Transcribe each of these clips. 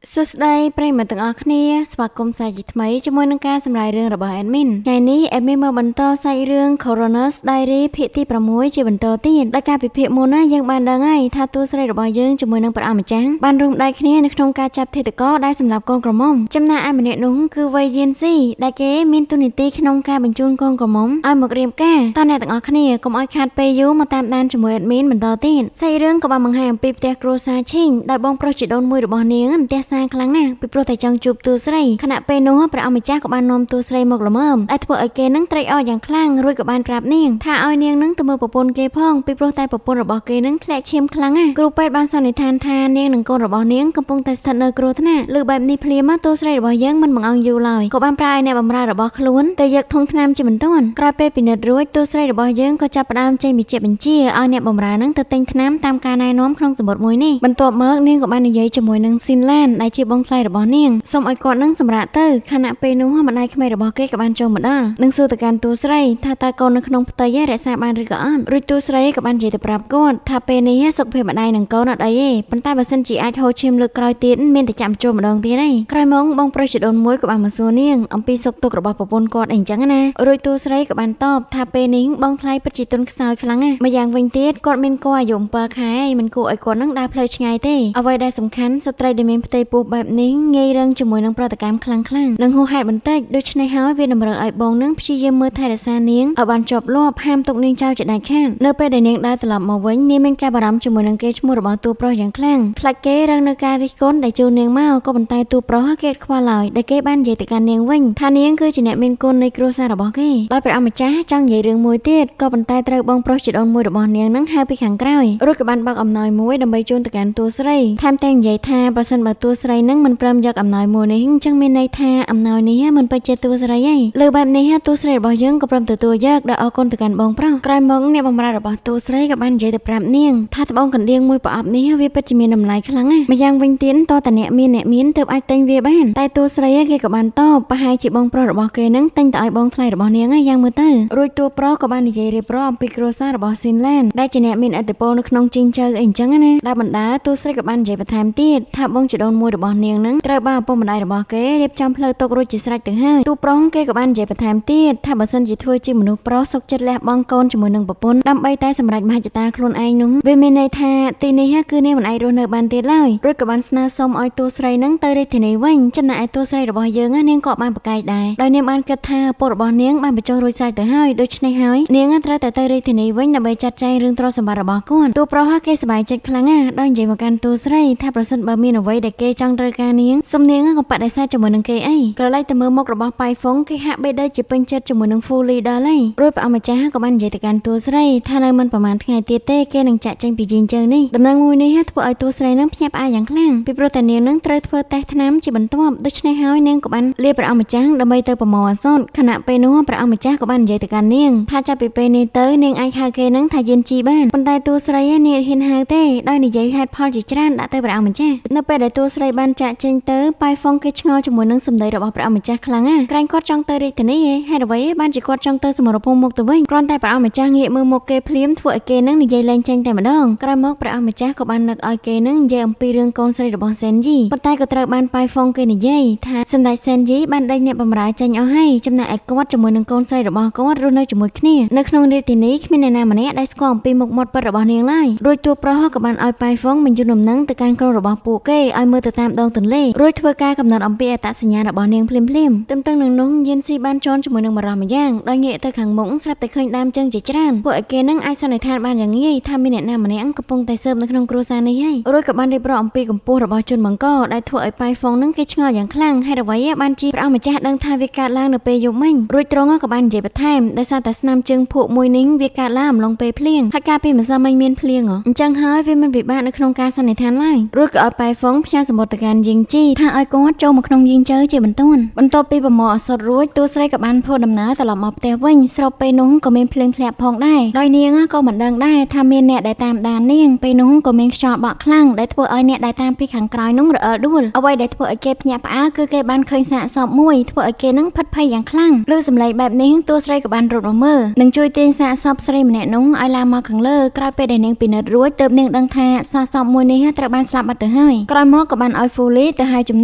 សួស្តីប្រិយមិត្តទាំងអស់គ្នាស្វាគមន៍សាជាថ្មីជាមួយនឹងការសម្រាយរឿងរបស់ Admin ថ្ងៃនេះ Admin មកបន្តសាច់រឿង Coroner's Diary ភាគទី6ជាបន្តទៀតដោយការពិភាក្សាមុនណាយើងបានដឹងហើយថាតួស្រីរបស់យើងជាមួយនឹងព្រះអង្គម្ចាស់បានរួមដៃគ្នានៅក្នុងការចាប់ឃាតករដែលសម្លាប់កូនក្រមុំចំណែកឯម្នាក់នោះគឺវ័យយៀនស៊ីដែលគេមានតួនាទីក្នុងការបញ្ជូនកូនក្រមុំឲ្យមករៀបការតើអ្នកទាំងអស់គ្នាកុំឲ្យខាតពេលយូរមកតាមដានជាមួយ Admin បន្តទៀតសាច់រឿងក៏បានបង្ហាញអំពីផ្ទះគ្រួសារឈីងដែលបងប្រុសជីដូនមួយរបស់នាងផ្ទះខ្លាំងណាស់ពីព្រោះតែចង់ជួបតួស្រីខណៈពេលនោះព្រះអង្គម្ចាស់ក៏បាននាំតួស្រីមកល្មមដែលធ្វើឲ្យគេនឹងត្រេកអរយ៉ាងខ្លាំងរួចក៏បានប្រាប់នាងថាឲ្យនាងនឹងទៅមើលប្រពន្ធគេផងពីព្រោះតែប្រពន្ធរបស់គេនឹងធ្លាក់ឈាមខ្លាំងណាស់គ្រូពេទ្យបានសន្និដ្ឋានថានាងនិងកូនរបស់នាងកំពុងតែស្ថិតនៅគ្រោះថ្នាក់លើបែបនេះភ្លាមតួស្រីរបស់យើងមិនបង្អង់យូរឡើយក៏បានប្រើឲ្យអ្នកបម្រើរបស់ខ្លួនទៅយកធុងថ្នាំជាបន្ទាន់ក្រោយពេលពិនិត្យរួចតួស្រីរបស់យើងក៏ចាប់ផ្ដើមចេញបញ្ជាបញ្ជាឲ្យអ្នកបម្រើនឹងទៅទិញថ្នាំតាមការណែនាំក្នុងសំបុត្រមួយនេះបន្ទាប់មកនាងក៏បាននិយាយជាមួយនឹងស៊ីនឡានដែលជាបងថ្លៃរបស់នាងសូមឲ្យគាត់នឹងសម្រាកទៅខណៈពេលនោះម្ដាយក្មេករបស់គេក៏បានចូលមកដល់នឹងសួរទៅកាន់តួស្រីថាតើកូននៅក្នុងផ្ទៃរក្សាបានឬក៏អត់រួចតួស្រីក៏បាននិយាយទៅប្រាប់គាត់ថាពេលនេះសុខភាពម្ដាយនិងកូនអត់អីទេប៉ុន្តែបើសិនជាអាចហូរឈាមលើកក្រោយទៀតមានតែចាំចូលម្ដងទៀតទេក្រោយមកបងប្រុសជីដូនមួយក៏បានមកសួរនាងអំពីសុខទុក្ខរបស់ប្រពន្ធគាត់អីចឹងណារួចតួស្រីក៏បានតបថាពេលនេះបងថ្លៃពិតជាទុនខ្សោយខ្លាំងណាស់ម្យ៉ាងវិញទៀតគាត់មានគូអាយុ7ខែមិនគួរឲ្យគាត់នឹងដើរផ្លូវឆ្ងាយទេអ្វីដែលសំខាន់ស្ត្រីដែលមានផ្ទៃពោះបែបនេះងាយរងជាមួយនឹងប្រតិកម្មខ្លាំងនិងហួសហេតុបន្តិចដូច្នេះហើយវាតម្រូវឲ្យបងនឹងព្យាយាមមើលថែរក្សានាងឲ្យបានជាប់លាប់ហាមទុកនាងចោលជាដាច់ខាតនៅពេលដែលនាងដើរត្រឡប់មកវិញនាងមានការបារម្ភជាមួយនឹងគេឈ្មោះរបស់តួប្រុសយ៉ាងខ្លាំងខ្លាចគេរងនៅការរិះគន់ដែលជួលនាងមកក៏ប៉ុន្តែតួប្រុសគេខ្វល់ឡើយដែលគេបាននិយាយទៅកាន់នាងវិញថានាងគឺជាអ្នកមានគុណនៃគ្រួសាររបស់គេដោយព្រះអង្គម្ចាស់ចង់និយាយរឿងមួយទៀតក៏ប៉ុន្តែត្រូវបងប្រុសជីដូនមួយរបស់នាងនឹងហៅពីខាងក្រោយរួចក៏បានបើកអំណោយមួយដើម្បីជូនទៅកាន់តួស្រីថែមទាំងនិយាយថាបើសិនបើតួស្រីនឹងមិនព្រមយកអំណោយមួយនេះអញ្ចឹងមានន័យថាអំណោយនេះមិនពេញចិត្តតួស្រីឯងលើបែបនេះតួស្រីរបស់យើងក៏ព្រមទទួលយកដោយអរគុណទៅកាន់បងប្រុសក្រោយមកអ្នកបម្រើរបស់តួស្រីក៏បាននិយាយទៅប្រាប់នាងថាត្បូងកណ្ដៀងមួយប្រអប់នេះវាពិតជាមានតម្លៃខ្លាំងណាស់ម្យ៉ាងវិញទៀតតតែអ្នកមានទើបអាចទិញវាបានតែតួស្រីគេក៏បានតបប្រហែលជាបងប្រុសរបស់គេនឹងទិញទៅឲ្យបងថ្លៃរបស់នាងយ៉ាងមើលទៅរួចតួប្រុសក៏បាននិយាយរៀបរាប់អំពីគ្រួសាររបស់ស៊ីនឡានដែលជាអ្នកមានឥទ្ធិពលនៅក្នុងជីងជើអីចឹងណាដែលបណ្ដាតួស្រីក៏បាននិយាយបន្ថែមទៀតថាបងជីដូនមួយរបស់នាងនឹងត្រូវបានឪពុកម្ដាយរបស់គេរៀបចំផ្លូវទុករួចជាស្រេចទៅហើយតួប្រុសគេក៏បាននិយាយបន្ថែមទៀតថាបើសិនជាធ្វើជាមនុស្សប្រុសសុខចិត្តលះបង់កូនជាមួយនឹងប្រពន្ធដើម្បីតែសម្រេចមហិច្ឆតាខ្លួនឯងនោះវាមានន័យថាទីនេះគឺនាងមិនអាចរស់នៅបានទៀតឡើយរួចក៏បានស្នើសុំឲ្យតួស្រីនឹងទៅរាជធានីវិញចំណែកឯតួស្រីរបស់យើងនាងក៏បានប្រកែកដែរដោយនាងបានគិតថាឪពុករបស់នាងបានបញ្ចុះរួចស្រេចទៅហើយដូច្នេះហើយនាងត្រូវតែទៅរាជធានីវិញដើម្បីចាត់ចែងរឿងទ្រព្យសម្បត្តិរបស់គាត់តួប្រុសគេសប្បាយចិត្តខ្លាំងណាស់ដោយនិយាយមកកាន់តួស្រីថាប្រសិនបើមានអ្វីដែលគេចង់ត្រូវការនាងសុំនាងក៏បដិសេធជាមួយនឹងគេអីក្រឡែកទៅមើលមុខរបស់ប៉ៃហ្វុងគេហាក់បីដូចជាពេញចិត្តជាមួយនឹង Full Leader ឡើយរួចព្រះអម្ចាស់ក៏បាននិយាយទៅកាន់តួស្រីថានៅមិនប្រហែលថ្ងៃទៀតទេគេនឹងចាក់ចេញពីជីងជើនេះដំណឹងមួយនេះធ្វើឲ្យតួស្រីនឹងភ្ញាក់ផ្អើលយ៉ាងខ្លាំងពីព្រោះតែនាងនឹងត្រូវធ្វើតេស្តថ្នាំជាបន្ទាប់ដូច្នេះហើយនាងក៏បានលាព្រះអម្ចាស់ដើម្បីទៅប្រមូលឱសថខណៈពេលនោះព្រះអម្ចាស់ក៏បាននិយាយទៅកាន់នាងថាចាប់ពីពេលនេះទៅនាងអាចហៅគេនឹងថាយិនជីបានប៉ុន្តែតួស្រីនាងហ៊ានហៅទេដោយនិយាយហេតុផលជាច្រើនដាក់ទៅព្រះអម្ចាស់នៅពេលដែលតួស្រីបានចាក់ចេញទៅប៉ៃហ្វុងគេឆ្ងល់ជាមួយនឹងសម្ដីរបស់ព្រះអម្ចាស់ខ្លាំងណាស់ក្រែងគាត់ចង់ទៅរាជធានីហេតុអ្វីបានជាគាត់ចង់ទៅសមរភូមិមុខទៅវិញគ្រាន់តែព្រះអម្ចាស់ងាកមើលមុខគេភ្លាមធ្វើឲ្យគេនឹងនិយាយលែងចេញតែម្ដងក្រោយមកព្រះអម្ចាស់ក៏បាននឹកឲ្យគេនឹងនិយាយអំពីរឿងកូនស្រីរបស់សេនជីប៉ុន្តែក៏ត្រូវបានប៉ៃហ្វុងគេនិយាយថាសម្ដេចសេនជីបានដេញអ្នកបម្រើចេញអស់ហើយចំណែកឯគាត់ជាមួយនឹងកូនស្រីរបស់គាត់រស់នៅជាមួយគ្នានៅក្នុងរាជធានីគ្មានអ្នកណាម្នាក់ដែលស្គាល់អំពីមុខមាត់ពិតរបស់នាងឡើយរួចតួប្រុសក៏បានឲ្យប៉ៃហ្វុងបញ្ជូនដំណឹងទៅកាន់ក្រុមរបស់ពួកគេឲ្យមើលទៅតាមដងទន្លេរួចធ្វើការកំណត់អំពីអត្តសញ្ញាណរបស់នាងភ្លាមទន្ទឹមនឹងនោះយិនស៊ីបានជន់ជាមួយនឹងបរិសម្យ៉ាងដោយងាកទៅខាងមុខស្រាប់តែឃើញដើមជើងជាច្រើនពួកឯគេនឹងអាចសន្និដ្ឋានបានយ៉ាងងាយថាមានអ្នកណាម្នាក់កំពុងតែស៊ើបនៅក្នុងគ្រួសារនេះហើយរួចក៏បានរៀបរាប់អំពីកម្ពស់របស់ជនបង្កដែលធ្វើឲ្យប៉ៃហ្វុងនឹងគេឆ្ងល់យ៉ាងខ្លាំងហេតុអ្វីបានជាព្រះអង្គម្ចាស់ដឹងថាវាកើតឡើងនៅពេលយប់មិញរួចត្រង់ក៏បាននិយាយបន្ថែមដោយសារតែស្នាមជើងភក់មួយនេះវាកើតឡើងអំឡុងពេលភ្លៀងហើយកាលពីម្សិលមិញមានភ្លៀងអញ្ចឹងហើយវាមិនពិបាកនៅក្នុងការសន្និដ្ឋានឡើយរួចក៏ឲ្យប៉ៃហ្វុងផ្ញើសម្បត្តិទៅកាន់យីងជីថាឲ្យគាត់ចូលមកក្នុងយីងជើជាបន្ទាន់បន្ទាប់ពីប្រមូលឱសថរួចតួស្រីក៏បានធ្វើដំណើរត្រឡប់មកផ្ទះវិញស្របពេលនោះក៏មានភ្លៀងធ្លាក់ផងដែរដោយនាងក៏មិនដឹងដែរថាមានអ្នកដែលតាមដាននាងពេលនោះក៏មានខ្យល់បក់ខ្លាំងដែលធ្វើឲ្យអ្នកដែលតាមពីខាងក្រោយនោះរអិលដួលអ្វីដែលធ្វើឲ្យគេភ្ញាក់ផ្អើលគឺគេបានឃើញសាកសពមួយធ្វើឲ្យគេនឹងផិតភ័យយ៉ាងខ្លាំងលើសម្លេងបែបនេះតួស្រីក៏បានរត់មកមើលនិងជួយទាញសាកសពស្រីម្នាក់នោះឲ្យឡើងមកខាងលើក្រោយពេលដែលនាងពិនិត្យរួចទើបនាងដឹងថាសាកសពមួយនេះត្រូវបានស្លាប់បាត់ទៅហើយក្រោយមកក៏បាន បានឲ្យ Fully ទៅហៅជំ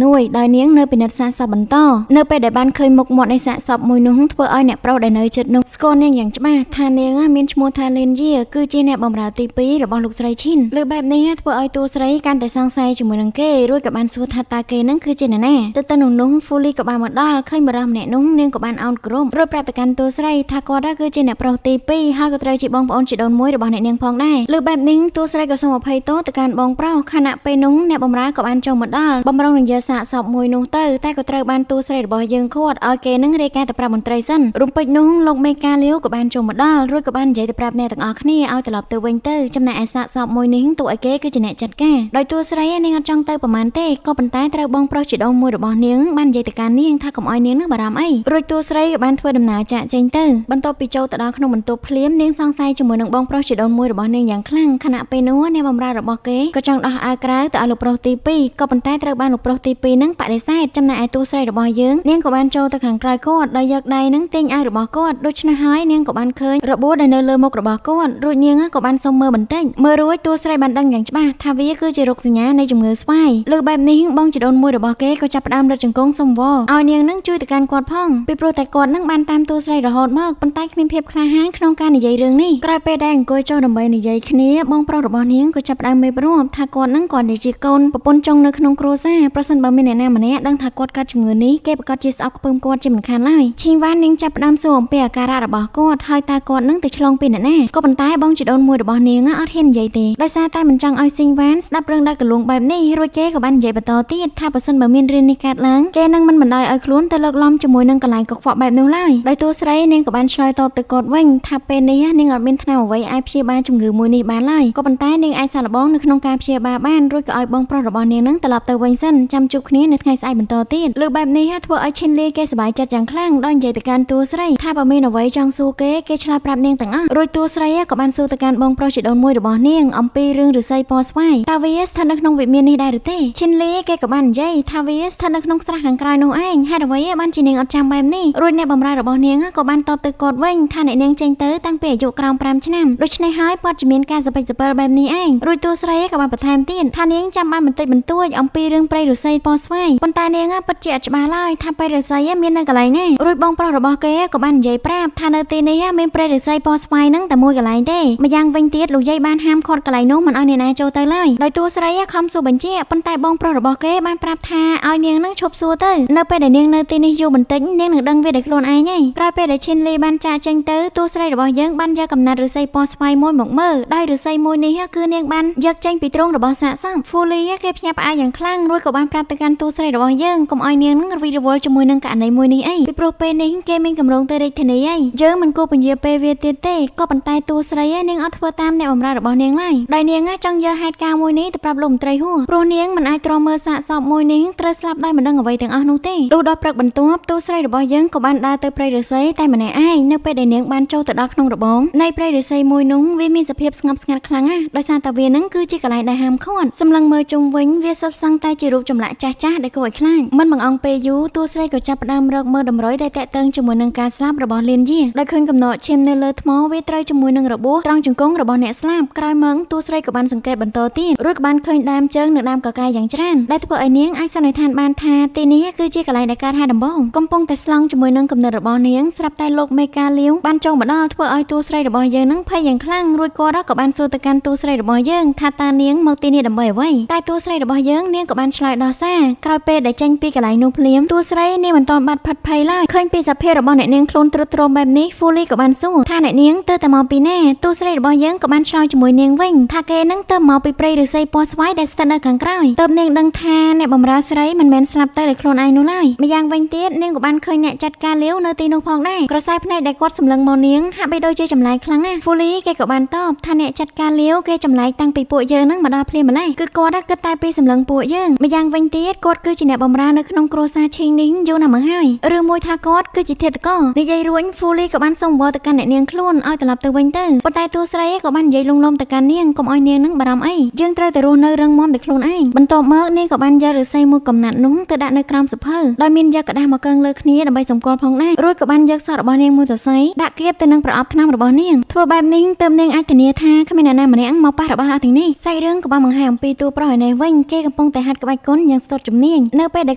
នួយដោយនាងនៅពិនិត្យសាកសពបន្តនៅពេលដែលបានឃើញមុខមាត់នៃសាកសពមួយនោះធ្វើឲ្យអ្នកប្រុសដែលនៅជិតនោះស្គាល់នាងយ៉ាងច្បាស់ថានាងមានឈ្មោះថា Linji គឺជាអ្នកបម្រើទី2របស់លោកស្រីឈិនលើបែបនេះធ្វើឲ្យតួស្រីកាន់តែសង្ស័យជាមួយនឹងគេរួចក៏បានសួរថាតើគេនឹងគឺជាអ្នកណាទៅនោះ Fully ក៏បានមកដល់ឃើញបរិសម្នាក់នោះនាងក៏បានអោនក្រុមរួចប្រាប់ទៅកាន់តួស្រីថាគាត់គឺជាអ្នកប្រុសទី2ហើយក៏ត្រូវជាបងប្អូនជីដូនមួយរបស់អ្នកនាងផងដែរលើបែបនេះតួស្រីក៏សូមអភ័យទោសទៅកាន់បងប្រុសខណៈពេលនោះអ្នកបម្រើក៏បានចូលមកដល់បំរុងនឹងយកសាកសពមួយនោះទៅតែក៏ត្រូវបានតួស្រីរបស់យើងខាត់ឲ្យគេនឹងរាយការណ៍ទៅប្រាប់មន្ត្រីសិនរំពេចនោះលោកមេកាលាវក៏បានចូលមកដល់រួចក៏បាននិយាយទៅប្រាប់អ្នកទាំងអស់គ្នាឲ្យត្រឡប់ទៅវិញទៅចំណែកឯសាកសពមួយនេះតួឲ្យគេគឺជាអ្នកចាត់ការដោយតួស្រីនាងអត់ចង់ទៅប្រមាណទេក៏ប៉ុន្តែត្រូវបងប្រុសជីដូនមួយរបស់នាងបាននិយាយទៅកាន់នាងថាកុំឲ្យនាងនឹងបារម្ភអីរួចតួស្រីក៏បានធ្វើដំណើរចាក់ចេញទៅបន្ទាប់ពីចូលទៅដល់ក្នុងបន្ទប់ភ្លាមនាងសង្ស័យជាមួយនឹងបងប្រុសជីដូនមួយរបស់នាងយ៉ាងខ្លាំងខណៈពេលនោះអ្នកបម្រើរបស់គេក៏ចង់ដោះអាវក្រៅទៅឲ្យលោកប្រុសទី2ក៏ប៉ុន្តែត្រូវបានលោកប្រុសទី2នឹងបដិសេធចំណែកឯតួស្រីរបស់យើងនាងក៏បានចូលទៅខាងក្រោយគាត់ដោយយកដៃនឹងទាញអាវរបស់គាត់ដូច្នេះហើយនាងក៏បានឃើញរបួសដែលនៅលើមុខរបស់គាត់រួចនាងក៏បានសុំមើលបន្តិចមើលរួចតួស្រីបានដឹងយ៉ាងច្បាស់ថាវាគឺជារោគសញ្ញានៃជំងឺស្វាយលើបែបនេះបងជីដូនមួយរបស់គេក៏ចាប់ផ្ដើមរត់ជង្គង់សុំវល់ឲ្យនាងនឹងជួយទៅកាន់គាត់ផងពីព្រោះតែគាត់នឹងបានតាមតួស្រីរហូតមកប៉ុន្តែគ្មានភាពក្លាហានក្នុងការនិយាយរឿងនេះក្រោយពេលដែលអង្គុយចុះដើម្បីនិយាយគ្នាបងប្រុសរបស់នាងក៏ចាប់ផ្ដើមមេព្រមថាគាត់នឹងគាត់ជាកូនប្រពន្ធចុងនៅក្នុងគ្រួសារប្រសិនបើមានអ្នកណាម្នាក់ដឹងថាគាត់កើតជំងឺនេះគេប្រកាសជាស្អប់ខ្ពើមគាត់ជាមិនខានឡើយឈីងវ៉ាននាងចាប់ផ្ដើមសួរអំពីអាការៈរបស់គាត់ហើយតើគាត់នឹងទៅឆ្លងពីអ្នកណាក៏ប៉ុន្តែបងជីដូនមួយរបស់នាងអត់ហ៊ាននិយាយទេដោយសារតែមិនចង់ឲ្យស៊ីងវ៉ានស្ដាប់រឿងដែលកលួងបែបនេះរួចគេក៏បាននិយាយបន្តទៀតថាប្រសិនបើមានរឿងនេះកើតឡើងគេនឹងមិនបណ្ដោយឲ្យខ្លួនទៅលើកឡំជាមួយនឹងកន្លែងកខ្វក់បែបនោះឡើយដោយតួស្រីនាងក៏បានឆ្លើយតបទៅគាត់វិញថាពេលនេះនាងអត់មានថ្នាំអ្វីអាចព្យាបាលជំងឺមួយនេះបានឡើយក៏ប៉ុន្តែនាងអាចសាកល្បងនៅក្នុងការព្យាបាលបានរួចក៏ឲ្យបងប្រុសរបស់នាងនឹងត្រឡប់ទៅវិញសិនចាំជួបគ្នានៅថ្ងៃស្អែកបន្តទៀតលើបែបនេះធ្វើឲ្យឈិនលីគេសប្បាយចិត្តយ៉ាងខ្លាំងដោយនិយាយទៅកាន់តួស្រីថាបើមានអ្វីចង់សួរគេឆ្លើយប្រាប់នាងទាំងអស់រួចតួស្រីក៏បានសួរទៅកាន់បងប្រុសជីដូនមួយរបស់នាងអំពីរឿងឫស្សីពណ៌ស្វាយតើវាស្ថិតនៅក្នុងវិមាននេះដែរឬទេឈិនលីគេក៏បាននិយាយថាវាស្ថិតនៅក្នុងស្រះខាងក្រោយនោះឯងហេតុអ្វីបានជានាងអត់ចាំបែបនេះរួចអ្នកបម្រើរបស់នាងក៏បានតបទៅគាត់វិញថាអ្នកនាងចេញទៅតាំងពីអាយុក្រោម5ឆ្នាំដូច្នេះហើយព័ត៌មានការសពេចសពិលបែបនេះឯងរួចតួស្រីក៏បានបន្ថែមទៀតថានាងចាំបានបន្តិចបន្តួចអំពីរឿងព្រៃឫស្សីពណ៌ស្វាយប៉ុន្តែនាងពិតជាអត់ច្បាស់ឡើយថាព្រៃឫស្សីមាននៅកន្លែងណារួចបងប្រុសរបស់គេក៏បាននិយាយប្រាប់ថានៅទីនេះមានព្រៃឫស្សីពណ៌ស្វាយនឹងតែមួយកន្លែងទេម្យ៉ាងវិញទៀតលោកយាយបានហាមឃាត់កន្លែងនោះមិនឲ្យអ្នកណាចូលទៅឡើយដោយតួស្រីខំសួរបញ្ជាប៉ុន្តែបងប្រុសរបស់គេបានប្រាប់ថាឲ្យនាងនឹងឈប់សួរទៅនៅពេលដែលនាងនៅទីនេះយូរបន្តិចនាងនឹងដឹងវាដោយខ្លួនឯងហើយក្រោយពេលដែលឈិនលីបានចាកចេញទៅតួស្រីរបស់យើងបានយកកំណាត់ឫស្សីពណ៌ស្វាយមួយមកមើលដោយឫស្សីមួយនេះគឺនាងបានយកចេញពីទ្រូងរបស់សាកសព Fully គេភ្ញាក់ផ្អើលយ៉ាងខ្លាំងរួចក៏បានប្រាប់ទៅកាន់តួស្រីរបស់យើងកុំឲ្យនាងនឹងរវីរវល់ជាមួយនឹងករណីមួយនេះអីពីព្រោះពេលនេះគេមានកម្រងទៅរាជធានីអីយើងមិនគួរពន្យាពេលវាទៀតទេក៏ប៉ុន្តែតួស្រីនាងអត់ធ្វើតាមអ្នកបម្រើរបស់នាងឡើយដោយនាងចង់យកហេតុការណ៍មួយនេះទៅប្រាប់លោកមន្ត្រីហួរព្រោះនាងមិនអាចទ្រាំមើលសាកសពមួយនេះត្រូវស្លាប់ដោយមិនដឹងអ្វីទាំងអស់នោះទេលុះដល់ព្រឹកបន្ទាប់តួស្រីរបស់យើងក៏បានដើរទៅព្រៃឫស្សីតែម្នាក់ឯងនៅពេលដែលនាងបានចូលទៅដល់ក្នុងរបងនៃព្រៃឫស្សីមួយនោះវាមានសភាពស្ងប់ស្ងាត់ខ្លាំងណាស់ដោយសារតែវានឹងគឺជាកន្លែងដែលហាមឃាត់សម្លឹងមើលជុំវិញវាសុទ្ធសឹងតែជារូបចម្លាក់ចាស់ៗដែលគួរឲ្យខ្លាចមិនបង្អង់ពេលយូរតួស្រីក៏ចាប់ផ្ដើមរកមើលតម្រុយដែលតាក់ទងជាមួយនឹងការស្លាប់របស់លៀនយាដោយឃើញកំណត់ឈាមនៅលើថ្មវាត្រូវជាមួយនឹងរបួសត្រង់ជង្គង់របស់អ្នកស្លាប់ក្រោយមកតួស្រីក៏បានសង្កេតបន្តទៀតរួចក៏បានឃើញដើមជើងនិងដើមកកាយយ៉ាងច្រើនដែលធ្វើឲ្យនាងអាចសន្និដ្ឋានបានថាទីនេះគឺជាកន្លែងដែលកើតហេតុដំបូងកំពុងតែស្លង់ជាមួយនឹងគំនិតរបស់នាងស្រាប់តែលោកមេកាលាវបានចូលមកដល់ធ្វើឲ្យតួស្រីរបស់យើងនឹងភ័យយ៉ាងខ្លាំងរួចគាត់ក៏បានសួរទៅកាន់តួស្រីរបស់យើងថាតើនាងមកទីនេះដើម្បីអ្វីតែតួស្រីរបស់យើងនាងក៏បានឆ្លើយដោះសារក្រោយពេលដែលចេញពីកន្លែងនោះភ្លាមតួស្រីនាងមិនទាន់បាត់ផិតភ័យឡើយឃើញពីសភាពរបស់អ្នកនាងខ្លួនទ្រុឌទ្រោមបែបនេះ Fully ក៏បានសួរថាអ្នកនាងទៅតែមកពីណាតួស្រីរបស់យើងក៏បានឆ្លើយជាមួយនាងវិញថាគេនឹងទៅមកពីព្រៃឫស្សីពណ៌ស្វាយដែលស្ថិតនៅខាងក្រោយទើបនាងដឹងថាអ្នកបម្រើស្រីមិនមែនស្លាប់ទៅដោយខ្លួនឯងនោះឡើយម្យ៉ាងវិញទៀតនាងក៏បានឃើញអ្នកចាត់ការលាវនៅទីនោះផងដែរក្រសែភ្នែកដែលគាត់សម្លឹងមកនាងហាក់បីដូចជាចម្លែកខ្លាំងណាស់ Fully គេក៏បានតបថាអ្នកចាត់ការលាវគេចម្លែកតាំងពីពួកយើងនឹងមកដល់ភ្លាមម្លេះគឺគាត់គិតតែពីសម្លឹងពួកយើងម្យ៉ាងវិញទៀតគាត់គឺជាអ្នកបម្រើនៅក្នុងគ្រួសារឈីងនេះយូរណាស់មកហើយឬមួយថាគាត់គឺជាធាតុករនិយាយរួច Fully ក៏បានសុំវល់ទៅកាន់អ្នកនាងខ្លួនឲ្យត្រឡប់ទៅវិញទៅប៉ុន្តែតួស្រីក៏បាននិយាយលងលំទៅកាន់នាងកុំឲ្យនាងនឹងបារម្ភអីយើងត្រូវតែរស់នៅរឹងមាំដោយខ្លួនឯងបន្ទាប់មកនាងក៏បានយកឫស្សីមួយកំណាត់នោះទៅដាក់នៅក្រោមសភៅដោយមានយកกระดาษមកកឹងលើគ្នាដើម្បីសម្គាល់ផងដែររួចក៏បានយកសក់របស់នាងមួយទៅសៃដាក់គៀបទៅនឹងប្រអប់ថ្នាំរបស់នាងធ្វើបែបនេះទើបនាងអាចធានាថាគ្មានអ្នកណាម្នាក់មកប៉ះរបស់ទាំងនេះសាច់រឿងក៏បានបង្ហាញអំពីតួប្រុសឯនេះវិញគេកំ ពងតែហាត់ក្បាច់គុណយ៉ាងស្ទាត់ជំនាញនៅពេលដែល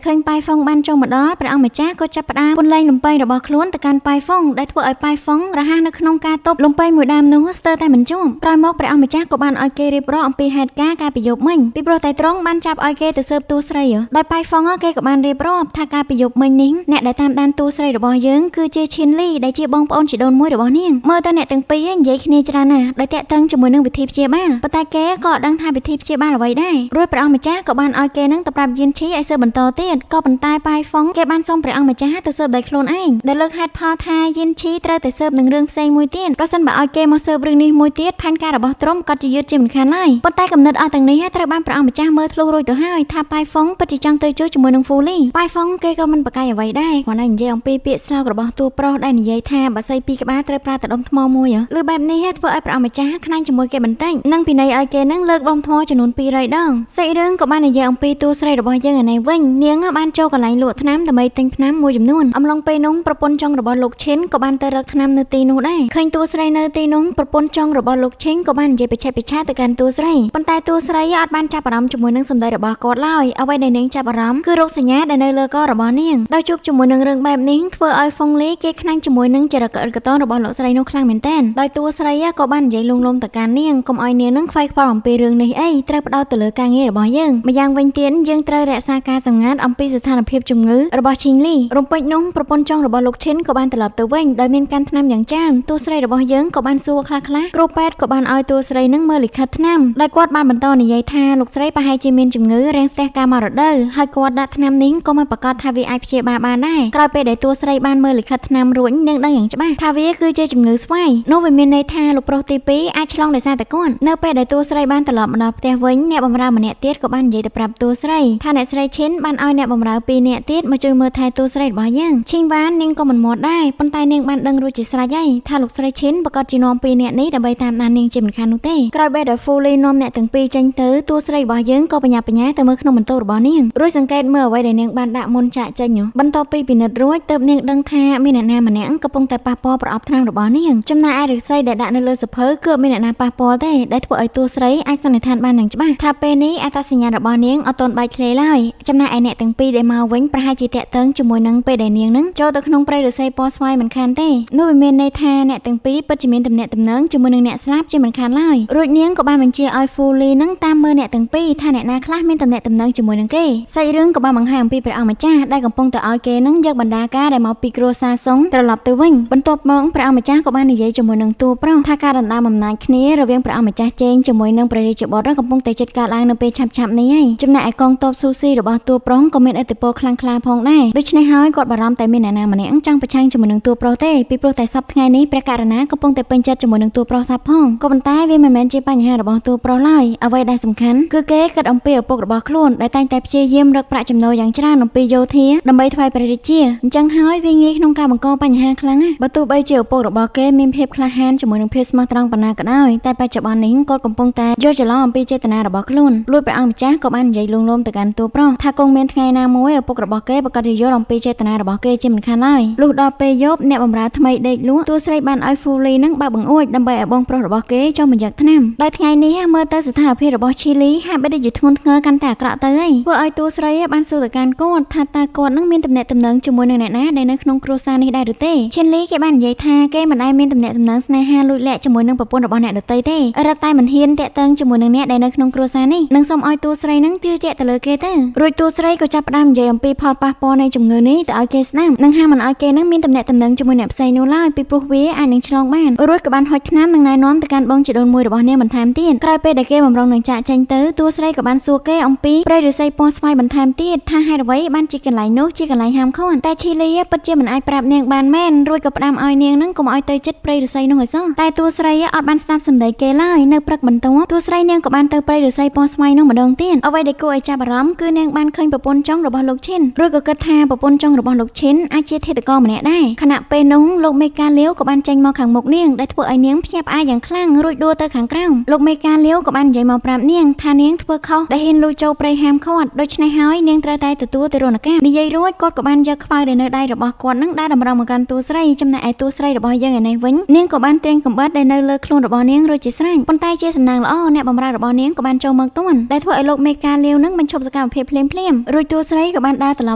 ឃើញប៉ៃហ្វុងបានចូលមកដល់ព្រះអង្គម្ចាស់ក៏ចាប់ផ្ដើមពន្លែងលំពែងរបស់ខ្លួនទៅកាន់ប៉ៃហ្វុងដែលធ្វើឲ្យប៉ៃហ្វុងរហ័សនៅក្នុងការទប់លំពែងមួយដើមនោះស្ទើរតែមិនជាប់ក្រោយមកព្រះអង្គម្ចាស់ក៏បានឲ្យគេរៀបរាប់អំពីហេតុការណ៍ការពីយប់មិញពីព្រោះតែទ្រង់បានចាប់ឲ្យគេទៅស៊ើបតួស្រីដោយប៉ៃហ្វុងគេក៏បានរៀបរាប់ថាការពីយប់មិញនេះអ្នកដែលតាមដានតួស្រីរបស់យើងគឺជាឈិនលីដែលជាបងប្អូនជីដូនមួយរបស់នាងមើលទៅអ្នកទាំងពីរនិយាយគ្នាច្រើនណាស់ដោយតាក់ទងជាមួយនឹងវិធីព្យាបាលប៉ុន្តែគេក៏អត់ដឹងថាវិធីព្យាបាលអ្វីដែររួចព្រះអង្គម្ចាស់ក៏បានឲ្យគេនឹងទៅប្រាប់យានឈីឲ្យស៊ើបបន្តទៀតក៏ប៉ុន្តែប៉ៃហ្វុងគេបានសុំព្រះអង្គម្ចាស់ទៅស៊ើបដោយខ្លួនឯងដែលលើកហេតុផលថាយានឈីត្រូវតែស៊ើបនឹងរឿងផ្សេងមួយទៀតប្រសិនបើឲ្យគេមកស៊ើបរឿងនេះមួយទៀតផែនការរបស់ទ្រង់ក៏ជាយឺតជាមិនខានឡើយប៉ុន្តែកំណត់អស់ទាំងនេះត្រូវបានព្រះអង្គម្ចាស់មើលធ្លុះរួចទៅហើយថាប៉ៃហ្វុងពិតជាចង់ទៅជួបជាមួយនឹងហ្វូលីប៉ៃហ្វុងគេក៏មិនប្រកែកអ្វីដែរគ្រាន់តែនិយាយអំពីពាក្យស្លោករបស់តួប្រុសដែលនិយាយថាបើសីពីរក្បាលត្រូវប្រើតែដុំថ្មមួយឬបែបនេះធ្វើឲ្យព្រះអង្គម្ចាស់ខ្លាញ់ជាមួយគេបន្តិចនិងពិន័យឲ្យគេនឹងលើកដុំថ្មចំនួន200ដងសាច់រឿងក៏បាននិយាយអំពីតួស្រីរបស់យើងឯនេះវិញនាងបានចូលកន្លែងលក់ថ្នាំដើម្បីទិញថ្នាំមួយចំនួនអំឡុងពេលនោះប្រពន្ធចុងរបស់លោកឈិនក៏បានទៅរកថ្នាំនៅទីនោះដែរឃើញតួស្រីនៅទីនោះប្រពន្ធចុងរបស់លោកឈិនក៏បាននិយាយបច្ចេកបច្ឆាទៅកាន់តួស្រីប៉ុន្តែតួស្រីអត់បានចាប់អារម្មណ៍ជាមួយនឹងសម្ដីរបស់គាត់ឡើយអ្វីដែលនាងចាប់អារម្មណ៍គឺរោគសញ្ញាដែលនៅលើករបស់នាងដោយជួបជាមួយនឹងរឿងបែបនេះធ្វើឲ្យហ្វុងលីគេខ្លាញ់ជាមួយនឹងចរិតកតនរបស់លោកស្រីនោះខ្លាំងមែនទែនដោយតួស្រីក៏បាននិយាយលួងលោមទៅកាន់នាងកុំឲ្យនាងនឹងខ្វាយខ្វល់អំពីរឿងនេះអីត្រូវផ្ដោតទៅលើការងាររបស់យើងម្យ៉ាងវិញទៀតយើងត្រូវរក្សាការសម្ងាត់អំពីស្ថានភាពជំងឺរបស់ឈីងលីរំពេចនោះប្រពន្ធចុងរបស់លោកឈិនក៏បានត្រឡប់ទៅវិញដោយមានការថ្នាំយ៉ាងច្រើនតួស្រីរបស់យើងក៏បានសួរខ្លះៗគ្រូពេទ្យក៏បានឲ្យតួស្រីនឹងមើលលិខិតថ្នាំដោយគាត់បានបន្តនិយាយថាលោកស្រីប្រហែលជាមានជំងឺរាំងស្ទះកាលមករដូវហើយគាត់ដាក់ថ្នាំនេះក៏មិនប្រកាសថាវាអាចព្យាបាលបានដែរក្រោយពេលដែលតួស្រីបានមើលលិខិតថ្នាំរួចនឹងដឹងយ៉ាងច្បាស់ថាវាគឺជាជំងឺស្វាយនោះវាមានន័យថាលោកប្រុសទី2អាចឆ្លងដោយសារតែគាត់នៅពេលដែលតួស្រីបានត្រឡប់មកដល់ផ្ទះវិញអ្នកបម្រើម្នាក់ទៀតក៏បាននិយាយទៅប្រាប់តួស្រីថាអ្នកស្រីឈិនបានឲ្យអ្នកបម្រើ2នាក់ទៀតមកជួយមើលថែតួស្រីរបស់យើងឈីងវ៉ាននាងក៏មិនមាត់ដែរប៉ុន្តែនាងបានដឹងរួចជាស្រេចហើយថាលោកស្រីឈិនប្រកាសជានាំ2នាក់នេះដើម្បីតាមដាននាងជាមិនខាននោះទេក្រោយពេលដែលហ្វូលីនាំអ្នកទាំងពីរចេញទៅតួស្រីរបស់យើងក៏បញ្ញាបញ្ញាទៅមើលក្នុងបន្ទប់របស់នាងរួចសង្កេតមើលអ្វីដែលនាងបានដាក់មុនចាក់ចេញបន្ទាប់ពីពិនិត្យរួចទើបនាងដឹងថាមានអ្នកណាម្នាក់កំពុងតែប៉ះពាល់ប្រអប់ថ្នាំរបស់នាងចំណែកឯឫស្សីដែលដាក់នៅលើសភៅគឺមានអ្នកណាប៉ះពាល់ទេដែលធ្វើឲ្យតួស្រីអាចសន្និដ្ឋានបានយ៉ាងច្បាស់ថាពេលនេះអត្តសញ្ញាណរបស់នាងអត់ទាន់បែកធ្លាយឡើយចំណែកឯអ្នកទាំងពីរដែលមកវិញប្រហែលជាតាក់ទងជាមួយនឹងពេលដែលនាងនឹងចូលទៅក្នុងព្រៃឫស្សីពណ៌ស្វាយមិនខានទេនោះវាមានន័យថាអ្នកទាំងពីរពិតជាមានទំនាក់ទំនងជាមួយនឹងអ្នកស្លាប់ជាមិនខានឡើយរួចនាងក៏បានបញ្ជាឲ្យហ្វូលីនឹងតាមមើលអ្នកទាំងពីរថាអ្នកណាខ្លះមានទំនាក់ទំនងជាមួយនឹងគេសាច់រឿងក៏បានបង្ហាញអំពីព្រះអង្គម្ចាស់ដែលកំពុងតែឲ្យគេនឹងយកបណ្ដាការដែលមកពីគ្រួសារសុងត្រឡប់ទៅវិញបន្ទាប់មកព្រះអង្គម្ចាស់ក៏បាននិយាយជាមួយនឹងតួប្រុសថាការដណ្ដើមអំណាចគ្នារវាងព្រះអង្គម្ចាស់ជេងជាមួយនឹងព្រះរាជបុត្រកំពុងតែជិតកើតឡើងនៅពេលឆាប់ៗនេះហើយចំណែកឯកងទ័ពស៊ូស៊ីរបស់តួប្រុសក៏មានឥទ្ធិពលខ្លាំងក្លាផងដែរដូច្នេះហើយគាត់បារម្ភតែមានអ្នកណាម្នាក់ចង់ប្រឆាំងជាមួយនឹងតួប្រុសទេពីព្រោះតែសពថ្ងៃនេះព្រះករុណាកំពុងតែពេញចិត្តជាមួយនឹងតួប្រុសថាផងក៏ប៉ុន្តែវាមិនមែនជាបញ្ហារបស់តួប្រុសឡើយអ្វីដែលសំខាន់គឺគេគិតអំពីឪពុករបស់ខ្លួនដែលតែងតែព្យាយាមរកប្រាក់ចំណូលយ៉ាងច្រើនអំពីយោធាដើម្បីថ្វាយព្រះរាជាអញ្ចឹងហើយវាងាយក្នុងការបង្កបញ្ហាខ្លាំងណាស់បើទោះបីជាឪពុករបស់គេមានភាពក្លាហានជាមួយនឹងភាពស្មោះត្រង់ប៉ុណ្ណាក៏ដោយតែបច្ចុប្បន្ននេះគាត់កំពុងតែយល់ច្រឡំអំពីចេតនារបស់ខ្លួនលួចព្រះអង្គម្ចាស់ក៏បាននិយាយលួងលោមទៅកាន់តួប្រុសថាគង់មានថ្ងៃណាមួយឪពុករបស់គេប្រកាសយល់អំពីចេតនារបស់គេជាមិនខានឡើយលុះដល់ពេលយប់អ្នកបម្រើថ្មីដេកលក់តួស្រីបានឲ្យហ្វូលីនឹងបើកបង្អួចដើម្បីឲ្យបងប្រុសរបស់គេចុះមកយកថ្នាំដោយថ្ងៃនេះមើលទៅស្ថានភាពរបស់ឈីលីហាក់បីដូចជាធ្ងន់ធ្ងរកាន់តែអាក្រក់ទៅហើយធ្វើឲ្យតួស្រីបានសួរទៅកាន់គាត់ថាតើគាត់នឹងមានទំនាក់ទំនងជាមួយនឹងអ្នកណាដែលនៅក្នុងគ្រួសារនេះដែរឬទេឈីលីគេបាននិយាយថាគេមិនដែលមានទំនាក់ទំនងស្នេហាលួចលាក់ជាមួយនឹងប្រពន្ធរបស់អ្នកដទៃទេរឹតតែមិនហ៊ានតាក់ទងជាមួយនឹងអ្នកដែលនៅក្នុងគ្រួសារនេះនឹងសូមឲ្យតួស្រីនឹងជឿជាក់ទៅលើគេទៅរួចតួស្រីក៏ចាប់ផ្ដើមនិយាយអំពីផលប៉ះពាល់នៃជំងឺនេះទៅឲ្យគេស្ដាប់និងហាមមិនឲ្យគេនឹងមានទំនាក់ទំនងជាមួយអ្នកផ្សេងនោះឡើយពីព្រោះវាអាចនឹងឆ្លងបានរួចក៏បានហុចថ្នាំនិងណែនាំទៅកាន់បងជីដូនមួយរបស់នាងបន្ថែមទៀតក្រោយពេលដែលគេបំរុងនឹងចាក់ចេញទៅតួស្រីក៏បានសួរគេអំពីព្រៃឫស្សីពណ៌ស្វាយបន្ថែមទៀតថាហេតុអ្វីបានជាកន្លែងនោះជាកន្លែងហាមឃាត់តែឈីលីពិតជាមិនអាចប្រាប់នាងបានមែនរួចក៏ផ្ដាំឲ្យនាងនឹងកុំឲ្យទៅចិត្តព្រៃឫស្សីនោះឲ្យសោះតែតួស្រីអត់បានស្ដាប់សម្ដីគេឡើយនៅព្រឹកបន្ទាប់តួស្រីនាងក៏បានទៅព្រៃឫស្សីពណ៌ស្វាយនោះម្ដងទៀតអ្វីដែលគួរឲ្យចាប់អារម្មណ៍គឺនាងបានឃើញប្រពន្ធចុងរបស់លោកឈិនរួចក៏គិតថាប្រពន្ធចុងរបស់លោកឈិនអាចជាធាតុករម្នាក់ដែរខណៈពេលនោះលោកមេកាលាវក៏បានចេញមកខាងមុខនាងដែលធ្វើឲ្យនាងភ្ញាក់ផ្អើលយ៉ាងខ្លាំងរួចដួលទៅខាងក្រោមលោកមេកាលាវក៏បាននិយាយមកប្រាប់នាងថានាងធ្វើខុសដែលហ៊ានលួចចូលព្រៃហាមឃាត់ដូច្នេះហើយនាងត្រូវតែទទួលទរណកម្មនិយាយរួចគាត់ក៏បានយកខ្វៅដែលនៅដៃរបស់គាត់នឹងដាក់តម្រង់មកកាន់តួស្រីចំណែកឯតួស្រីរបស់យើងឯនេះវិញនាងក៏បានត្រៀមកំបិតដែលនៅលើខ្លួនរបស់នាងរួចជាស្រេចប៉ុន្តែជាសំណាងល្អអ្នកបម្រើរបស់នាងក៏បានចូលមកទាន់ដែលធ្វើឲ្យលោកមេ មេការលាវនឹងបញ្ឈប់សកម្មភាពភ្លាមរួចតួស្រីក៏បានដើរត្រឡប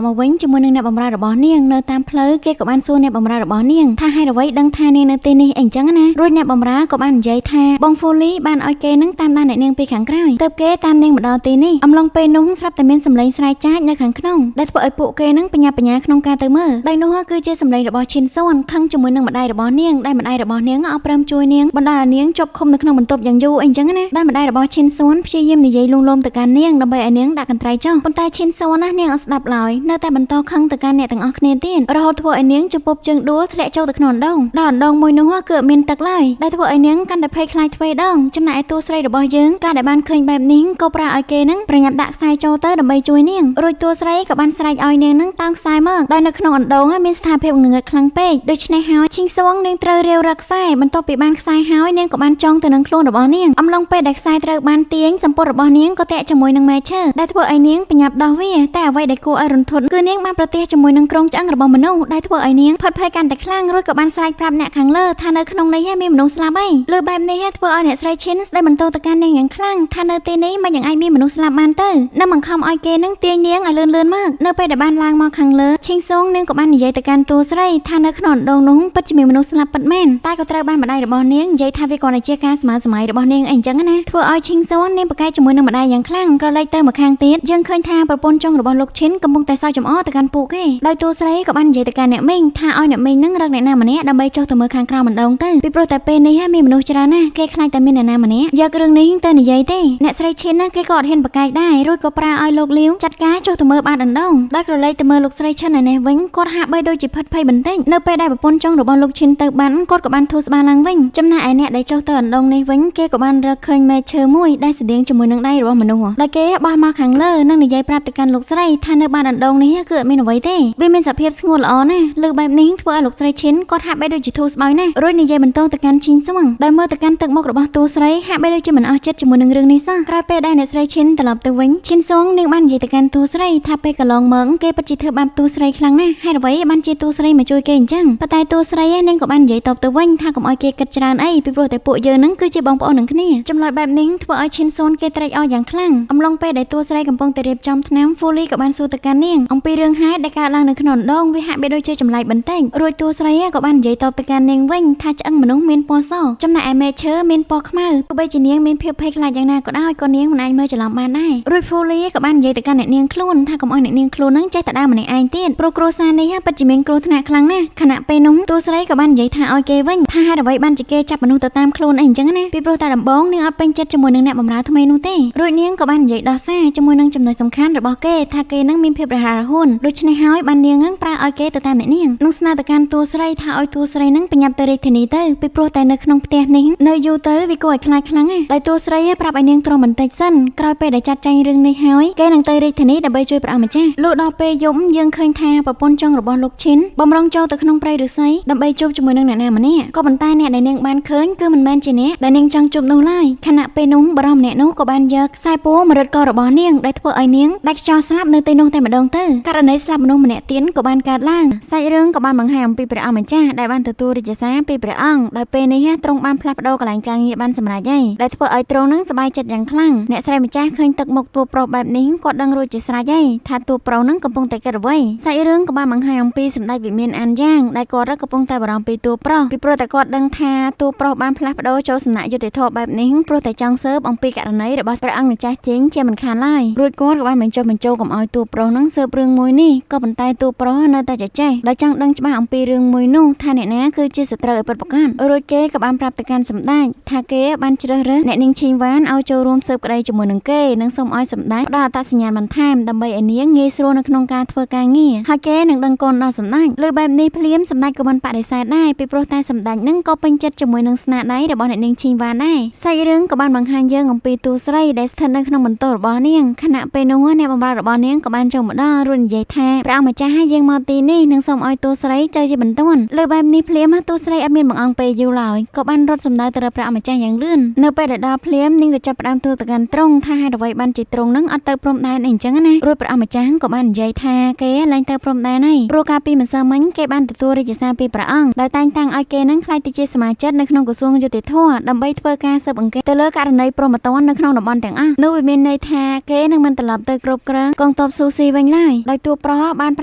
់មកវិញជាមួយនឹងអ្នកបម្រើរបស់នាងនៅតាមផ្លូវគេក៏បានសួរអ្នកបម្រើរបស់នាងថាហេតុអ្វីដឹងថានាងនៅទីនេះអីចឹងណារួចអ្នកបម្រើក៏បាននិយាយថាបងហ្វូលីបានឲ្យគេនឹងតាមដានអ្នកនាងពីខាងក្រោយទើបគេតាមនាងមកដល់ទីនេះអំឡុងពេលនោះស្រាប់តែមានសម្លេងស្រែកចាចនៅខាងក្នុងដែលធ្វើឲ្យពួកគេនឹងបញ្ញាក្នុងការទៅមើលដោយនោះគឺជាសម្លេងរបស់ឈិនស៊ុនខឹងជាមួយនឹងម្ដាយរបស់នាងដែលម្ដាយរបស់នាងអត់ព្រមជួយនាងបណ្ដាលឲ្យនាងជាប់ឃុំនៅក្នុងបន្ទប់យ៉ាងយូរអីចឹងណាដែលម្ដាយរបស់ឈិនស៊ុនព្យាយាមនិយាយលួងលោមទៅកាន់នាងដើម្បីឲ្យនាងដាក់កន្ត្រៃចុះប៉ុន្តែឈិនស៊ុនណានាងអត់ស្ដាប់ឡើយនៅតែបន្តខឹងទៅកាន់អ្នកទាំងអស់គ្នាទៀតរហូតធ្វើឲ្យនាងចំពប់ជើងដួលធ្លាក់ចូលទៅក្នុងអណ្ដូងដល់អណ្ដូងមួយនោះគឺមានទឹកឡើយដែលធ្វើឲ្យនាងកាន់តែភ័យខ្លាចទ្វេដងចំណែកឯតួស្រីរបស់យើងការដែលបានឃើញបែបនេះក៏ប្រើឲ្យគេនឹងប្រញាប់ដាក់ខ្សែចូលទៅដើម្បីជួយនាងរួចតួស្រីក៏បានស្រែកឲ្យនាងនឹងតោងខ្សែមកដោយនៅក្នុងអណ្ដូងមានស្ថានភាពងងឹតខ្លាំងពេកដូច្នេះហើយឈីងស៊ុងនាងត្រូវរាវរកខ្សែបន្ទាប់ពីបានខ្សែហើយនាងក៏បានចងទៅនឹងខ្លួនរបស់នាងអំឡុងពេលដែលខ្សែត្រូវបានទាញសម្ពុតរបស់នាងក៏តាក់ជាមួយនឹងមែឈើដែលធ្វើឲ្យនាងបញ្ញាប់ដោះវាតែអ្វីដែលគួរឲ្យរន្ធត់គឺនាងបានប្រទះជាមួយនឹងក្រុងឆ្អឹងរបស់មនុស្សដែលធ្វើឲ្យនាងផិតភ័យកាន់តែខ្លាំងរួចក៏បានស្រែកប្រាប់អ្នកខាងលើថានៅក្នុងនេះមានមនុស្សស្លាប់ហើយលើបែបនេះធ្វើឲ្យអ្នកស្រីឈិនស្ដីបន្ទោទៅកាន់នាងយ៉ាងខ្លាំងថានៅទីនេះមិនយ៉ាងអាចមានមនុស្សស្លាប់បានទៅនឹងបង្ខំឲ្យគេនឹងទាញនាងឲ្យលឿនមកនៅពេលដែលបានឡើងមកខាងលើឈីងស៊ុងនាងក៏បាននិយាយទៅកាន់តួស្រីថានៅក្នុងអណ្ដូងនោះពិតជាមានមនុស្សស្លាប់ពិតមែនតែក៏ត្រូវបានម្ដាយរបស់នាងនិយាយថាវាគ្រាន់តែជាការស្មើសម័យរបស់នាងអីចឹងណាធ្វើឲ្យឈីងស៊ុននាងប្រកែកជាមួយនឹងម្ដាយយ៉ាងខ្លាំងក៏លេចទៅមកខាងទៀតយើងឃើញថាប្រពន្ធចុងរបស់លោកឈិនកំពុងតែសើចចំអកទៅកាន់ពួកគេដោយតួស្រីក៏បាននិយាយទៅកាន់អ្នកមីងថាឲ្យអ្នកមីងនឹងរកអ្នកណាម្នាក់ដើម្បីចុះទៅមើលខាងក្រោមអណ្ដូងទៅពីព្រោះតែពេលនេះមានមនុស្សច្រើនណាស់គេខ្លាចតែមានអ្នកណាម្នាក់យករឿងនេះទៅនិយាយទេអ្នកស្រីឈិនណាគេក៏អត់ហ៊ានប្រកែកដែររួចក៏ប្រើឲ្យលោកលាវចាត់ការចុះទៅមើលបាតអណ្ដូងដោយក្រឡេកទៅមើលលោកស្រីឈិនឯនេះវិញគាត់ហាក់បីដូចជាផិតភ័យបន្តិចនៅពេលដែលប្រពន្ធចុងរបស់លោកឈិនទៅបានគាត់ក៏បានធូរស្បើឡើងវិញចំណែកឯអ្នកដែលចុះទៅអណ្ដូងនេះវិញគេក៏បានរកឃើញមែឈើមួយដែលស្តៀងជាមួយនឹងដៃរបស់មនុស្សដែលគេបោះមកខាងលើនិងនិយាយប្រាប់ទៅកាន់លោកស្រីថានៅបាតអណ្ដូងនេះគឺអត់មានអ្វីទេវាមានសភាពស្ងួតល្អណាស់លើបែបនេះធ្វើឲ្យលោកស្រីឈិនគាត់ហាក់បីដូចជាធូរស្បើយណាស់រួចនិយាយបន្តទៅកាន់ឈីងស៊ុងដោយមើលទៅកាន់ទឹកមុខរបស់តួស្រីហាក់បីដូចជាមិនអស់ចិត្តជាមួយនឹងរឿងនេះសោះក្រោយពេលដែលអ្នកស្រីឈិនត្រឡប់ទៅវិញឈិនស៊ុងនាងបាននិយាយទៅកាន់តួស្រីថាពេលកន្លងមកគេពិតជាធ្វើបាបតួស្រីខ្លាំងណាស់ហេតុអ្វីបានជាតួស្រីមកជួយគេអញ្ចឹងប៉ុន្តែតួស្រីនាងក៏បាននិយាយតបទៅវិញថាកុំឲ្យគេគិតច្រើនអីពីព្រោះតែពួកយើងនឹងគឺជាបងប្អូននឹងគ្នាចម្លើយបែបនេះធ្វើឲ្យឈិនស៊ុនគេត្រេកអរយ៉ាងខ្លាំងអំឡុងពេលដែលតួស្រីកំពុងតែរៀបចំថ្នាំហ្វូលីក៏បានសួរទៅកាន់នាងអំពីរឿងហេតុដែលកើតឡើងនៅក្នុងអណ្ដូងវាហាក់បីដូចជាចម្លែកបន្តិចរួចតួស្រីក៏បាននិយាយតបទៅកាន់នាងវិញថាឆ្អឹងមនុស្សមានពណ៌សចំណែកឯមែឈើមានពណ៌ខ្មៅទោះបីជានាងមានភាពភ័យខ្លាចយ៉ាងណាក៏ដោយក៏នាងមិនអាចមើលច្រឡំបានដែររួចហ្វូលីក៏បាននិយាយទៅកាន់អ្នកនាងខ្លួនថាកុំឲ្យអ្នកនាងខ្លួននឹងចេះតែដើរម្នាក់ឯងទៀតព្រោះគ្រួសារនេះពិតជាមានគ្រោះថ្នាក់ខ្លាំងណាស់ខណៈពេលនោះតួស្រីក៏បាននិយាយថាឲ្យគេវិញថាហេតុអ្វីបានជាគេចាប់មនុស្សទៅតាមខ្លួនអីអញ្ចឹងណាពីព្រោះតែដំបូងនាងអត់ពេញចិត្តជាមួយនឹងអ្នកបម្រើថ្មីនោះទេរួចនាងក៏បាននិយាយដោះសារជាមួយនឹងចំណុចសំខាន់របស់គេថាគេនឹងមានភាពរហ័សរហួនដូច្នេះហើយបាននាងនឹងប្រើឲ្យគេទៅតាមអ្នកនាងនឹងស្នើទៅកាន់តួស្រីថាឲ្យតួស្រីនឹងបញ្ញាប់ទៅរាជធានីទៅពីព្រោះតែនៅក្នុងផ្ទះនេះនៅយូរទៅវាគួរឲ្យខ្លាចខ្លាំងណាស់ដោយតួស្រីប្រាប់ឲ្យនាងទ្រាំបន្តិចសិនក្រោយពេលដែលចាត់ចែងរឿងនេះហើយគេនឹងទៅរាជធានីដើម្បីជួយព្រះអង្គម្ចាស់លុះដល់ពេលយប់យើងឃើញថាប្រពន្ធចុងរបស់លោកឈិនបំរុងចូលទៅក្នុងព្រៃឫស្សីដើម្បីជួបជាមួយនឹងអ្នកណាម្នាក់ក៏ប៉ុន្តែអ្នកដែលនាងបានឃើញគឺមិនមែនជាអ្នកដែលនាងចង់ជួបនោះឡើយខណៈពេលនោះបរិមម្នាក់នោះក៏បានយកខ្សែពួរមករឹតករបស់នាងដែលធ្វើឲ្យនាងដាច់ខ្យល់ស្លាប់នៅទីនោះតែម្ដងទៅករណីស្លាប់មនុស្សម្នាក់ទៀតក៏បានកើតឡើងសាច់រឿងក៏បានបង្ហាញអំពីព្រះអង្គម្ចាស់ដែលបានទទួលរាជសារពីព្រះអង្គដោយពេលនេះទ្រង់បានផ្លាស់ប្ដូរកន្លែងការងារបានសម្រេចហើយដែលធ្វើឲ្យទ្រង់នឹងសប្បាយចិត្តយ៉ាងខ្លាំងអ្នកស្រីម្ចាស់ឃើញទឹកមុខតួប្រុសបែបនេះគាត់ដឹងរួចជាស្រេចហើយថាតួប្រុសនឹងកំពុងតែគិតអ្វីសាច់រឿងក៏បានបង្ហាញអំពីសម្ដេចវិមានអានយ៉ាងដែលគាត់កំពុងតែបារម្ភពីតួប្រុសពីព្រោះតែគាត់ដឹងថាតួប្រុសបានផ្លាស់ប្ដូរចូលសំណាក់យុត្តិធម៌បែបនេះព្រោះតែចង់ស៊ើបអំពីករណីរបស់ព្រះអង្គម្ចាស់ជេងជាមិនខានឡើយរួចគាត់ក៏បានបញ្ចុះបញ្ចូលកុំឲ្យតួប្រុសនឹងស៊ើបរឿងមួយនេះក៏ប៉ុន្តែតួប្រុសនៅតែចេះដោយចង់ដឹងច្បាស់អំពីរឿងមួយនោះថាអ្នកណាគឺជាសត្រូវឲ្យពិតប្រាកដរួចគេក៏បានប្រាប់ទៅកាន់សម្ដេចថាគេបានជ្រើសរើសអ្នកនាងឈីងវ៉ានឲ្យចូលរួមស៊ើបក្តីជាមួយនឹងគេនិងសូមឲ្យសម្ដេចផ្ដល់អត្តសញ្ញាណបន្ថែមដើម្បីឲ្យនាងងាយស្រួលនៅក្នុងការធ្វើការងារហើយគេនឹងដឹងគុណដល់សម្ដេចលើបែបនេះភ្លាមសម្ដេចក៏បានបដិសេធដែរពីព្រោះតែសម្ដេចនឹងក៏ពេញចិត្តជាមួយនឹងស្នាដៃរបស់អ្នកនាងឈីងវ៉ានដែរសាច់រឿងក៏បានបង្ហាញយើងអំពីតួស្រីដែលស្ថិតនៅក្នុងបន្ទប់របស់នាងខណៈពេលនោះអ្នកបម្រើរបស់នាងក៏បានចូលមកដល់រួចនិយាយថាព្រះអង្គម្ចាស់ឲ្យយើងមកទីនេះនឹងសូមឲ្យតួស្រីចូលជាបន្ទាន់លើបែបនេះភ្លាមតួស្រីអត់មានបង្អង់ពេលយូរឡើយក៏បានរត់សំដៅទៅរកព្រះអង្គម្ចាស់យ៉ាងលឿននៅពេលដែលដល់ភ្លាមនាងក៏ចាប់ផ្ដើមទូទៅកាន់ទ្រង់ថាហេតុអ្វីបានជាទ្រង់នឹងអត់ទៅព្រំដែនអីអញ្ចឹងណារួចព្រះអង្គម្ចាស់ក៏បាននិយាយថាគេលែងទៅព្រំដែនហើយព្រោះកាលពីម្សិលមិញគេបានទទួលរាជសារពីព្រះអង្គដោយតែងតាំងឲ្យគេនឹងក្លាយទៅជាសមាជិកនៅក្នុងក្រសួងយុតិធម៌ដើម្បីធ្វើការស៊ើបអង្កេតទៅលើករណីព្រហ្មទណ្ឌនៅក្នុងតំបន់ទាំងអស់នោះវាមាន ในทาเก้នឹងមិនត្រឡប់ទៅគ្រប់គ្រងកងទ័ពស៊ូស៊ីវិញឡើយដោយតួប្រុសបានប្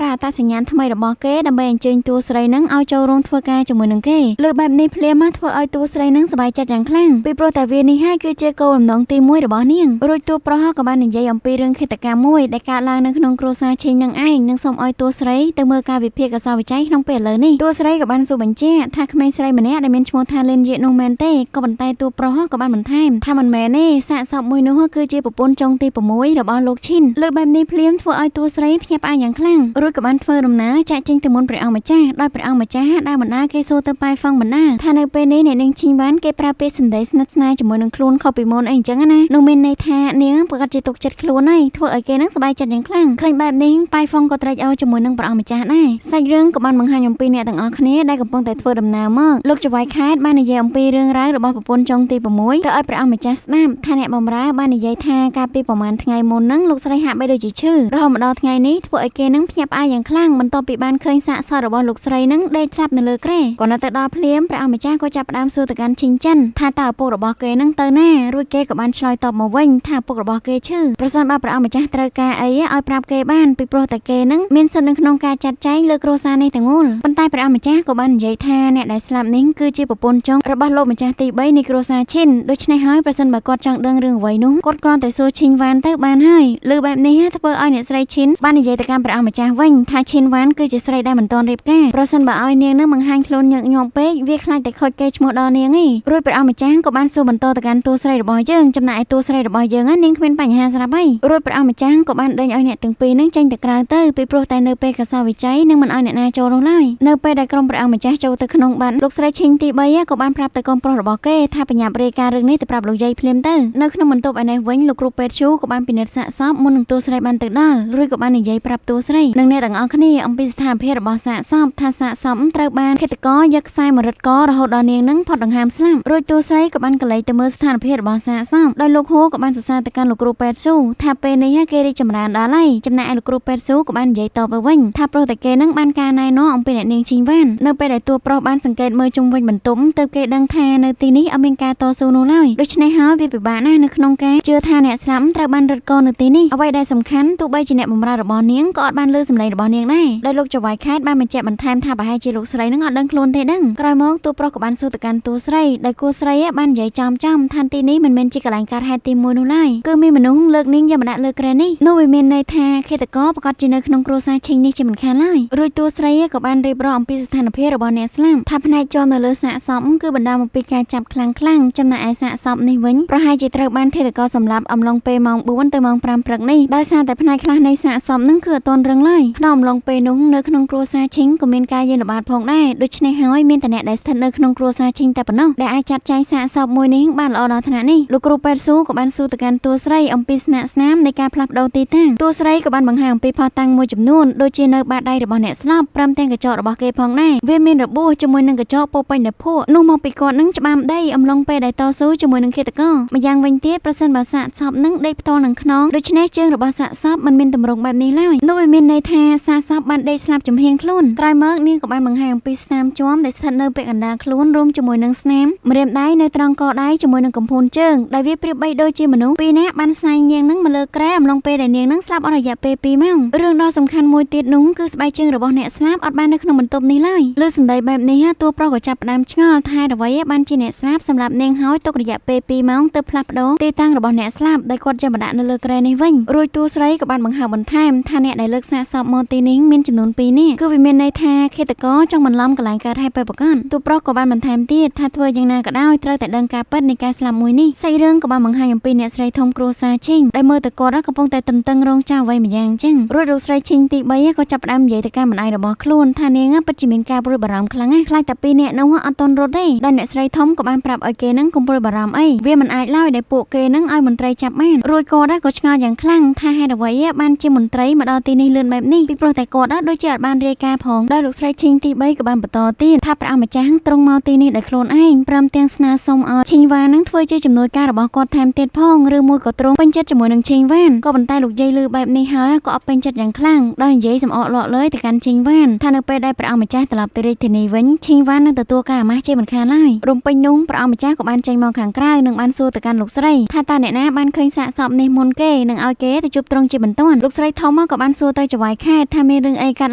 រើអត្តសញ្ញាណថ្មីរបស់គេដើម្បីអញ្ជើញតួស្រីនឹងឲ្យចូលរួមធ្វើការជាមួយនឹងគេលើបែបនេះភ្លាមធ្វើឲ្យតួស្រីនឹងសប្បាយចិត្តយ៉ាងខ្លាំងពីព្រោះតែវានេះហើយគឺជាគោលបំណងទី1របស់នាងរួចតួប្រុសក៏បាននិយាយអំពីរឿងឃាតកម្មមួយដែលកើតឡើងនៅក្នុងគ្រួសារឈីងនឹងឯងនិងសូមឲ្យតួស្រីទៅមើលការវិភាគអសរវិច័យក្នុងពេលឥឡូវនេះតួស្រីក៏បានសួរបញ្ជាក់ថាក្មេងស្រីម្នាក់ដែលមានឈ្មោះថាលិនយេនោះមែនទេក៏ប៉ុន្តែតួប្រុសក៏បានបន្ថែមថាមិនមែនទេសាកសពមួយនោះគឺជាប្រពន្ធចុងទី6របស់លោកឈិនលើបែបនេះភ្លាមធ្វើឲ្យតួស្រីភ្ញាក់ផ្អើលយ៉ាងខ្លាំងរួចក៏បានធ្វើដំណើរចាក់ចេញទៅមុនព្រះអង្គម្ចាស់ដោយព្រះអង្គម្ចាស់ដើរបណ្ដាគេសួរទៅប៉ៃហ្វង់បណ្ដាថានៅពេលនេះអ្នកនាងឈីងវ៉ាន់គេប្រើពាក្យសម្ដីស្និទ្ធស្នាលជាមួយនឹងខ្លួនខុសពីមុនអីអញ្ចឹងណានោះមានន័យថានាងប្រកាសជាទុកចិត្តខ្លួនហើយធ្វើឲ្យគេនឹងសប្បាយចិត្តយ៉ាងខ្លាំងឃើញបែបនេះប៉ៃហ្វង់ក៏ត្រេកអរជាមួយនឹងព្រះអង្គម្ចាស់ដែរសាច់រឿងក៏បានបង្ហាញអំពីអ្នកទាំងអស់គ្នាដែលកំពុងតែធ្វើដំណើរមកលោកចៅហ្វាយខេតបាននិយាយអំពីរឿងរ៉ាវរបស់ប្រពន្ធចុងទី6ទៅឲ្យព្រះអង្គម្ចាស់ស្ដាប់ថាអ្នកបម្រើបាននិយាយថាកាលពីប្រហែលថ្ងៃមុនហ្នឹងលោកស្រីហាក់បីដូចជាឈឺរហូតមកដល់ថ្ងៃនេះធ្វើឲ្យគេនឹងភ្ញាក់ផ្អើលយ៉ាងខ្លាំងបន្ទាប់ពីបានឃើញសាកសពរបស់លោកស្រីនឹងដេកស្លាប់នៅលើគ្រែក៏នៅទៅដល់ភ្លាមព្រះអង្គម្ចាស់ក៏ចាប់ផ្ដើមសួរទៅកាន់ឈីងចិនថាតើឪពុករបស់គេនឹងទៅណារួចគេក៏បានឆ្លើយតបមកវិញថាឪពុករបស់គេឈឺប្រសិនបើព្រះអង្គម្ចាស់ត្រូវការអីឲ្យប្រាប់គេបានពីព្រោះតែគេនឹងមានសិទ្ធិនៅក្នុងការចាត់ចែងលើគ្រួសារនេះទាំងមូលប៉ុន្តែព្រះអង្គម្ចាស់ក៏បាននិយាយថាអ្នកដែលស្លាប់នេះគឺជាប្រពន្ធចុងរបស់លោកម្ចាស់ទី3នៃគ្រួសារឈិនដូច្នេះហើយប្រសិនបើគាត់ចង់ដឹងរឿងអ្វីនោះគាត់គ្រាន់តែសួរឈីងវ៉ាន់ទៅបានហើយលើបែបនេះធ្វើឲ្យអ្នកស្រីឈិនបាននិយាយទៅកាន់ព្រះអង្គម្ចាស់វិញថាឈិនវ៉ាន់គឺជាស្រីដែលមិនទាន់រៀបការប្រសិនបើឲ្យនាងនឹងបង្ហាញខ្លួនញឹកញាប់ពេកវាខ្លាចតែខូចកេរ្តិ៍ឈ្មោះដល់នាងឯងរួចព្រះអង្គម្ចាស់ក៏បានសួរបន្តទៅកាន់តួស្រីរបស់យើងចំណែកឯតួស្រីរបស់យើងនាងគ្មានបញ្ហាស្រាប់ហើយរួចព្រះអង្គម្ចាស់ក៏បានដេញឲ្យអ្នកទាំងពីរនឹងចេញទៅក្រៅទៅពីព្រោះតែនៅពេលកសោវិច័យនឹងមិនឲ្យអ្នកណាចូលនោះឡើយនៅពេលដែលក្រុមព្រះអង្គម្ចាស់ចូលទៅក្នុងបានលោកស្រីឈិងទី3ក៏បានប្រាប់ទៅកូនប្រុសរបស់គេថាបញ្ញាប់រាយការណ៍រឿងនេះទៅប្រាប់លោកយាយភ្លាមទៅនៅក្នុងបន្ទប់ឯនេះវិញលោកគ្រូពេទ្យឈូក៏បានពិនិត្យសាកសពមុននឹងតួស្រីបានទៅដល់រួចក៏បាននិយាយប្រាប់តួស្រីនិងអ្នកទាំងអស់គ្នាអំពីស្ថានភាពរបស់សាកសពថាសាកសពត្រូវបានឃាតករយកខ្សែមរឹតករហូតដល់នាងនឹងផុតដង្ហើមស្លាប់រួចតួស្រីក៏បានកលែងទៅមើលស្ថានភាពរបស់សាកសពដោយលោកហួរក៏បានសរសើរទៅកាន់លោកគ្រូពេទ្យឈូថាពេលនេះគេរីកចម្រើនដល់ហើយចំណែកឯលោកគ្រូពេទ្យស៊ូក៏បាននិយាយតបទៅវិញថាប្រុសតែគេនឹងបានការណែនាំអំពីអ្នកនាងឈីងវ៉ាន់នៅពេលដែលតួប្រុសបានសង្កេតមើលជុំវិញបន្ទប់ទើបគេដឹងថានៅទីនេះអត់មានការតស៊ូនោះឡើយដូច្នេះហើយវាពិបាកណាស់នៅក្នុងការជឿថាអ្នកស្លាប់ត្រូវបានរឹតកនៅទីនេះអ្វីដែលសំខាន់ទោះបីជាអ្នកបម្រើរបស់នាងក៏អត់បានលើសម្លេងរបស់នាងដែរដោយលោកចៅហ្វាយខេតបានបញ្ជាក់បន្ថែមថាប្រហែលជាលោកស្រីនឹងអត់ដឹងខ្លួនទេដឹងក្រោយមកតួប្រុសក៏បានសួរទៅកាន់តួស្រីដែលគួរស្រីបាននិយាយចំថាទីនេះមិនមែនជាកន្លែងកើតហេតុទី1នោះឡើយគឺមានមនុស្សលើកនាងយកមកដាក់លើគ្រែនេះនោះវាមានន័យថាឃាតករប្រកាសជានៅក្នុងគ្រួសារឈិងនេះជាមិនខានឡើយរួចតួស្រីក៏បានរៀបរាប់អំពីស្ថានភាពរបស់អ្នកស្លាប់ថាផ្នែកជាប់នៅលើសាកសពគឺបណ្ដាលមកពីការចាប់ខ្លាំងចំណែកឯសាកសពនេះវិញប្រហែលជាត្រូវបានឃាតករសម្លាប់អំឡុងពេលម៉ោង4ទៅម៉ោង5ព្រឹកនេះដោយសារតែផ្នែកខ្លះនៃសាកសពនឹងគឺអត់ទាន់រឹងឡើយក្នុងអំឡុងពេលនោះនៅក្នុងគ្រួសារឈិងក៏មានការយានល្បាតផងដែរដូច្នេះហើយមានតែអ្នកដែលស្ថិតនៅក្នុងគ្រួសារឈិងតែប៉ុណ្ណោះដែលអាចចាត់ចែងសាកសពមួយនេះបានល្អដល់ថ្នាក់នេះលោកគ្រូពេទ្យស៊ូក៏បានសួរទៅកាន់តួស្រីអំពីស្នាក់ស្នាមនៃការផ្លាស់ប្ដូរទីតាំងតួស្រីក៏បានបង្ហាញអំពីផុសតាំងមួយចំនួនដូចជានៅបាតដៃរបស់អ្នកស្លាប់ព្រមទាំងកញ្ចក់របស់គេផងដែរវាមានរបួសជាមួយនឹងកញ្ចក់ពោពេញដោយភក់នោះមកពីគាត់នឹងច្បាមដីអំឡុងពេលដែលតស៊ូជាមួយនឹងឃាតករម្យ៉ាងវិញទៀតប្រសិនបើសាកសពនឹងដេកផ្ទាល់នឹងខ្នងដូច្នេះជើងរបស់សាកសពមិនមានទម្រង់បែបនេះឡើយនោះវាមានន័យថាសាកសពបានដេកស្លាប់ចំហៀងខ្លួនក្រោយមកនាងក៏បានបង្ហាញអំពីស្នាមជាំដែលស្ថិតនៅពាក់កណ្ដាលខ្លួនរួមជាមួយនឹងស្នាមម្រាមដៃនៅត្រង់កដៃជាមួយនឹងកំភួនជើងដែលវាប្រៀបបីដូចជាមនុស្សពីរនាក់បានស្នែងនាងនឹងមកលើគ្រែអំឡុងពេលដែលនាងនឹងស្លាប់អស់រយៈពេល2ម៉ោងរឿងដ៏សំខាន់មួយទៀតនោះគឺស្បែកជើងរបស់អ្នកស្លាប់អត់បាននៅក្នុងបន្ទប់នេះឡើយលើសម្ដីបែបនេះតួប្រុសក៏ចាប់ផ្ដើមឆ្ងល់ថាអ្វីបានជាអ្នកស្លាប់សម្រាប់នាងហើយទុករយៈពេល2ម៉ោងទើបផ្លាស់ប្ដូរទីតាំងរបស់អ្នកស្លាប់ដែលគាត់ចាំមកដាក់នៅលើគ្រែនេះវិញរួចតួស្រីក៏បានបង្ហើបបន្ថែមថាអ្នកដែលលើកសាកសពមកទីនេះមានចំនួន2នាក់គឺវាមានន័យថាឃាតករចង់បន្លំកន្លែងកើតហេតុពេលប្រកបតួប្រុសក៏បានបន្ថែមទៀតថាធ្វើយ៉ាងណាក៏ដោយត្រូវតែដឹងការពិតនៃការស្លាប់មួយនេះសាច់រឿងក៏បានបង្ហាញអំពីអ្នកស្រីធំគ្រួសារឈិងដែលមើលទៅគាត់កំពុងតែទន្ទឹងរង់ចាំអ្វីម្យ៉ាងចឹងរួចលោកស្រីឈិងទី3ក៏ចាប់ផ្ដើមនិយាយទៅកាន់ម្ដាយរបស់ខ្លួនថានាងពិតជាមានការព្រួយបារម្ភខ្លាំងណាស់ខ្លាចតែពីរនាក់នោះអត់ទាន់រត់ទេដែលអ្នកស្រីធំក៏បានប្រាប់ឲ្យគេនឹងកុំព្រួយបារម្ភអីវាមិនអាចឡើយដែលពួកគេនឹងឲ្យមន្ត្រីចាប់បានរួចគាត់ក៏ឆ្ងល់យ៉ាងខ្លាំងថាហេតុអ្វីបានជាមន្ត្រីមកដល់ទីនេះលឿនបែបនេះពីព្រោះតែគាត់ដូចជាអត់បានរាយការណ៍ផងដោយលោកស្រីឈិងទី3ក៏បានបន្តទៀតថាព្រះអង្គម្ចាស់ទ្រង់មកទីនេះដោយខ្លួនឯងព្រមទាំងស្នើសុំឲ្យឈិងវ៉ានឹងធ្វើជាជំនួយការរបស់គាត់ថែមទៀតផងឬមួយក៏ទ្រង់ពេញចិត្តជាមួយនឹងឈិងវ៉ានក៏ប៉ុន្តែលោកយាយឮបែបនេះហើយក៏អត់ពេញចិត្តយ៉ាងខ្លាំងដោយនិយាយសំអកលក់លើយទៅកាន់ឈិងវ៉ានថានៅពេលដែលព្រះអង្គម្ចាស់ត្រឡប់ទៅរាជធានីវិញឈិងវ៉ាននឹងទទួលការអាម៉ាស់ជាមិនខានឡើយរំពេញនោះព្រះអង្គម្ចាស់ក៏បានចេញមកខាងក្រៅនិងបានសួរទៅកាន់លោកស្រីថាតើអ្នកណាបានឃើញ ញសាកសពនេះមុនគេនឹងឲ្យគេទៅជួបត្រង់ជាបន្ទាន់លោកស្រីធំក៏បានសួរទៅចៅហ្វាយខេតថាមានរឿងអីកាត់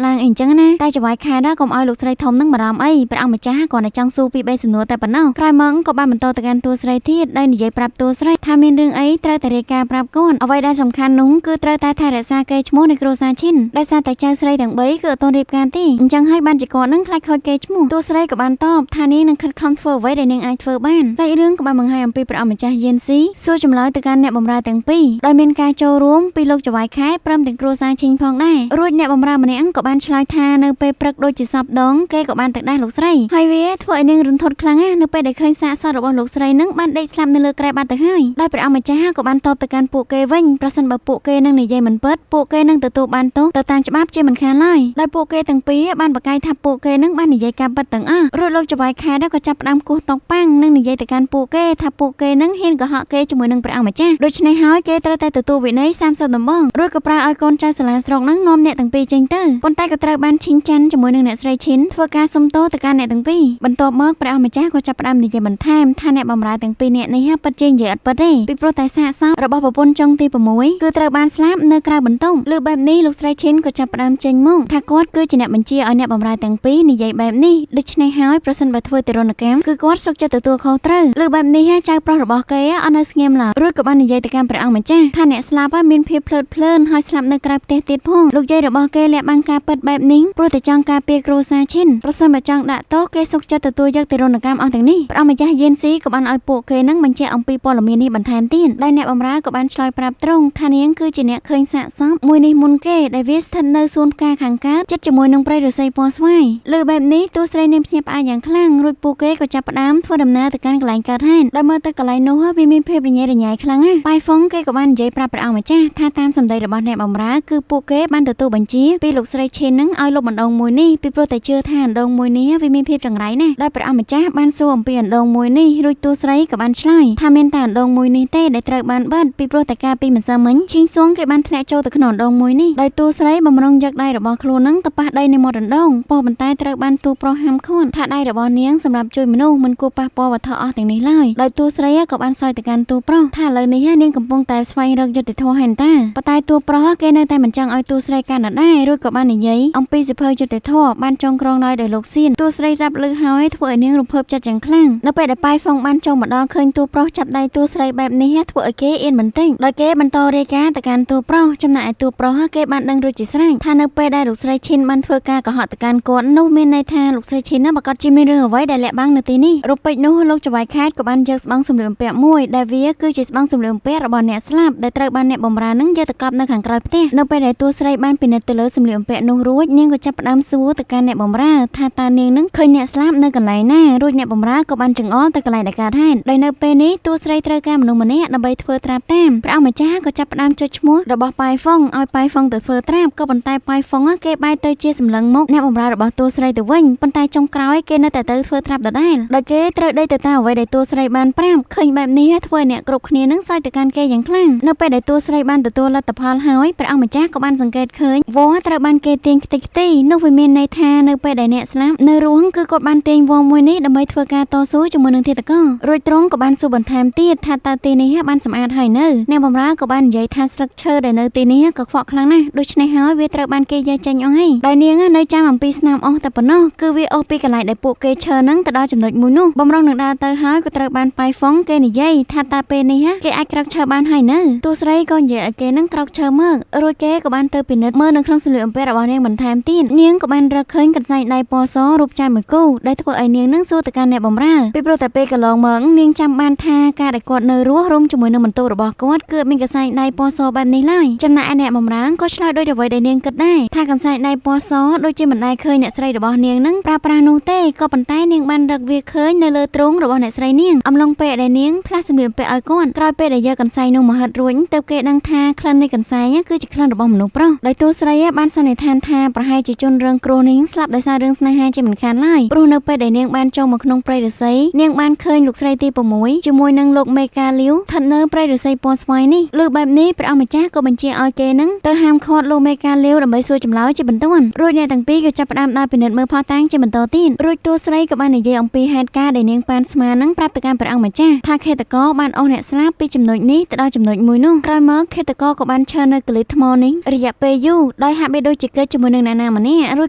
ឡើងអីអញ្ចឹងណាតែចៅហ្វាយខេតកុំឲ្យលោកស្រីធំនឹងបារម្ភអីព្រះអង្គម្ចាស់គាត់តែចង់សួរពី3សំណួរតែប៉ុណ្ណោះក្រោយមកក៏បានបន្តទៅកាន់តួស្រីទៀតដោយនិយាយប្រាប់តួស្រីថាមានរឿងអីត្រូវតែរាយការណ៍ប្រាប់គាត់អ្វីដែលសំខាន់នោះគឺត្រូវតែថែរក្សាកេរ្តិ៍ឈ្មោះនៃគ្រួសារឈិនដោយសារតែចៅស្រីទាំង3គឺអត់ទាន់រៀបការទេអញ្ចឹងហើយបានជាគាត់នឹងខ្លាចខូចកេរ្តិ៍ឈ្មោះតួស្រីក៏បានតបថានាងនឹងខិតខំធ្វើអ្វីដែលនាងអាចធ្វើបានតែរឿងក៏បានបង្ហាញអំពីព្រះអង្គម្ចាស់យេនស៊ីសួរចម្លើយទៅកាន់អ្នកបម្រើទាំងពីរដោយមានការចូលរួមពីលោកចៅហ្វាយខេតព្រមទាំងគ្រួសារឈិនផងដែររួចអ្នកបម្រើម្នាក់ក៏បានឆ្លើយថានៅពេលព្រឹកដូចជាសពដងគេក៏បានទៅដាស់លោកស្រីហើយវាធ្វើឲ្យនាងរន្ធត់ខ្លាំងណាស់នៅពេលដែលឃើញសាកសពរបស់លោកស្រីនឹងបានដេកស្លាប់នៅលើគ្រែបាត់ទៅហើយដោយព្រះអង្គម្ចាស់ក៏បានតបទៅកាន់ពួកគេវិញប្រសិនបើពួកគេនឹងនិយាយមិនពិតពួកគេនឹងទទួលបានទោសទៅតាមច្បាប់ជាមិនខានឡើយដោយពួកគេទាំងពីរបានបកកាយថាពួកគេនឹងបាននិយាយការពិតទាំងអស់រួចលោកចៅហ្វាយខេតក៏ចាប់ផ្ដើមគោះតុកប៉ាំងនិងនិយាយទៅកាន់ពួកគេថាពួកគេនឹងហ៊ានកុហកគេជាមួយនឹងព្រះអង្គម្ចាស់ដូច្នេះហើយគេត្រូវតែទទួលវិន័យ30ដំបងរួចក៏ប្រើឲ្យកូនចៅសាលាស្រុកនឹងនាំអ្នកទាំងពីរចេញទៅប៉ុន្តែក៏ត្រូវបានឈិនចាន់ជាមួយនឹងអ្នកស្រីឈិនធ្វើការសុំទោសទៅកាន់អ្នកទាំងពីរបន្ទាប់មកព្រះអង្គម្ចាស់ក៏ចាប់ផ្ដើមនិយាយបន្ថែមថាអ្នកបម្រើទាំងពីរអ្នកនេះពិតជានិយាយអត់ពិតទេពីព្រោះតែសាកសពរបស់ប្រពន្ធចុងទី6គឺត្រូវបានស្លាប់នៅក្រៅបន្ទប់លើបែបនេះលោកស្រីឈិនក៏ចាប់ផ្ដើមចេញមកថាគាត់គឺជាអ្នកបញ្ជាឲ្យអ្នកបម្រើទាំងពីរនិយាយបែបនេះដូច្នេះហើយប្រសិនបើធ្វើទរណកម្មគឺគាត់សុខចិត្តទទួលខុសត្រូវលើបែបនេះចៅប្រុសរបស់គេអត់នៅស្ងៀមឡើយរួចក៏បាននិយាយទៅកាន់ព្រះអង្គម្ចាស់ថាអ្នកស្លាប់មានភាពភ្លើតភ្លើនហើយស្លាប់នៅក្រៅផ្ទះទៀតផងលោកយាយរបស់គេលាក់បាំងការពិតបែបនេះព្រោះតែចង់ការពារគ្រួសារឈិនប្រសិនបើចង់ដាក់ទោសគេសុខចិត្តទទួលយកទរណកម្មអស់ទាំងនេះព្រះអង្គម្ចាស់យេនស៊ីក៏បានឲ្យពួកគេនឹងបញ្ជាក់អំពីព័ត៌មាននេះបន្ថែមទៀតដែលអ្នកបម្រើក៏បានឆ្លើយប្រាប់ត្រង់ថានាងគឺជាអ្នកឃើញសាកសពមួយនេះមុនគេដែលវាស្ថិតនៅសួនផ្កាខាងកើតជិតជាមួយនឹងព្រៃឫស្សីពណ៌ស្វាយលើបែបនេះតួស្រីនាងភ្ញាក់ផ្អើលយ៉ាងខ្លាំងរួចពួកគេក៏ចាប់ផ្ដើមធ្វើដំណើរទៅកាន់កន្លែងកើតហេតុដោយមើលទៅកន្លែងនោះវាមានភាពរញ៉េរញ៉ៃខ្លាំងណាស់ប៉ៃហ្វុងគេក៏បាននិយាយប្រាប់ព្រះអង្គម្ចាស់ថាតាមសម្ដីរបស់អ្នកបម្រើគឺពួកគេបានទទួលបញ្ជាពីលោកស្រីឈិននឹងឲ្យលុបអណ្ដូងមួយនេះពីព្រោះតែជឿថាអណ្ដូងមួយនេះវាមានភាពចង្រៃណាស់ដោយព្រះអង្គម្ចាស់បានសួរអំពីអណ្ដូងមួយនេះរួចតួស្រីក៏បានឆ្លើយថាមានតែអណ្ដូងមួយនេះទេដែលត្រូវបានបិទពីព្រោះតែការពីម្សិលមិញឈីងសួងគេបានធ្លាក់ចូលទៅក្នុងអណ្ដូងមួយនេះដោយតួស្រីបំរុងយកដៃរបស់ខ្លួននឹងទៅប៉ះដីនៃមាត់អណ្ដូងប៉ុន្តែត្រូវបានតួប្រុសហាមឃាត់ថាដៃរបស់នាងសម្រាប់ជួយមនុស្សមិនគួរប៉ះពាល់វត្ថុអស់ទាំងនេះឡើយដោយតួស្រីក៏បានសើចទៅកាន់តួប្រុសថាឥឡូវនេះនាងកំពុងតែស្វែងរកយុត្តិធម៌ហេតុតាប៉ុន្តែតួប្រុសគេនៅតែមិនចង់ឲ្យតួស្រីកាន់ដែររួចក៏បាននិយាយអំពីសិភៅយុត្តិធម៌បានចងក្រងដោយលោកសៀនតួស្រីរាប់លឺហើយធ្វើឲ្យនាងរំភើបចិត្តយ៉ាងខ្លាំងនៅពេលដែលប៉ៃហ្វុងបានចូលមកដល់ឃើញតួប្រុសចាប់ដៃតួស្រីបែបនេះធ្វើឲ្យគេអៀនបន្តិចដោយគេបន្តរាយការណ៍ទៅកាន់តួប្រុសចំណែកឯតួប្រុសគេបានដឹងរួចជាស្រេចថានៅពេលដែលលោកស្រីឈិនបានធ្វើការកុហកទៅកាន់គាត់នោះមានន័យថាលោកស្រីឈិនប្រកាសជាមានរឿងអ្វីដែលលាក់បាំងនៅទីនេះរូបពេជ្រនោះលោកចៅហ្វាយខេតក៏បានយកស្បង់សម្លៀកបំពាក់មួយដែលវាគឺជាស្បង់សម្លៀកបំពាក់របស់អ្នកស្លាប់ដែលត្រូវបានអ្នកបម្រើនឹងយកទៅកប់នៅខាងក្រោយផ្ទះនៅពេលដែលតួស្រីបានពិនិត្យទៅលើសម្លៀកបំពាក់នោះរួចនាងក៏ចាប់ផ្ដើមសួរទៅកាន់អ្នកបម្រើថាតើនាងនឹងឃើញអ្នកស្លាប់នៅកន្លែងណារួចអ្នកបម្រើក៏បានចង្អុលទៅកន្លែងដែលកើតហេតុដោយនៅពេលនេះតួស្រីត្រូវការមនុស្សម្នាក់ដើម្បីធ្វើត្រាប់តាមព្រះអង្គម្ចាស់ក៏ចាប់ផ្ដើមចុចឈ្មោះរបស់ប៉ៃហ្វុងឲ្យប៉ៃហ្វុងទៅធ្វើត្រាប់ក៏ប៉ុន្តែប៉ៃហ្វុងគេបែរទៅជាសម្លឹងមុខអ្នកបម្រើរបស់តួស្រីទៅវិញប៉ុន្តែចុងក្រោយគេនៅតែទៅធ្វើត្រាប់ដដែលដោយគេត្រូវដេកទៅតាមអ្វីដែលតួស្រីបានប្រាប់ឃើញបែបនេះធ្វើឲ្យអ្នកគ្រប់គ្នានឹងសើចទៅកាន់គេយ៉ាងខ្លាំងនៅពេលដែលតួស្រីបានទទួលលទ្ធផលហើយព្រះអង្គម្ចាស់ក៏បានសង្កេតឃើញវល្លិត្រូវបានគេទាញខ្ទេចខ្ទីនោះវាមានន័យថានៅពេលដែលអ្នកស្លាប់នៅរស់គឺគាត់បានទាញវល្លិមួយនេះដើម្បីធ្វើការតស៊ូជាមួយនឹងធាតុកររួចទ្រង់ក៏បានសួរបន្ថែមទៀតថាតើទីនេះបានសម្អាតហើយនៅអ្នកបម្រើក៏បាននិយាយថាស្លឹកឈើដែលនៅទីនេះក៏ខ្វក់ខ្លាំងណាស់ដូច្នេះហើយវាត្រូវបានគេយកចេញអស់ហើយដោយនាងនៅចាំអំពីស្នាមអស់តែប៉ុណ្ណោះគឺវាអស់ពីកន្លែងដែលពួកគេឈើនឹងទៅដល់ចំណុចមួយនោះបំរុងនឹងដើរទៅហើយក៏ត្រូវបានប៉ៃហ្វុងគេនិយាយថាតើពេលនេះគេអាចក្រោកឈើបានហើយនៅតួស្រីក៏និយាយឲ្យគេនឹងក្រោកឈើមករួចគេក៏បានទៅពិនិត្យមើលនៅក្នុងសម្លៀកបំពាក់របស់នាងបន្ថែមទៀតនាងក៏បានរកឃើញកន្សែងដៃពណ៌សរូបចៅមួយគូដែលធ្វើឲ្យនាងនឹងសួរទៅកាន់អ្នកបម្រើពីព្រោះតែពេលកន្លងមកនាងចាំបានថាការដែលគាត់នៅរស់រួមជាមួយនឹងបន្ទោរបស់គាត់គឺមានកន្សែងដៃពណ៌សបែបនេះឡើយចំណែកឯអ្នកបម្រើក៏ឆ្លើយដូចអ្វីដែលនាងគិតដែរថាកន្សែងដៃពណ៌សដូចជាមិនដែលឃើញអ្នកស្រីរបស់នាងនឹងប្រើប្រាស់នោះទេក៏ប៉ុន្តែនាងបានរកវាឃើញនៅលើទ្រូងរបស់អ្នកស្រីនាងអំឡុងពេលដែលនាងផ្លាស់សម្លៀកបំពាក់ឲ្យគាត់ក្រោយពេលដែលយកកន្សែងនោះមកហិតរួចទើបគេដឹងថាក្លិននៃកន្សែងគឺជាក្លិនរបស់មនុស្សប្រុសដោយតួស្រីបានសន្និដ្ឋានថាប្រហែលជាជនរងគ្រោះនេះស្លាប់ដោយសាររឿងស្នេហាជាមិនខានឡើយព្រោះនៅពេលដែលនាងបានចូលមកក្នុងព្រៃឫស្សីនាងបានឃើញលោកស្រីទី6ជាមួយនឹងលោកមេកាលាវស្ថិតនៅព្រៃឫស្សីពណ៌ស្វាយនេះលើបែបនេះព្រះអង្គម្ចាស់ក៏បញ្ជាឲ្យគេនឹងទៅហាមឃាត់លោកមេកាលាវដើម្បីសួរចម្លើយជាបន្ទាន់រួចអ្នកទាំងពីរក៏ចាប់ផ្ដើមដើរពិនិត្យមើលផុសតាំងជាបន្តទៀតរួចតួស្រីក៏បាននិយាយអំពីហេតុការណ៍ដែលនាងប៉ានស្មាននឹងប្រាប់ទៅកាន់ព្រះអង្គម្ចាស់ថាខេត្តកោបានអស់អ្នកស្លាប់ពីចំណុច នេះទៅដល់ចំណុចមួយនោះក្រោយមកឃាតករក៏បានឈរនៅកលិថ្មនេះរយៈពេលយូរដោយហាក់បីដូចជាកិច្ចជាមួយនឹងអ្នកណាម្នាក់រួច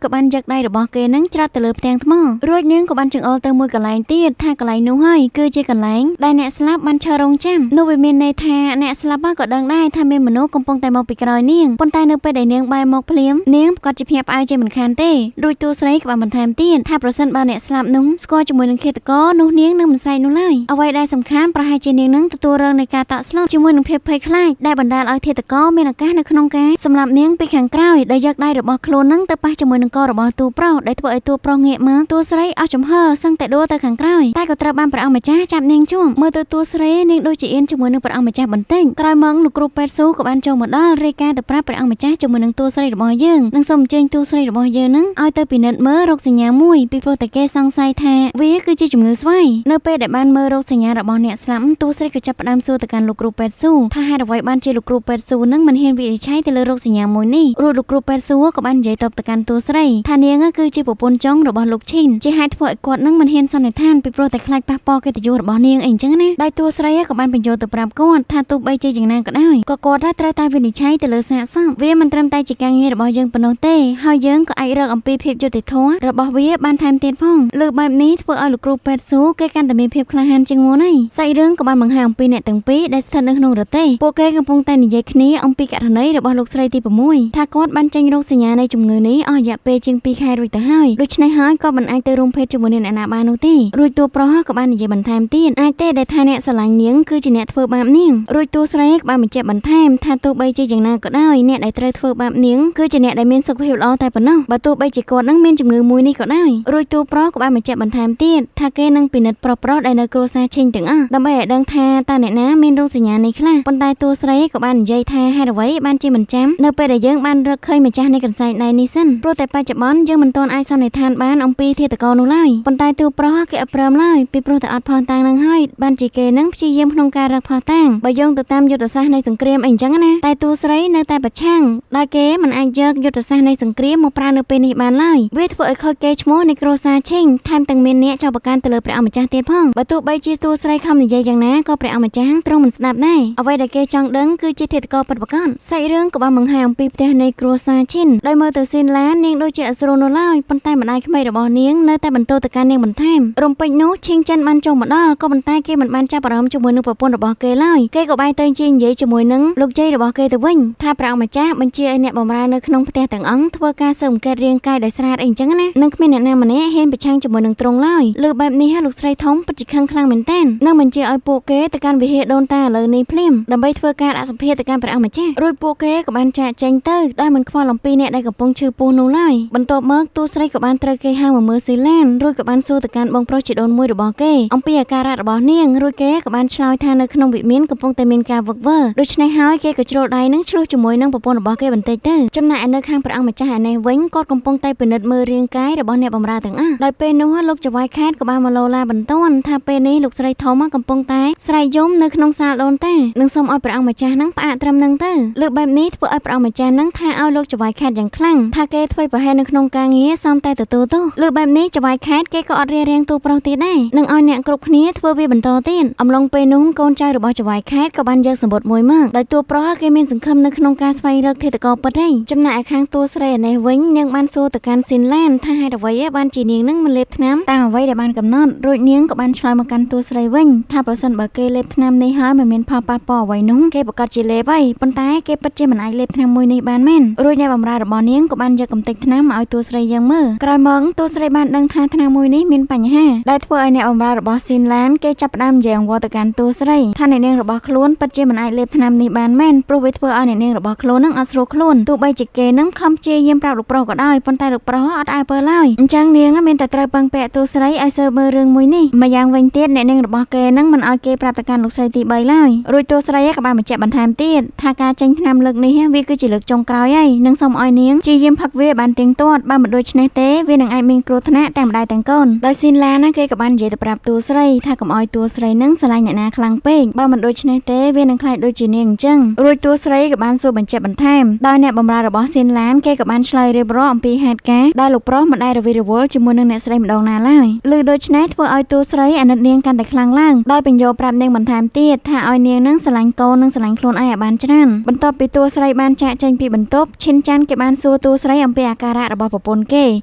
ក៏បានយកដៃរបស់គេនឹងច្រត់ទៅលើផ្ទាំងថ្មរួចនាងក៏បានចង្អុលទៅមួយកន្លែងទៀតថាកន្លែងនោះហើយគឺជាកន្លែងដែលអ្នកស្លាប់បានឈររងចាំនោះវាមានន័យថាអ្នកស្លាប់ក៏ដឹងដែរថាមានមនុស្សកំពុងតែមកពីក្រោយនាងប៉ុន្តែនៅពេលដែលនាងបែរមកភ្លាមនាងក៏ជាភ្ញាក់ផ្អើលជាមិនខានទេរួចតួស្រីក៏បានបន្ថែមទៀតថាប្រសិនបើអ្នកស្លាប់នោះស្គាល់ជាមួយនឹងឃាតករនោះនាងនឹងមិនស្រែកនោះឡើយអ្វីដែលសំខាន់ប្រហែលជានាងនឹងទទួលរងនៃការតក់ស្លុតជាមួយនឹងភាពភ័យខ្លាចដែលបណ្ដាលឲ្យឃាតករមានឱកាសនៅក្នុងការសម្លាប់នាងពីខាងក្រោយដែលយកដៃរបស់ខ្លួននឹងទៅប៉ះជាមួយនឹងករបស់តួប្រុសដែលធ្វើឲ្យតួប្រុសងាកមកតួស្រីអស់ចំហសឹងតែដួលទៅខាងក្រោយតែក៏ត្រូវបានព្រះអង្គម្ចាស់ចាប់នាងជាប់មើលទៅតួស្រីនាងដូចជាអៀនជាមួយនឹងព្រះអង្គម្ចាស់បន្តិចក្រោយមកលោកគ្រូពេទ្យស៊ូក៏បានចូលមកដល់រាយការណ៍ទៅប្រាប់ព្រះអង្គម្ចាស់ជាមួយនឹងតួស្រីរបស់យើងនិងសូមអញ្ជើញតួស្រីរបស់យើងនឹងឲ្យទៅពិនិត្យមើលរោគសញ្ញាមួយពីព្រោះតែគេសង្ស័យថាវាគឺជាជំងឺស្វាយនៅពេលដែលបានមើលរោគសញ្ញារបស់អ្នកស្លាប់តួស្រីក៏ចាប់ផ្ដើមសួរទៅកាន់លោកគ្រូពេទ្យស៊ូថាហេតុអ្វីបានជាលោកគ្រូពេទ្យស៊ូនឹងមិនហ៊ានវិនិច្ឆ័យទៅលើរោគសញ្ញាមួយនេះរួចលោកគ្រូពេទ្យស៊ូក៏បាននិយាយតបទៅកាន់តួស្រីថានាងគឺជាប្រពន្ធចុងរបស់លោកឈីនជាហេតុធ្វើឲ្យគាត់នឹងមិនហ៊ានសន្និដ្ឋានពីព្រោះតែខ្លាចប៉ះពាល់កិត្តិយសរបស់នាងអីចឹងណាដោយតួស្រីក៏បានបញ្យល់ទៅប្រាប់គាត់ថាទោះបីជាយ៉ាងណាក៏ដោយក៏គាត់ត្រូវតែវិនិច្ឆ័យទៅលើសាកសពវាមិនត្រឹមតែជាការងាររបស់យើងប៉ុណ្ណោះទេហើយយើងក៏អាចរកអំពីភាពយុត្តិធម៌របស់វាបានថែមទៀតផងលើបែបនេះធ្វើឲ្យលោកគ្រូពេទ្យស៊ូគេកាន់តែមានភាពក្លាហានជាងមុនហើយសាច់រឿងក៏បានបង្ហាញអំពីអ្នកទាំងពីរដែលស្ថិតនៅក្នុងរទេះពួកគេកំពុងតែនិយាយគ្នាអំពីករណីរបស់លោកស្រីទី6ថាគាត់បានចេញរោគសញ្ញានៃជំងឺនេះអស់រយៈពេលជាង2ខែរួចទៅហើយដូច្នេះហើយក៏មិនអាចទៅរួមភេទជាមួយនឹងអ្នកណាបាននោះទេរួចតួប្រុសក៏បាននិយាយបន្ថែមទៀតអាចទេដែលថាអ្នកស្រឡាញ់នាងគឺជាអ្នកធ្វើបាបនាងរួចតួស្រីក៏បានបញ្ជាក់បន្ថែមថាទោះបីជាយ៉ាងណាក៏ដោយអ្នកដែលត្រូវធ្វើបាបនាងគឺជាអ្នកដែលមានសុខភាពល្អតែប៉ុណ្ណោះបើទោះបីជាគាត់នឹងមានជំងឺមួយនេះក៏ដោយរួចតួប្រុសក៏បានបញ្ជាក់បន្ថែមទៀតថាគេនឹងពិនិត្យប្រុសៗដែលនៅគ្រួសារឈិញទាំងអស់ដើម្បីឲ្យដឹងថាតើអ្នកណាមានរោគសញ្ញានេះខ្លះប៉ុន្តែតួស្រីក៏បាននិយាយថាហេតុអ្វីបានជាមិនចាំនៅពេលដែលយើងបានរកឃើញម្ចាស់នៃកន្សែងដៃនេះសិនព្រោះតែបច្ចុប្បន្នយើងមិនទាន់អាចសន្និដ្ឋានបានអំពីឃាតករនោះឡើយប៉ុន្តែតួប្រុសគេអត់ព្រមឡើយពីព្រោះតែអត់ផុសតាំងនឹងហើយបានជាគេនឹងព្យាយាមក្នុងការរកផុសតាំងបើយោងទៅតាមយុទ្ធសាស្ត្រនៃសង្គ្រាមអីចឹងណាតែតួស្រីនៅតែប្រឆាំងដោយគេមិនអាចយកយុទ្ធសាស្ត្រនៃសង្គ្រាមមកប្រើនៅពេលនេះបានឡើយវាធ្វើឲ្យខូចកេរ្តិ៍ឈ្មោះនៃគ្រួសារឈិញថែមទាំងមានអ្នកចោទប្រកាន់ទៅលើព្រះអង្គម្ចាស់ទៀតផងបើទោះបីជាតួស្រីខំនិយាយយ៉ាងណាក៏ព្រះអង្គម្ចាស់ទ្រង់មិនស្ដាប់ដែរអ្វីដែលគេចង់ដឹងគឺជាឃាតករពិតប្រាកដសាច់រឿងក៏បានបង្ហាញអំពីផ្ទះនៃគ្រួសារឈិនដោយមើលទៅស៊ីនឡាននាងដូចជាអស្ចារ្យនោះឡើយប៉ុន្តែម្ដាយក្មេករបស់នាងនៅតែបន្តទៅកាន់នាងបន្ថែមរំពេចនោះឈិងចិនបានចុះមកដល់ក៏ប៉ុន្តែគេមិនបានចាប់អារម្មណ៍ជាមួយនឹងប្រពន្ធរបស់គេឡើយគេក៏បែរទៅជានិយាយជាមួយនឹងលោកយាយរបស់គេទៅវិញថាព្រះអង្គម្ចាស់បញ្ជាឲ្យអ្នកបម្រើនៅក្នុងផ្ទះទាំងអង្គធ្វើការស៊ើបអង្កេតរាងកាយដោយស្រាតអីចឹងណានឹងគ្មានអ្នកណាម្នាក់ហ៊ានប្រឆាំងជាមួយនឹងទ្រង់ឡើយលើបែបនេះលោកស្រីធំពិតជាខឹងខ្លាំងមែនទែននឹងបញ្ជាឲ្យពួកគេទៅកាន់វិហារដូនតាឥឡូវនេះភ្លាមដើម្បីធ្វើការដាក់សម្ភារទៅកាន់ព្រះអង្គម្ចាស់រួចពួកគេក៏បានចាកចេញទៅដោយមិនខ្វល់អំពីអ្នកដែលកំពុងឈឺពោះនោះឡើយបន្ទាប់មកតួស្រីក៏បានត្រូវគេហៅមកមើលស៊ីឡានរួចក៏បានសួរទៅកាន់បងប្រុសជីដូនមួយរបស់គេអំពីអាការៈរបស់នាងរួចគេក៏បានឆ្លើយថានៅក្នុងវិមានកំពុងតែមានការវឹកវរដូច្នេះហើយគេក៏ជ្រុលដៃនឹងឆ្លោះជាមួយនឹងប្រពន្ធរបស់គេបន្តិចទៅចំណែកនៅខាងព្រះអង្គម្ចាស់ឯនេះវិញគាត់កំពុងតែពិនិត្យមើលរាងកាយរបស់អ្នកបម្រើទាំងអស់ដោយពេលនោះលោកចៅវាយខេតក៏បានមកលោឡាបន្ទាន់ថាពេលនេះលោកស្រីធំកំពុងតែស្រែកយំនៅក្នុងសាលដូនតានឹងសូមឲ្យព្រះអង្គម្ចាស់នឹងផ្អាកត្រឹមនឹងទៅលើកបែបនេះធ្វើឲ្យព្រះអង្គម្ចាស់នឹងថាឲ្យលោកចៅវាយខេតយ៉ាងខ្លាំងថាគេធ្វើប្រហែលនៅក្នុងការងារសំតែទទួលទោសលើកបែបនេះចៅវាយខេតគេក៏អត់រៀងទូប្រុសទៀតដែរនឹងឲ្យអ្នកគ្រប់គ្នាធ្វើវាបន្តទៀតអំឡុងពេលនោះកូនចៅរបស់ចៅវាយខេតក៏បានយកសម្បត្តិមួយមកដោយតួប្រុសគេមានសង្ឃឹមនៅក្នុងការស្វែងរកឃាតករពិតហើយចំណែកឯខាងតួស្រីឯនេះវិញនាងបានសួរទៅកាន់ស៊ីនឡានថាហេតុអ្វីបានជានាងនឹងមិនលេបថ្នាំតាមអ្វីដែលបានកំណត់រួចនាងក៏បានឆ្លើយមកកាន់តួស្រីវិញថាប្រសិនបើគេលេបថ្នាំនេះហើយមិនមានផលប៉ះពាល់អ្វីនោះគេប្រកាសជាលេបហើយប៉ុន្តែគេពិតជាមិនអាចលេបថ្នាំមួយនេះបានមែនរួចអ្នកបម្រើរបស់នាងក៏បានយកកំទេចថ្នាំមកឲ្យតួស្រីយើងមើលក្រោយមកតួស្រីបានដឹងថាថ្នាំមួយនេះមានបញ្ហាដែលធ្វើឲ្យអ្នកបម្រើរបស់ស៊ីនឡានគេចាប់ផ្ដើមយ៉ាងវល់ទៅកាន់តួស្រីថាអ្នកនាងរបស់ខ្លួនពិតជាមិនអាចលេបថ្នាំនេះបានមែនព្រោះវាធ្វើឲ្យអ្នកនាងរបស់ខ្លួននឹងអត់ស្រួលខ្លួនទោះបីជាគេនឹងខំព្យាយាមប្រាប់លោកប្រុសក៏ដោយប៉ុន្តែលោកប្រុសអត់អើពើឡើយអញ្ចឹងនាងមានតែត្រូវពឹងពាក់តួស្រីឲ្យស៊ើបមើលរឿងមួយនេះម្យ៉ាងវិញទៀតអ្នកនាងរបស់គេនឹងមិនឲ្យគេប្រាប់ទៅកាន់លោកស្រីទី3ឡើយរួចតួស្រីក៏បានបញ្ជាក់បន្ថែមទៀតថាការចេញថ្នាំលើកនេះវាគឺជាលើកចុងក្រោយហើយនឹងសូមឲ្យនាងព្យាយាមផឹកវាបានទៀងទាត់បើមិនដូច្នេះទេវានឹងអាចមានគ្រោះថ្នាក់ទាំងម្ដាយទាំងកូនដោយស៊ីនឡាណាគេក៏បាននិយាយទៅប្រាប់តួស្រីថាកុំឲ្យតួស្រីនឹងស្រឡាញ់អ្នកណាខ្លាំងពេកបើមិនដូច្នេះទេវានឹងខ្លាចដូចជានាងអញ្ចឹងរួចតួស្រីក៏បានសួរបញ្ជាក់បន្ថែមដោយអ្នកបម្រើរបស់ស៊ីនឡានគេក៏បានឆ្លើយរៀបរាប់អំពីហេតុការណ៍ដែលលោកប្រុសមិនដែលរវីរវល់ជាមួយនឹងអ្នកស្រីម្ដងណាឡើយឮដូច្នេះធ្វើឲ្យតួស្រីអាណិតនាងកាន់តែខ្លាំងឡើងដោយបញ្យល់ប្រាប់នាងបន្ថែមទៀតថា ឲ្យនាងនឹងស្រឡាញ់កូននិងស្រឡាញ់ខ្លួនឯងឲ្យបានច្រើនបន្ទាប់ពីតួស្រីបានចាក់ចេញពីបន្ទប់ឈិនចាន់គេបានសួរតួស្រីអំពីអាការៈរបស់ប្រពន្ធគេ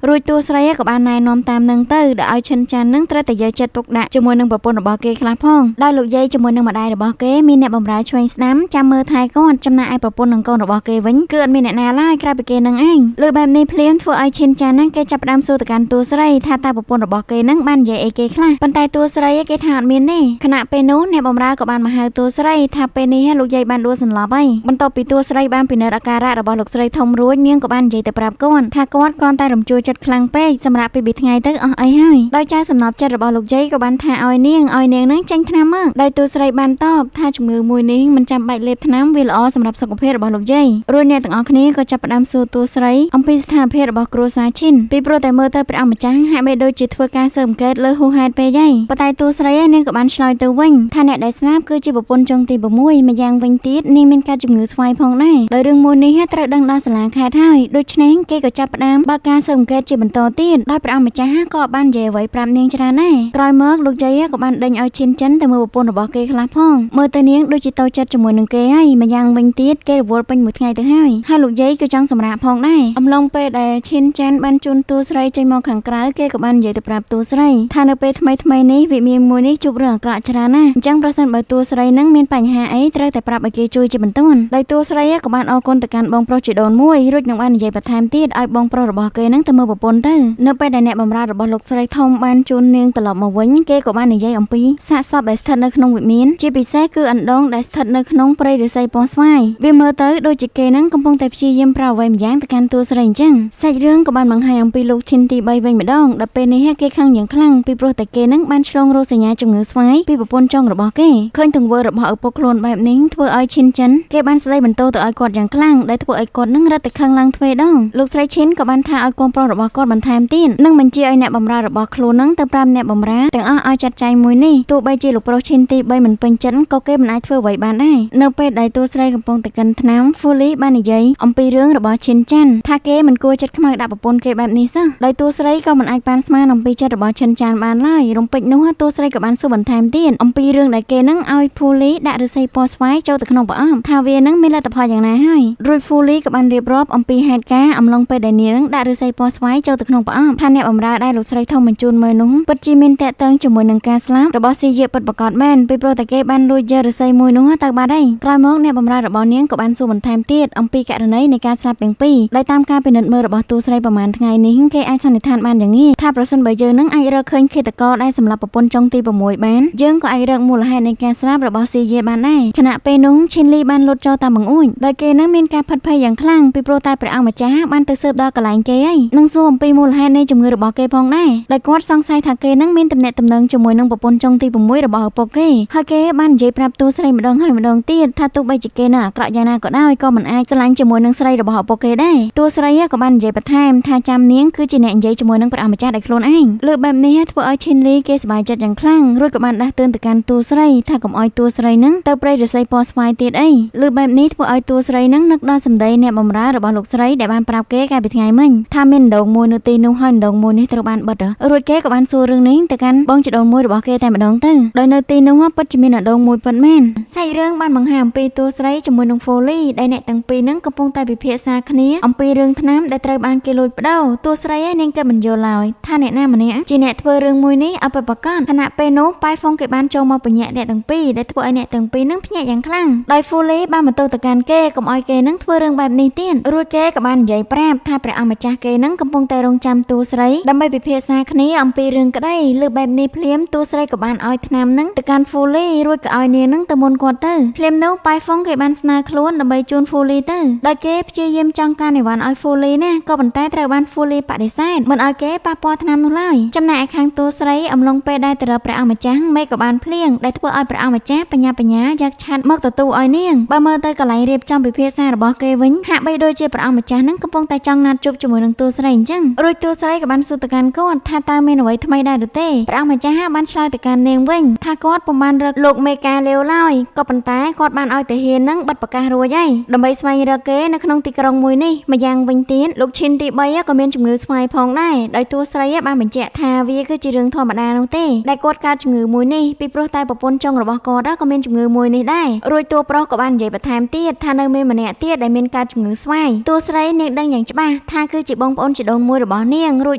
រួចតួស្រីក៏បានណែនាំតាមនឹងទៅដែលឲ្យឈិនចាន់នឹងត្រូវតែយកចិត្តទុកដាក់ជាមួយនឹងប្រពន្ធរបស់គេខ្លះផងដោយលោកយាយជាមួយនឹងម្ដាយរបស់គេមានអ្នកបម្រើឆ្វេងស្ដាំចាំមើលថែគាត់ចំណែកឯប្រពន្ធនិងកូនរបស់គេវិញគឺអត់មានអ្នកណាឡើយក្រៅពីគេនឹងឯងលើបែបនេះភ្លាមធ្វើឲ្យឈិនចាន់ហ្នឹងគេចាប់ផ្ដើមសួរទៅកាន់តួស្រីថាតើប្រពន្ធរបស់គេនឹងបាននិយាយអីគេខ្លះប៉ុន្តែតួស្រីគេថាអត់មានទេខណៈពេលនោះអ្នកបម្រើក៏បានមកហៅតួស្រីថាពេលនេះលោកយាយបានដួលសន្លប់ហើយបន្ទាប់ពីតួស្រីបានពិនិត្យអាការៈរបស់លោកស្រីធំរួចនាងក៏បាននិយាយទៅប្រាប់គាត់ថាគាត់គ្រាន់តែរំជួលចិត្តខ្លាំងពេកសម្រាប់ពីថ្ងៃទៅអស់អីហើយដោយចៅសំណប់ចិត្តរបស់លោកយាយក៏បានថាឲ្យនាងនឹងចេញថ្នាំមកដោយតួស្រីបានតបថាជំងឺមួយនេះមិនចាំបាច់លេបថ្នាំវាល្អសម្រាប់សុខភាពរបស់លោកយាយរួចអ្នកទាំងអស់គ្នាក៏ចាប់ផ្ដើមសួរតួស្រីអំពីស្ថានភាពរបស់គ្រួសារឈិនពីព្រោះតែមើលទៅព្រះអង្គម្ចាស់ហាក់បីដូចជាធ្វើការស៊ើបអង្កេតលើហួសហេតុពេកហើយប៉ុន្តែតួស្រីនាងក៏បានឆ្លើយទៅវិញថាអ្នកដែលស្លាប់គឺជាប្រពន្ធចុងទី6ម្យ៉ាងវិញទៀតនាងមានការជំងឺស្វាយផងដែរដោយរឿងមួយនេះត្រូវដឹងដល់សាលាខេត្តហើយដូច្នេះគេក៏ចាប់ផ្ដើមបើកការស៊ើបអង្កេតជាបន្តទៀតដោយព្រះអង្គម្ចាស់ក៏បាននិយាយអ្វីប្រាប់នាងច្រើនដែរក្រោយមកលោកយាយក៏បានដេញឲ្យឈិនចិនទៅមើលប្រពន្ធរបស់គេខ្លះផងមើលទៅនាងដូចជាតូចចិត្តជាមួយនឹងគេហើយម្យ៉ាងវិញទៀតគេរវល់ពេញមួយថ្ងៃទៅហើយលោកយាយក៏ចង់សម្រាកផងដែរអំឡុងពេលដែលឈិនចិនបានជូនតួស្រីចេញមកខាងក្រៅគេក៏បាននិយាយទៅប្រាប់តួស្រីថានៅពេលថ្មីនេះវិមានមួយនេះជួបរឿងអាក្រក់ច្រើនណាស់អញ្ចឹងប្រសិនបើតួស្រីនឹងមានបញ្ហាអីត្រូវតែប្រាប់ឲ្យគេជួយជាបន្ទាន់ដោយតួស្រីក៏បានអរគុណទៅកាន់បងប្រុសជីដូនមួយរួចនឹងបាននិយាយបន្ថែមទៀតឲ្យបងប្រុសរបស់គេនឹងទៅមើលប្រពន្ធទៅនៅពេលដែលអ្នកបម្រើរបស់លោកស្រីធំបានជូននាងត្រឡប់មកវិញគេក៏បាននិយាយអំពីសាកសពដែលស្ថិតនៅក្នុងវិមានជាពិសេសគឺអណ្ដូងដែលស្ថិតនៅក្នុងព្រៃឫស្សីពណ៌ស្វាយវាមើលទៅដូចជាគេនឹងកំពុងតែព្យាយាមប្រៅអ្វីម្យ៉ាងទៅកាន់តួស្រីអញ្ចឹងសាច់រឿងក៏បានបង្ហាញអំពីលោកឈិនទី3វិញម្ដងដល់ពេលនេះគេខឹងយ៉ាងខ្លាំងពីព្រោះតែគេនឹងបានឆ្លងរោគសញ្ញាជំងឺស្វាយពីប្រពន្ធចុងរបស់គេឃើញទង្វើរបស់ឪពុកខ្លួនបែបនេះធ្វើឲ្យឈិនចិនគេបានស្ដីបន្ទោសទៅឲ្យគាត់យ៉ាងខ្លាំងដែលធ្វើឲ្យគាត់នឹងរត់ទៅខឹងឡើងទ្វេដងលោកស្រីឈិនក៏បានថាឲ្យកូនប្រុសរបស់គាត់បន្ថែមទៀតនិងបញ្ជាឲ្យអ្នកបម្រើរបស់ខ្លួននឹងទៅប្រាប់អ្នកបម្រើទាំងអស់ឲ្យចាត់ចែងមួយនេះទោះបីជាលោកប្រុសឈិនទី3មិនពេញចិត្តក៏គេមិនអាចធ្វើអ្វីបានដែរនៅពេលដែលតួស្រីកំពុងតែកិនថ្នាំហ្វូលីបាននិយាយអំពីរឿងរបស់ឈិនចាន់ថាគេមិនគួរចិត្តខ្មៅដាក់ប្រពន្ធគេបែបនេះសោះដោយតួស្រីក៏មិនអាចប៉ាន់ស្មានអំពីចិត្តរបស់ឈិនចាន់បានឡើយរំពេចនោះតួស្រីក៏បានសួរបន្ថែមទៀតអំពីរឿងដែលគេនឹងឲ្យហ្វូលីដាក់ឫស្សីពណ៌ស្វាយចូលទៅក្នុងប្រអប់ថាវានឹងមានលទ្ធផលយ៉ាងណាហើយរួចហ្វូលីក៏បានរៀបរាប់អំពីហេតុការណ៍អំឡុងពេលដែលនាងនឹងដាក់ឫស្សីពណ៌ស្វាយចូលទៅក្នុងប្រអប់ថាអ្នកបម្រើដែលលោកស្រីធំបញ្ជូនមកនោះពិតជាមានតាក់ទងជាមួយនឹងការស្លាប់របស់ស៊ីយាពិតប្រាកដមែនពីព្រោះតែគេបានលួចយកឫស្សីមួយនោះទៅបាត់ហើយក្រោយមកអ្នកបម្រើរបស់នាងក៏បានសួរបន្ថែមទៀតអំពីករណីនៃការស្លាប់ទាំងពីរដោយតាមការពិនិត្យមើលរបស់តួស្រីប្រហែលថ្ងៃនេះគេអាចសន្និដ្ឋានបានយ៉ាងងាយថាប្រសិនបើយើងនឹងអាចរកឃើញឃាតករដែលសម្លាប់ប្រពន្ធចុងទី6បានយើងក៏អាចរកមូលហេតុនៃការស្លាប់របស់ស៊ីយាបានដែរខណៈពេលនោះឈិនលីបានលុតចូលតាមបង្អួចដោយគេនឹងមានការផិតភ័យយ៉ាងខ្លាំងពីព្រោះតែព្រះអង្គម្ចាស់បានទៅស៊ើបដល់កន្លែងគេហើយនឹងសួរអំពីមូលហេតុនៃជំងឺរបស់គេផងដែរដោយគាត់សង្ស័យថាគេនឹងមានទំនាក់ទំនងជាមួយនឹងប្រពន្ធចុងទី6របស់ឪពុកគេហើយគេបាននិយាយប្រាប់តួស្រីម្ដងហើយម្ដងទៀតថាទោះបីជាគេនឹងអាក្រក់យ៉ាងណាក៏ដោយក៏មិនអាចស្រឡាញ់ជាមួយនឹងស្រីរបស់ឪពុកគេដែរតួស្រីក៏បាននិយាយបន្ថែមថាចាំនាងគឺជាអ្នកនិយាយជាមួយនឹងព្រះអង្គម្ចាស់ដោយខ្លួនឯងលើបែបនេះធ្វើឲ្យឈិនលីគេសប្បាយចិត្តយ៉ាងខ្លាំងរួចក៏បានដាស់តឿនទៅកាន់តួស្រីថាកុំឲ្យតួស្រីនឹងទៅព្រៃឫស្សីពណ៌ស្វាយទៀតអីលើបែបនេះធ្វើឲ្យតួស្រីនឹងនឹកដល់សម្ដីអ្នកបម្រើរបស់លោកស្រីដែលបានប្រាប់គេកាលពីថ្ងៃមិញថាមានដងមួយនៅទីនោះហើយដងមួយនេះត្រូវបានបិទរួចគេក៏បានសួររឿងនេះទៅកាន់បងជីដូនមួយរបស់គេតែម្ដងទៅដោយនៅទីនោះពិតជាមានដងមួយពិតមែនសាច់រឿងបានបង្ហាញអំពីតួស្រីជាមួយនឹងហ្វូលីដែលអ្នកទាំងពីរនឹងកំពុងតែពិភាក្សាគ្នាអំពីរឿងថ្នាំដែលត្រូវបានគេលួចប្តូរតួស្រីនាងក៏មិនយល់ឡើយថាអ្នកណាម្នាក់ជាអ្នកធ្វើរឿងមួយនេះឲ្យប្រកបខណៈពេលនោះប៉ៃហ្វុងគេបានចូលមកបញ្ញាក់អ្នកទាំងពីរដែលធ្វើឲ្យអ្នកទាំងពីរនឹងភ្ញាក់យ៉ាងខ្លាំងដោយហ្វូលីបានបន្ទោសទៅកាន់គេកុំឲ្យគេនឹងធ្វើរឿងបែបនេះទៀតរួចគេក៏បាននិយាយប្រាប់ថាព្រះអង្គម្ចាស់គេនឹងកំពុងតែរងចាំតួស្រីដើម្បីពិភាក្សាគ្នាអំពីរឿងក្តីលើបែបនេះភ្លាមតួស្រីក៏បានឲ្យថ្នាំនឹងទៅកាន់ហ្វូលីរួចក៏ឲ្យនាងនឹងទៅមុនគាត់ទៅភ្លាមនោះប៉ៃហ្វុងគេបានស្នើខ្លួនដើម្បីជូនហ្វូលីទៅដោយគេព្យាយាមចង់ការនិវ័នឲ្យហ្វូលីណាក៏ប៉ុន្តែត្រូវបានហ្វូលីបដិសេធមិនឲ្យគេប៉ះពាល់ថ្នាំនោះឡើយចំណែកឯខាងតួស្រីអំឡុងពេលដែលទៅរកព្រះអង្គម្ចាស់មេក៏បានភ្លៀងដែលធ្វើឲ្យព្រះអង្គម្ចាស់បញ្ញាយកឆាត់មកទទួលឲ្យនាងបើមើលទៅកន្លែងរៀបចំពិភាក្សារបស់គេវិញហាក់បីដូចជាព្រះអង្គម្ចាស់នឹងកំពុងតែចង់ណាត់ជួបជាមួយនឹងតួស្រីអញ្ចឹងរួចតួស្រីក៏បានសួរទៅកាន់គាត់ថាតើមានអ្វីថ្មីដែរឬទេព្រះអង្គម្ចាស់បានឆ្លើយទៅកាន់នាងវិញថាគាត់ពុំបានរកលោកមេកាលេវឡើយក៏ប៉ុន្តែគាត់បានឲ្យតាហ៊ាននឹងបិទប្រកាសរួចហើយដើម្បីស្វែងរកគេនៅក្នុងទីក្រុងមួយនេះម្យ៉ាងវិញទៀតលោកឈិនទី3ក៏មានជំងឺស្វាយផងដែរដោយតួស្រីបានបញ្ជាក់ថាវាគឺជារឿងធម្មតានោះទេដែលគាត់កើតជំងឺមួយនេះពីព្រោះតែប្រពន្ធចុងរបស់គាត់ đó cóមានជំងឺមួយនេះដែររួចតួប្រុសក៏បាននិយាយបន្ថែមទៀតថានៅមានម្នាក់ទៀតដែលមានការជំងឺស្វាយតួស្រីនាងដឹងយ៉ាងច្បាស់ថាគឺជាបងប្អូនជីដូនមួយរបស់នាងរួច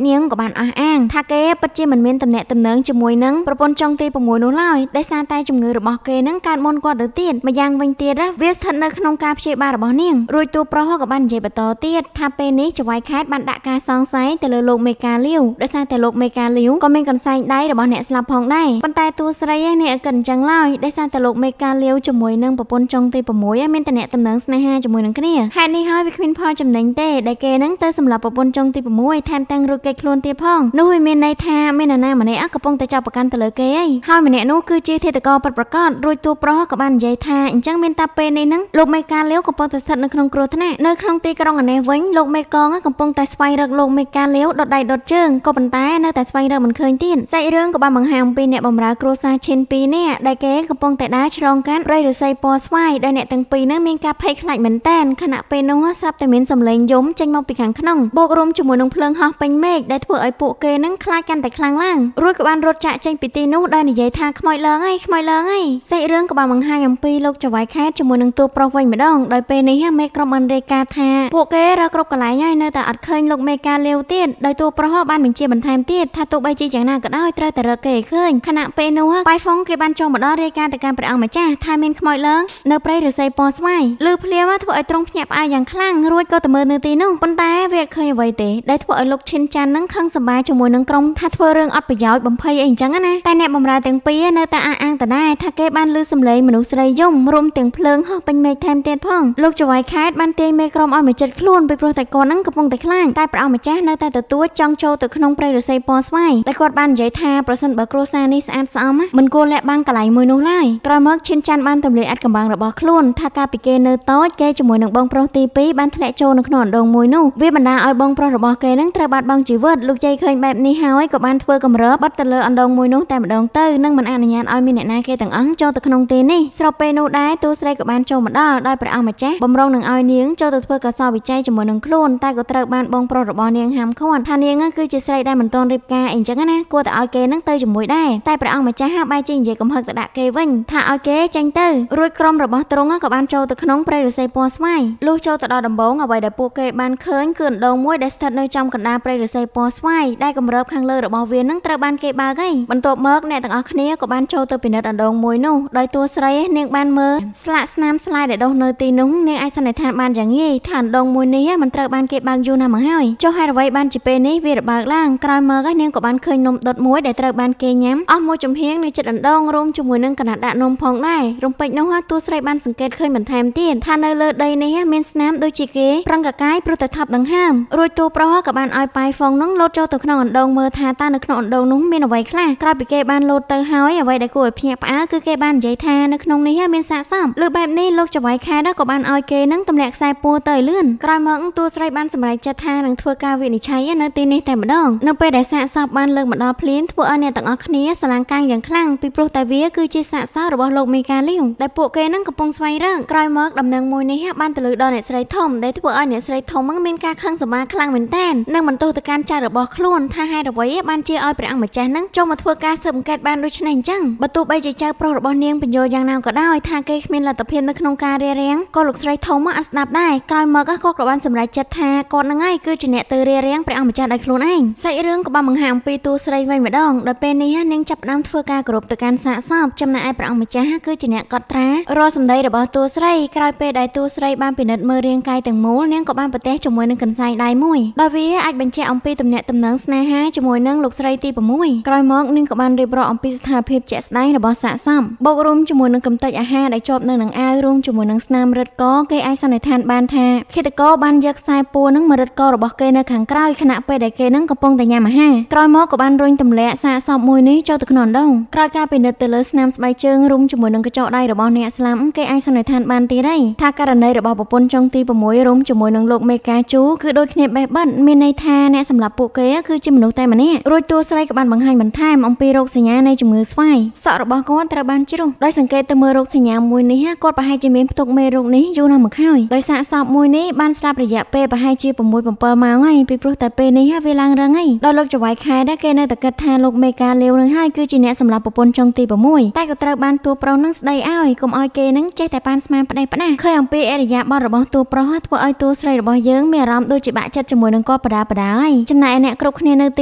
នាងក៏បានអះអាងថាគេពិតជាមិនមានទំនាក់ទំនងជាមួយនឹងប្រពន្ធចុងទី6នោះឡើយដោយសារតែជំងឺរបស់គេនឹងកើតមុនគាត់ទៅទៀតម្យ៉ាងវិញទៀតវាស្ថិតនៅក្នុងការព្យាបាលរបស់នាងរួចតួប្រុសក៏បាននិយាយបន្តទៀតថាពេលនេះចៅហ្វាយខេត្តបានដាក់ការសង្ស័យទៅលើលោកមេកាលាវដោយសារតែលោកមេកាលាវក៏មានកន្សែងដៃរបស់អ្នកស្លាប់ផងដែរប៉ុន្តែតួស្រីនេះអត់គិតអញ្ចឹងឡើយដោយសារតែលោកមេកាលាវជាមួយនឹងប្រពន្ធចុងទី6មានតំណែងតំណែងស្នេហាជាមួយនឹងគ្នាហេតុនេះហើយវាគ្មានផលចំណេញទេដែលគេនឹងទៅសម្រាប់ប្រពន្ធចុងទី6ថែមទាំងរួចគេខ្លួនទៀតផងនោះវាមានន័យថាមាននរណាម្នាក់កំពុងតែចាប់ប្រកាន់ទៅលើគេហើយម្នាក់នោះគឺជាធាតុករពិតប្រាកដរួចតួប្រុសក៏បាននិយាយថាអញ្ចឹងមានតាពេលនេះនឹងលោកមេកាលាវកំពុងតែស្ថិតនៅក្នុងគ្រោះថ្នាក់នៅក្នុងទីក្រុងអានេះវិញលោកមេកងកំពុងតែស្វែងរកលោកមេកាលាវដុតដៃដុតជើងក៏ប៉ុន្តែនៅតែស្វែងរកមិនឃើញទៀតសាច់រឿងក៏បានបង្ហាញអំពីអ្នកបម្រើគ្រួសារឈិន2នាក់ដែលគេកំពុងតែដើរឆ្លងកាត់ព្រៃឫស្សីពណ៌ស្វាយដែលអ្នកទាំងពីរនោះមានការភ័យខ្លាចមែនទែនខណៈពេលនោះស្រាប់តែមានសំឡេងយំចេញមកពីខាងក្នុងបូករួមជាមួយនឹងភ្លើងហោះពេញមេឃដែលធ្វើឲ្យពួកគេនឹងខ្លាចកាន់តែខ្លាំងឡើងរួចក៏បានរត់ចាក់ចេញពីទីនោះដោយនិយាយថាខ្មោចឡើងហើយខ្មោចឡើងហើយសាច់រឿងក៏បានបង្ហាញអំពីលោកចៅហ្វាយខេត្តជាមួយនឹងតួប្រុសវិញម្ដងដោយពេលនេះមេក្រុមបានរាយការណ៍ថាពួកគេរកគ្រប់កន្លែងហើយនៅតែអត់ឃើញលោកមេកាលាវទៀតដោយតួប្រុសបានបញ្ជាបន្ថែមទៀតថាទោះបីជាយ៉ាងណាក៏ដោយត្រូវតែរកគេឃើញខណៈពេលនោះបាយហ្វុងគេបានចូលមកដល់រាយការណ៍ទៅកាន់ព្រះអង្គម្ចាស់ថាមានខ្មោចឡើងនៅព្រៃឫស្សីពណ៌ស្វាយឮភ្លាមធ្វើឲ្យទ្រង់ភ្ញាក់ផ្អើលយ៉ាងខ្លាំងរួចក៏ទៅមើលនៅទីនោះប៉ុន្តែវាអត់ឃើញអ្វីទេដែលធ្វើឲ្យលោកឈិនចាន់នឹងខឹងសម្បាជាមួយនឹងក្រុមថាធ្វើរឿងអត់ប្រយោជន៍បំភ័យអីអញ្ចឹងណាតែអ្នកបម្រើទាំងពីរនៅតែអះអាងតដែរថាគេបានឮសំឡេងមនុស្សស្រីយំរួមទាំងភ្លើងហោះពេញមេឃថែមទៀតផងលោកចៅហ្វាយខេត្តបានទាញមេក្រុមឲ្យមកជិតខ្លួនពីព្រោះតែគាត់នឹងកំពុងតែខ្លាចតែព្រះអង្គម្ចាស់នៅតែទទួលចង់ចូលទៅក្នុងព្រៃឫស្សីពណ៌ស្វាយតែគាត់បាននិយាយថាប្រសិនបើគ្រួសារនេះស្អាតស្អំមិនគួរលាក់បាំងកន្លែងមួយនោះឡើយក្រោយមកឈិនចាន់បានទម្លាយអាចកំបាំងរបស់ខ្លួនថាកាលពីគេនៅតូចគេជាមួយនឹងបងប្រុសទី2បានធ្លាក់ចូលនៅក្នុងអណ្ដូងមួយនោះវាបណ្ដាលឲ្យបងប្រុសរបស់គេនឹងត្រូវបាត់បង់ជីវិតលោកយាយឃើញបែបនេះហើយក៏បានធ្វើកម្រើបិទទៅលើអណ្ដូងមួយនោះតែម្ដងទៅនឹងមិនអនុញ្ញាតឲ្យមានអ្នកណាគេទាំងអស់ចូលទៅក្នុងទីនេះស្របពេលនោះដែរតួស្រីក៏បានចូលមកដល់ដោយព្រះអង្គម្ចាស់បំរុងនឹងឲ្យនាងចូលទៅធ្វើកសោវិច័យជាមួយនឹងខ្លួនតែក៏ត្រូវបានបងប្រុសរបស់នាងហាមឃាត់ថានាងគឺជាស្រីដែលមិនទាន់រៀបការអីចឹងណាគួរតែឲ្យគេនឹងទៅជាមួយដែរតែព្រះអង្គម្ចាស់ហាក់បែរជានិយាយកំហឹកទៅដាក់គេវិញថាឲ្យគេចេញទៅរួចក្រុមរបស់ទ្រង់ក៏បានចូលទៅក្នុងព្រៃឫស្សីពណ៌ស្វាយលុះចូលទៅដល់ដំបងអ្វីដែលពួកគេបានឃើញគឺអណ្ដូងមួយដែលស្ថិតនៅចំកណ្ដាលព្រៃឫស្សីពណ៌ស្វាយដែលគម្របខាងលើរបស់វានឹងត្រូវបានគេបើកហើយបន្ទាប់មកអ្នកទាំងអស់គ្នាក៏បានចូលទៅពិនិត្យអណ្ដូងមួយនោះដោយតួស្រីនាងបានមើលស្លាកស្នាមស្លាយដែលដុះនៅទីនោះនាងអាចសន្និដ្ឋានបានយ៉ាងងាយថាអណ្ដូងមួយនេះមិនត្រូវបានគេបើកយូរណាស់មកហើយចុះហេតុអ្វីបានជាពេលនេះវារបើកឡើងក្រោយមកនាងក៏បានឃើញនំដុតមួយដែលត្រូវបានគេញ៉ាំអស់មួយចំហៀងនៅជិតអណ្ដូងរួមជាមួយនឹងកណាត់ដាក់នំផងដែររំពេចនោះតួស្រីបានសង្កេតឃើញបន្ថែមទៀតថានៅលើដីនេះមានស្នាមដូចជាគេប្រឹងកកាយព្រោះតែថប់ដង្ហើមរួចតួប្រុសក៏បានឲ្យប៉ៃហ្វុងនោះលោតចូលទៅក្នុងអណ្ដូងមើលថាតើនៅក្នុងអណ្ដូងនោះមានអ្វីខ្លះក្រោយពីគេបានលោតទៅហើយអ្វីដែលគួរឲ្យភ្ញាក់ផ្អើលគឺគេបាននិយាយថានៅក្នុងនេះមានសាកសពលើបែបនេះលោកចៅហ្វាយខេត្តក៏បានឲ្យគេនឹងទម្លាក់ខ្សែពួរទៅលឿនក្រោយមកតួស្រីបានសម្រេចចិត្តថានឹងធ្វើការវិនិច្ឆ័យនៅទីនេះតែម្ដងនៅពេលដែលសាកសពបានលើកមកដល់ភ្លាមធ្វើឲ្យអ្នកទាំងអស់គ្នាស្រឡាំងកាំងយ៉ាងខ្លាំងពីព្រោះតែវាគឺជាសាកសពរបស់លោកមេកាលាវដែលពួកគេនឹងកំពុងស្វែងរកក្រោយមកដំណឹងមួយនេះបានទៅលើដល់អ្នកស្រីធំដែលធ្វើឲ្យអ្នកស្រីធំមានការខឹងសម្បាខ្លាំងមែនទែននិងបន្ទោសទៅកាន់ចៅរបស់ខ្លួនថាហេតុអ្វីបានជាឲ្យព្រះអង្គម្ចាស់នឹងចូលមកធ្វើការស៊ើបអង្កេតបានដូច្នេះអញ្ចឹងបើទោះបីជាចៅប្រុសរបស់នាងបញ្យល់យ៉ាងណាក៏ដោយថាគេគ្មានលទ្ធភាពនៅក្នុងការរារាំងក៏លោកស្រីធំអត់ស្ដាប់ដែរក្រោយមកក៏បានសម្រេចចិត្តថាគាត់នឹងឯងគឺជាអ្នកទៅរារាំងព្រះអង្គម្ចាស់ដោយខ្លួនឯងសាច់រឿងក៏បានបង្ហាញអំពីតួស្រីវិញម្ដងដល់ពេលនេះនាងចាប់ផ្ដើមធ្វើការគោរពទៅកាន់សាកសពចំណែកឯព្រះអង្គម្ចាស់គឺជាអ្នកកត់ត្រារាល់សម្ដីរបស់តួស្រីក្រោយពេលដែលតួស្រីបានពិនិត្យមើលរាងកាយទាំងមូលនាងក៏បានប្រទះជាមួយនឹងកន្សែងដៃមួយដោយវាអាចបញ្ជាក់អំពីទំនាក់ទំនងស្នេហាជាមួយនឹងលោកស្រីទី6ក្រោយមកនាងក៏បានរៀបរាប់អំពីស្ថានភាពជាក់ស្ដែងរបស់សាកសពបូករួមជាមួយនឹងកំទេចអាហារដែលជាប់នៅនឹងអាវរួមជាមួយនឹងស្នាមរឹតកគេអាចសន្និដ្ឋានបានថាឃាតករបានយកខ្សែពួរនឹងមករឹតករបស់គេនៅខាងក្រោយខណៈពេលដែលគេនឹងកំពុងតែញ៉ាំអាហារក្រោយមកក៏បានរុញទម្លាក់សាកសពមួយនេះចូលទៅក្នុងអណ្ដូងក្រោយការពិនិត្យទៅលើស្នាមស្បែកជើងរួមជាមួយនឹងកញ្ចក់ដៃរបស់អ្នកស្លាប់គេអាចសន្និដ្ឋានបានទៀតហើយថាករណីរបស់ប្រពន្ធចុងទី6រួមជាមួយនឹងលោកមេកាជូគឺដូចគ្នាបេះបិទមានន័យថាអ្នកសម្លាប់ពួកគេគឺជាមនុស្សតែម្នាក់រួចតួស្រីក៏បានបង្ហាញបន្ថែមអំពីរោគសញ្ញានៃជំងឺស្វាយសក់របស់គាត់ត្រូវបានជ្រុះដោយសង្កេតទៅមើលរោគសញ្ញាមួយនេះគាត់ប្រហែលជាមានផ្ទុកមេរោគនេះយូរណាស់មកហើយដោយសាកសពមួយនេះបានស្លាប់រយៈពេលប្រហែលជា6-7 ម៉ោងហើយពីព្រោះតែពេលនេះវាឡើងរឹងហើយដល់លោកចៅហ្វាយខេត្តគេនៅតែគិតថាលោកមេកាលាវនឹងហើយគឺជាអ្នកសម្លាប់ប្រពន្ធចុងទី6តែក៏ត្រូវ បានតួប្រុសនឹងស្ដីឲ្យកុំឲ្យគេនឹងចេះតែប៉ាន់ស្មានផ្ដេសផ្ដាសឃើញអំពីអរិយាប័ត្ររបស់តួប្រុសធ្វើឲ្យតួស្រីរបស់យើងមានអារម្មណ៍ដូចជាបាក់ចិត្តជាមួយនឹងគាត់បដាហើយចំណែកអ្នកគ្រប់គ្នានៅទ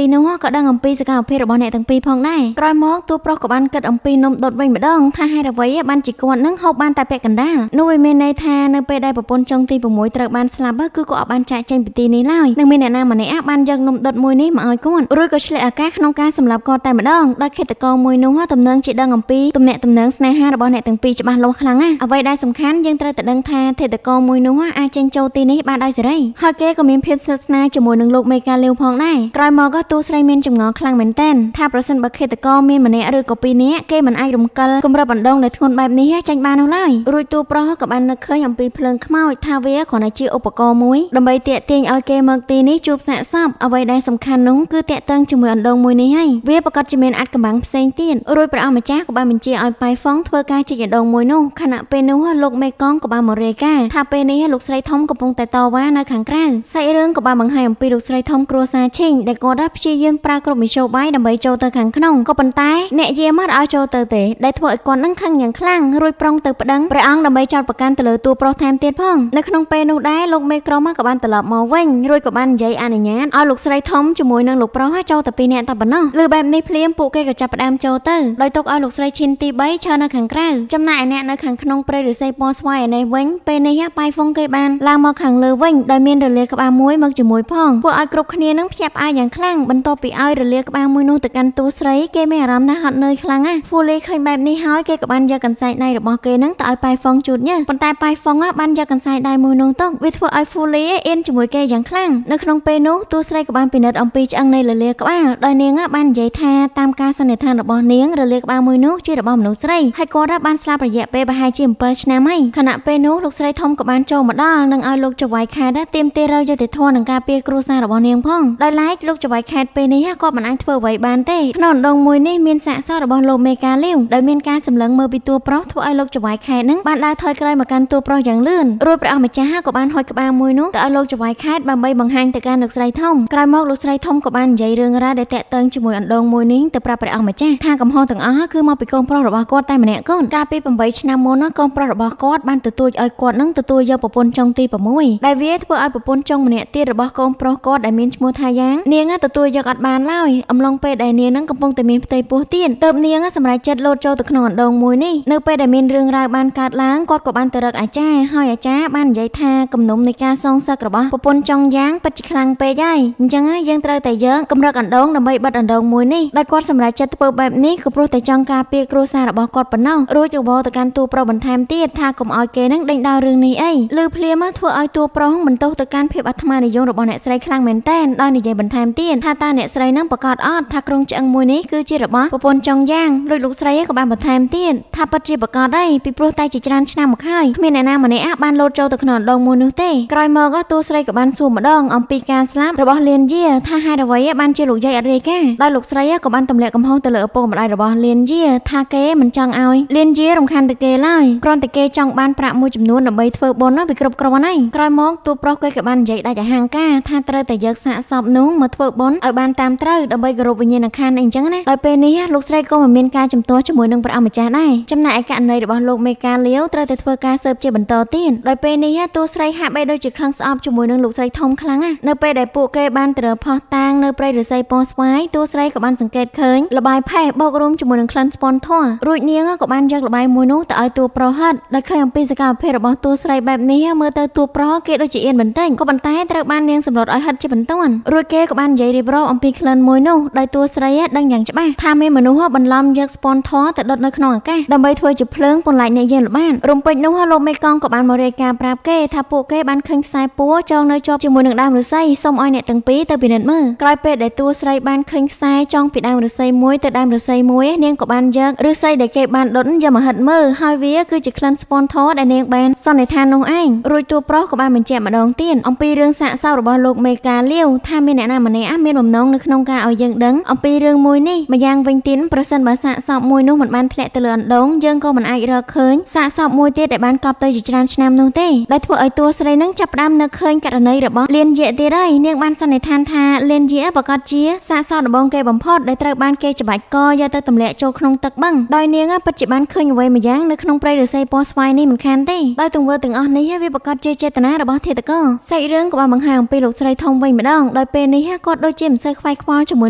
ីនោះក៏ដឹងអំពីសកម្មភាពរបស់អ្នកទាំងពីរផងដែរក្រោយមកតួប្រុសក៏បានគិតអំពីនំដុតវិញម្ដងថាហេតុអ្វីបានជាគាត់នឹងហូបបានតែពាក់កណ្ដាលនោះវាមានន័យថានៅពេលដែលប្រពន្ធចុងទី6ត្រូវបានស្លាប់គឺគាត់អត់បានចាកចេញពីទីនេះឡើយនឹងមានអ្នកណាម្នាក់បានយកនំដុតមួយនេះមកឲ្យគាត់រួចក៏ឆ្លៀតឱកាសក្នុងការសម្លាប់គាត់តែម្ដងដោយឃាតករមួយនោះទំនងជាដឹងអំពីទំនាក់ទំនងស្នេហារបស់អ្នកទាំងពីរច្បាស់លាស់ខ្លាំងណាស់អ្វីដែលសំខាន់យើងត្រូវតែដឹងថាឃាតករមួយនោះអាចចេញចូលទីនេះបានដោយសេរីហើយគេក៏មានភាពស្និទ្ធស្នាលជាមួយនឹងលោកមេកាលាវផងដែរក្រោយមកក៏តួស្រីមានចម្ងល់ខ្លាំងមែនទែនថាប្រសិនបើឃាតករមានម្នាក់ឬក៏ពីរនាក់គេមិនអាចរំកិលគម្របអណ្ដងដែលធ្ងន់បែបនេះចាញ់បាននោះឡើយរួចតួប្រុសក៏បាននឹកឃើញអំពីភ្លើងខ្មោចថាវាគ្រាន់តែជាឧបករណ៍មួយដើម្បីទាក់ទាញឲ្យគេមកទីនេះជួបសាកសពអ្វីដែលសំខាន់នោះគឺតាក់ទងជាមួយអណ្ដងមួយនេះហើយវាប្រកាសជាមានអាចកំបាំងផ្សេងទៀតរួចព្រះអង្គម្ចាស់ក៏បានបញ្ជាឲ្យប៉ៃហ្វុងធ្វើការជីកអណ្ដងមួយនោះខណៈពេលនោះលោកមេកងក៏បានមករាយការណ៍ថាពេលនេះលោកស្រីធំកំពុងតែតវ៉ានៅខាងក្រៅសាច់រឿងក៏បានបង្ហាញអំពីលោកស្រីធំគ្រួសារឈិញដែលគាត់ព្យាយាមប្រើគ្រប់មធ្យោបាយដើម្បីចូលទៅខាងក្នុងក៏ប៉ុន្តែអ្នកយាមអត់ឲ្យចូលទៅទេដែលធ្វើឲ្យគាត់នឹងខឹងយ៉ាងខ្លាំងរួចប្រុងទៅប្តឹងព្រះអង្គដើម្បីចោទប្រកាន់ទៅលើតួប្រុសថែមទៀតផងនៅក្នុងពេលនោះដែរលោកមេក្រុមក៏បានត្រឡប់មកវិញរួចក៏បាននិយាយអនុញ្ញាតឲ្យលោកស្រីធំជាមួយនឹងលោកប្រុសចូលទៅពីរនាក់តែប៉ុណ្ណោះលើបែបនេះភ្លាមពួកគេក៏ចាប់ផ្ដើមចូលទៅដោយទុកឲ្យលោកស្រីឈិនទី3ឈរនៅខាងក្រៅចំណែកអ្នកនៅខាងក្នុងព្រៃឫស្សីពណ៌ស្វាយឯនេះវិញពេលនេះប៉ៃហ្វុងគេបានឡើងមកខាងលើវិញដោយមានរលាក្បាលមួយមកជាមួយផងពួកឲ្យគ្រប់គ្នានឹងភ្ញាក់ផ្អើលយ៉ាងខ្លាំងបន្ទាប់ពីឲ្យរលាក្បាលមួយនោះទៅកាន់តួស្រីគេមានអារម្មណ៍ថាហត់នឿយខ្លាំងណាស់ហ្វូលីឃើញបែបនេះហើយគេក៏បានយកកន្សែងដៃរបស់គេនឹងទៅឲ្យប៉ៃហ្វុងជូតញើសប៉ុន្តែប៉ៃហ្វុងបានយកកន្សែងដៃមួយនោះទៅវាធ្វើឲ្យហ្វូលីអៀនជាមួយគេយ៉ាងខ្លាំងនៅក្នុងពេលនោះតួស្រីក៏បានពិនិត្យអំពីឆ្អឹងនៃរលាក្បាលដោយនាងបាននិយាយថាតាមការសន្និដ្ឋានរបស់នាងរលាក្បាលមួយនោះជារបស់មនុស្សស្រីហើយគាត់បានស្លាប់រយៈពេលប្រហែលជា7ឆ្នាំហើយខណៈពេលនោះលោកស្រីធំក៏បានចូលមកដល់និងឲ្យលោកចៅហ្វាយខេតទាមទារយុត្តិធម៌នឹងការពារគ្រួសាររបស់នាងផងដោយឡែកលោកចៅហ្វាយខេតពេលនេះក៏មិនអាចធ្វើអ្វីបានទេក្នុងអណ្ដងមួយនេះមានសាកសពរបស់លោកមេកាលាវដោយមានការសម្លឹងមើលពីតួប្រុសធ្វើឲ្យលោកចៅហ្វាយខេតនឹងបានដើរថយក្រោយមកកាន់តួប្រុសយ៉ាងលឿនរួចព្រះអង្គម្ចាស់ក៏បានហុចក្បាលមួយនោះទៅឲ្យលោកចៅហ្វាយខេតដើម្បីបង្ហាញទៅកាន់លោកស្រីធំក្រោយមកលោកស្រីធំក៏បាននិយាយរឿងរ៉ាវដែលតាក់ទងជាមួយអណ្ដងមួយនេះទៅប្រាប់ព្រះអង្គម្ចាស់ថាកំហុសទាំងអស់គឺមកពីកូនប្រុសរបស់គាត់តែម្នាក់កូនកាលពី8ឆ្នាំមុនកូនប្រុសរបស់គាត់បានទទូចឲ្យគាត់នឹងទទួលយកប្រពន្ធចុងទី6ដែលវាធ្វើឲ្យប្រពន្ធចុងម្នាក់ទៀតរបស់កូនប្រុសគាត់ដែលមានឈ្មោះថាយ៉ាងនាងទទួលយកអត់បានឡើយអំឡុងពេលដែលនាងនឹងកំពុងតែមានផ្ទៃពោះទៀតទើបនាងសម្រេចចិត្តលោតចូលទៅក្នុងអណ្ដងមួយនេះនៅពេលដែលមានរឿងរ៉ាវបានកើតឡើងគាត់ក៏បានទៅរកអាចារ្យហើយអាចារ្យបាននិយាយថាគំនុំនៃការសងសឹករបស់ប្រពន្ធចុងយ៉ាងពិតជាខ្លាំងពេកហើយអញ្ចឹងយើងត្រូវតែយើងកម្រឹកអណ្ដងដើម្បីបិទអណ្ដងមួយនេះដោយគាត់សម្រេចចិត្តធ្វើបែបនេះក៏ព្រោះតែចង់ការពារគ្រួសាររបស់គាត់ប៉ុណ្ណោះរួចទៅបោទៅកាន់តួប្រុសបន្ថែមទៀតថាកុំឲ្យគេនឹងដេញដោលរឿងនេះអីឮភ្លាមធ្វើឲ្យតួប្រុសបន្ទោសទៅកាន់ភាពអាត្មានិយមរបស់អ្នកស្រីខ្លាំងមែនទែនដោយនិយាយបន្ថែមទៀតថាតើអ្នកស្រីនឹងប្រកាសអត់ថាក្រុងឆ្អឹងមួយនេះគឺជារបស់ប្រពន្ធចុងយ៉ាងរួចលោកស្រីក៏បានបន្ថែមទៀតថាពិតជាប្រកាសដែរពីព្រោះតែជាច្រើនឆ្នាំមកហើយគ្មានអ្នកណាម្នាក់បានលោតចូលទៅក្នុងអណ្ដងមួយនោះទេក្រោយមកតួស្រីក៏បានសួរម្ដងអំពីការស្លាប់របស់លៀនយាថាហេតុអ្វីបានជាលោកយាយអត់រាយការណ៍ដោយលោកស្រីក៏បានទម្លាក់កំហុសទៅលើឪពុកម្ដាយរបស់លៀនយាថាគេមិនចង់ឲ្យលៀនយារំខានទៅគេឡើយគ្រាន់តែគេចង់បានប្រាក់មួយចំនួនដើម្បីធ្វើបុណ្យវាគ្រប់គ្រាន់ហើយក្រោយមកតួប្រុសគេក៏បាននិយាយដាច់អហង្ការថាត្រូវតែយកសាកសពនោះមកធ្វើបុណ្យឲ្យបានតាមត្រូវដើម្បីគោរពវិញ្ញាណក្ខន្ធអីចឹងណាដោយពេលនេះលោកស្រីក៏មិនមានការជំទាស់ជាមួយនឹងព្រះអង្គម្ចាស់ដែរចំណែកឯករណីរបស់លោកមេកាលាវត្រូវតែធ្វើការស៊ើបជាបន្តទៀតដោយពេលនេះតួស្រីហាក់បីដូចជាខឹងស្អប់ជាមួយនឹងលោកស្រីធំខ្លាំងណាស់នៅពេលដែលពួកគេបានទៅផោះតាងនៅព្រៃឫស្សីពណ៌ស្វាយតួស្រីក៏បានសង្កេតឃើញលបាយផេះបោករួមជាមួយនឹងក្លិនស្ពន់ធွာរួចនាងក៏បានយកលបាយមួយនោះទៅឲ្យតួប្រុសហិតដោយឃើញអំពីសកម្មភាពរបស់តួស្រីបែបនេះមើលទៅតួប្រុសគេដូចជាអៀនបន្តិចក៏ប៉ុន្តែត្រូវបាននាងសម្លុតឲ្យហិតជាបន្ទាន់រួចគេក៏បាននិយាយរៀបរាប់អំពីក្លិនមួយនោះដោយតួស្រីដឹងយ៉ាងច្បាស់ថាមានមនុស្សបន្លំយកស្ពន់ធွာទៅដុតនៅក្នុងអាកាសដើម្បីធ្វើជាភ្លើងពន្លាច់អ្នកយាមល្បាតរំពេចនោះលោកមេកងក៏បានមករាយការណ៍ប្រាប់គេថាពួកគេបានឃើញខ្សែពួរចងនៅជាប់ជាមួយនឹងដើមឫស្សីសូមឲ្យអ្នកទាំងពីរទៅពិនិត្យមើលក្រោយពេលដែលតួស្រីបានឃើញខ្សែចងពីដើមឫស្សីមួយទៅដើមឫស្សីមួយនាងក៏បានយកឫស្សីដែលគេបានដុតយកមកហិតមើលហើយវាគឺជាក្លិនស្ពន់ធွာដែលនាងបានសន្និដ្ឋាននោះឯងរួចតួប្រុសក៏បានបញ្ជាក់ម្ដងទៀតអំពីរឿងសាកសពរបស់លោកមេកាលាវថាមានអ្នកណាម្នាក់មានបំណងនៅក្នុងការឲ្យយើងដឹងអំពីរឿងមួយនេះម្យ៉ាងវិញទៀតប្រសិនបើសាកសពមួយនោះមិនបានធ្លាក់ទៅលើអណ្ដងយើងក៏មិនអាចរកឃើញសាកសពមួយទៀតដែលបានកប់ទៅជាច្រើនឆ្នាំនោះទេដែលធ្វើឲ្យតួស្រីនឹងចាប់ផ្ដើមនឹកឃើញករណីរបស់លៀនយាទៀតហើយនាងបានសន្និដ្ឋានថាលៀនយាប្រកាសជាសាកសពដំបងគេបំផុតដែលត្រូវបានគេច្បាច់កយកទៅទម្លាក់ចូលក្នុងទឹកបឹងដ ដោយនាងពិតជាបានឃើញអ្វីម្យ៉ាងនៅក្នុងព្រៃឫស្សីពណ៌ស្វាយនេះមិនខានទេដោយទង្វើទាំងអស់នេះវាប្រកាសជាចេតនារបស់ធាតុកោសាច់រឿងក៏បានបង្ហាញអំពីលោកស្រីធំវិញម្ដងដោយពេលនេះគាត់ដូចជាមិនសូវខ្វាយខ្វល់ជាមួយ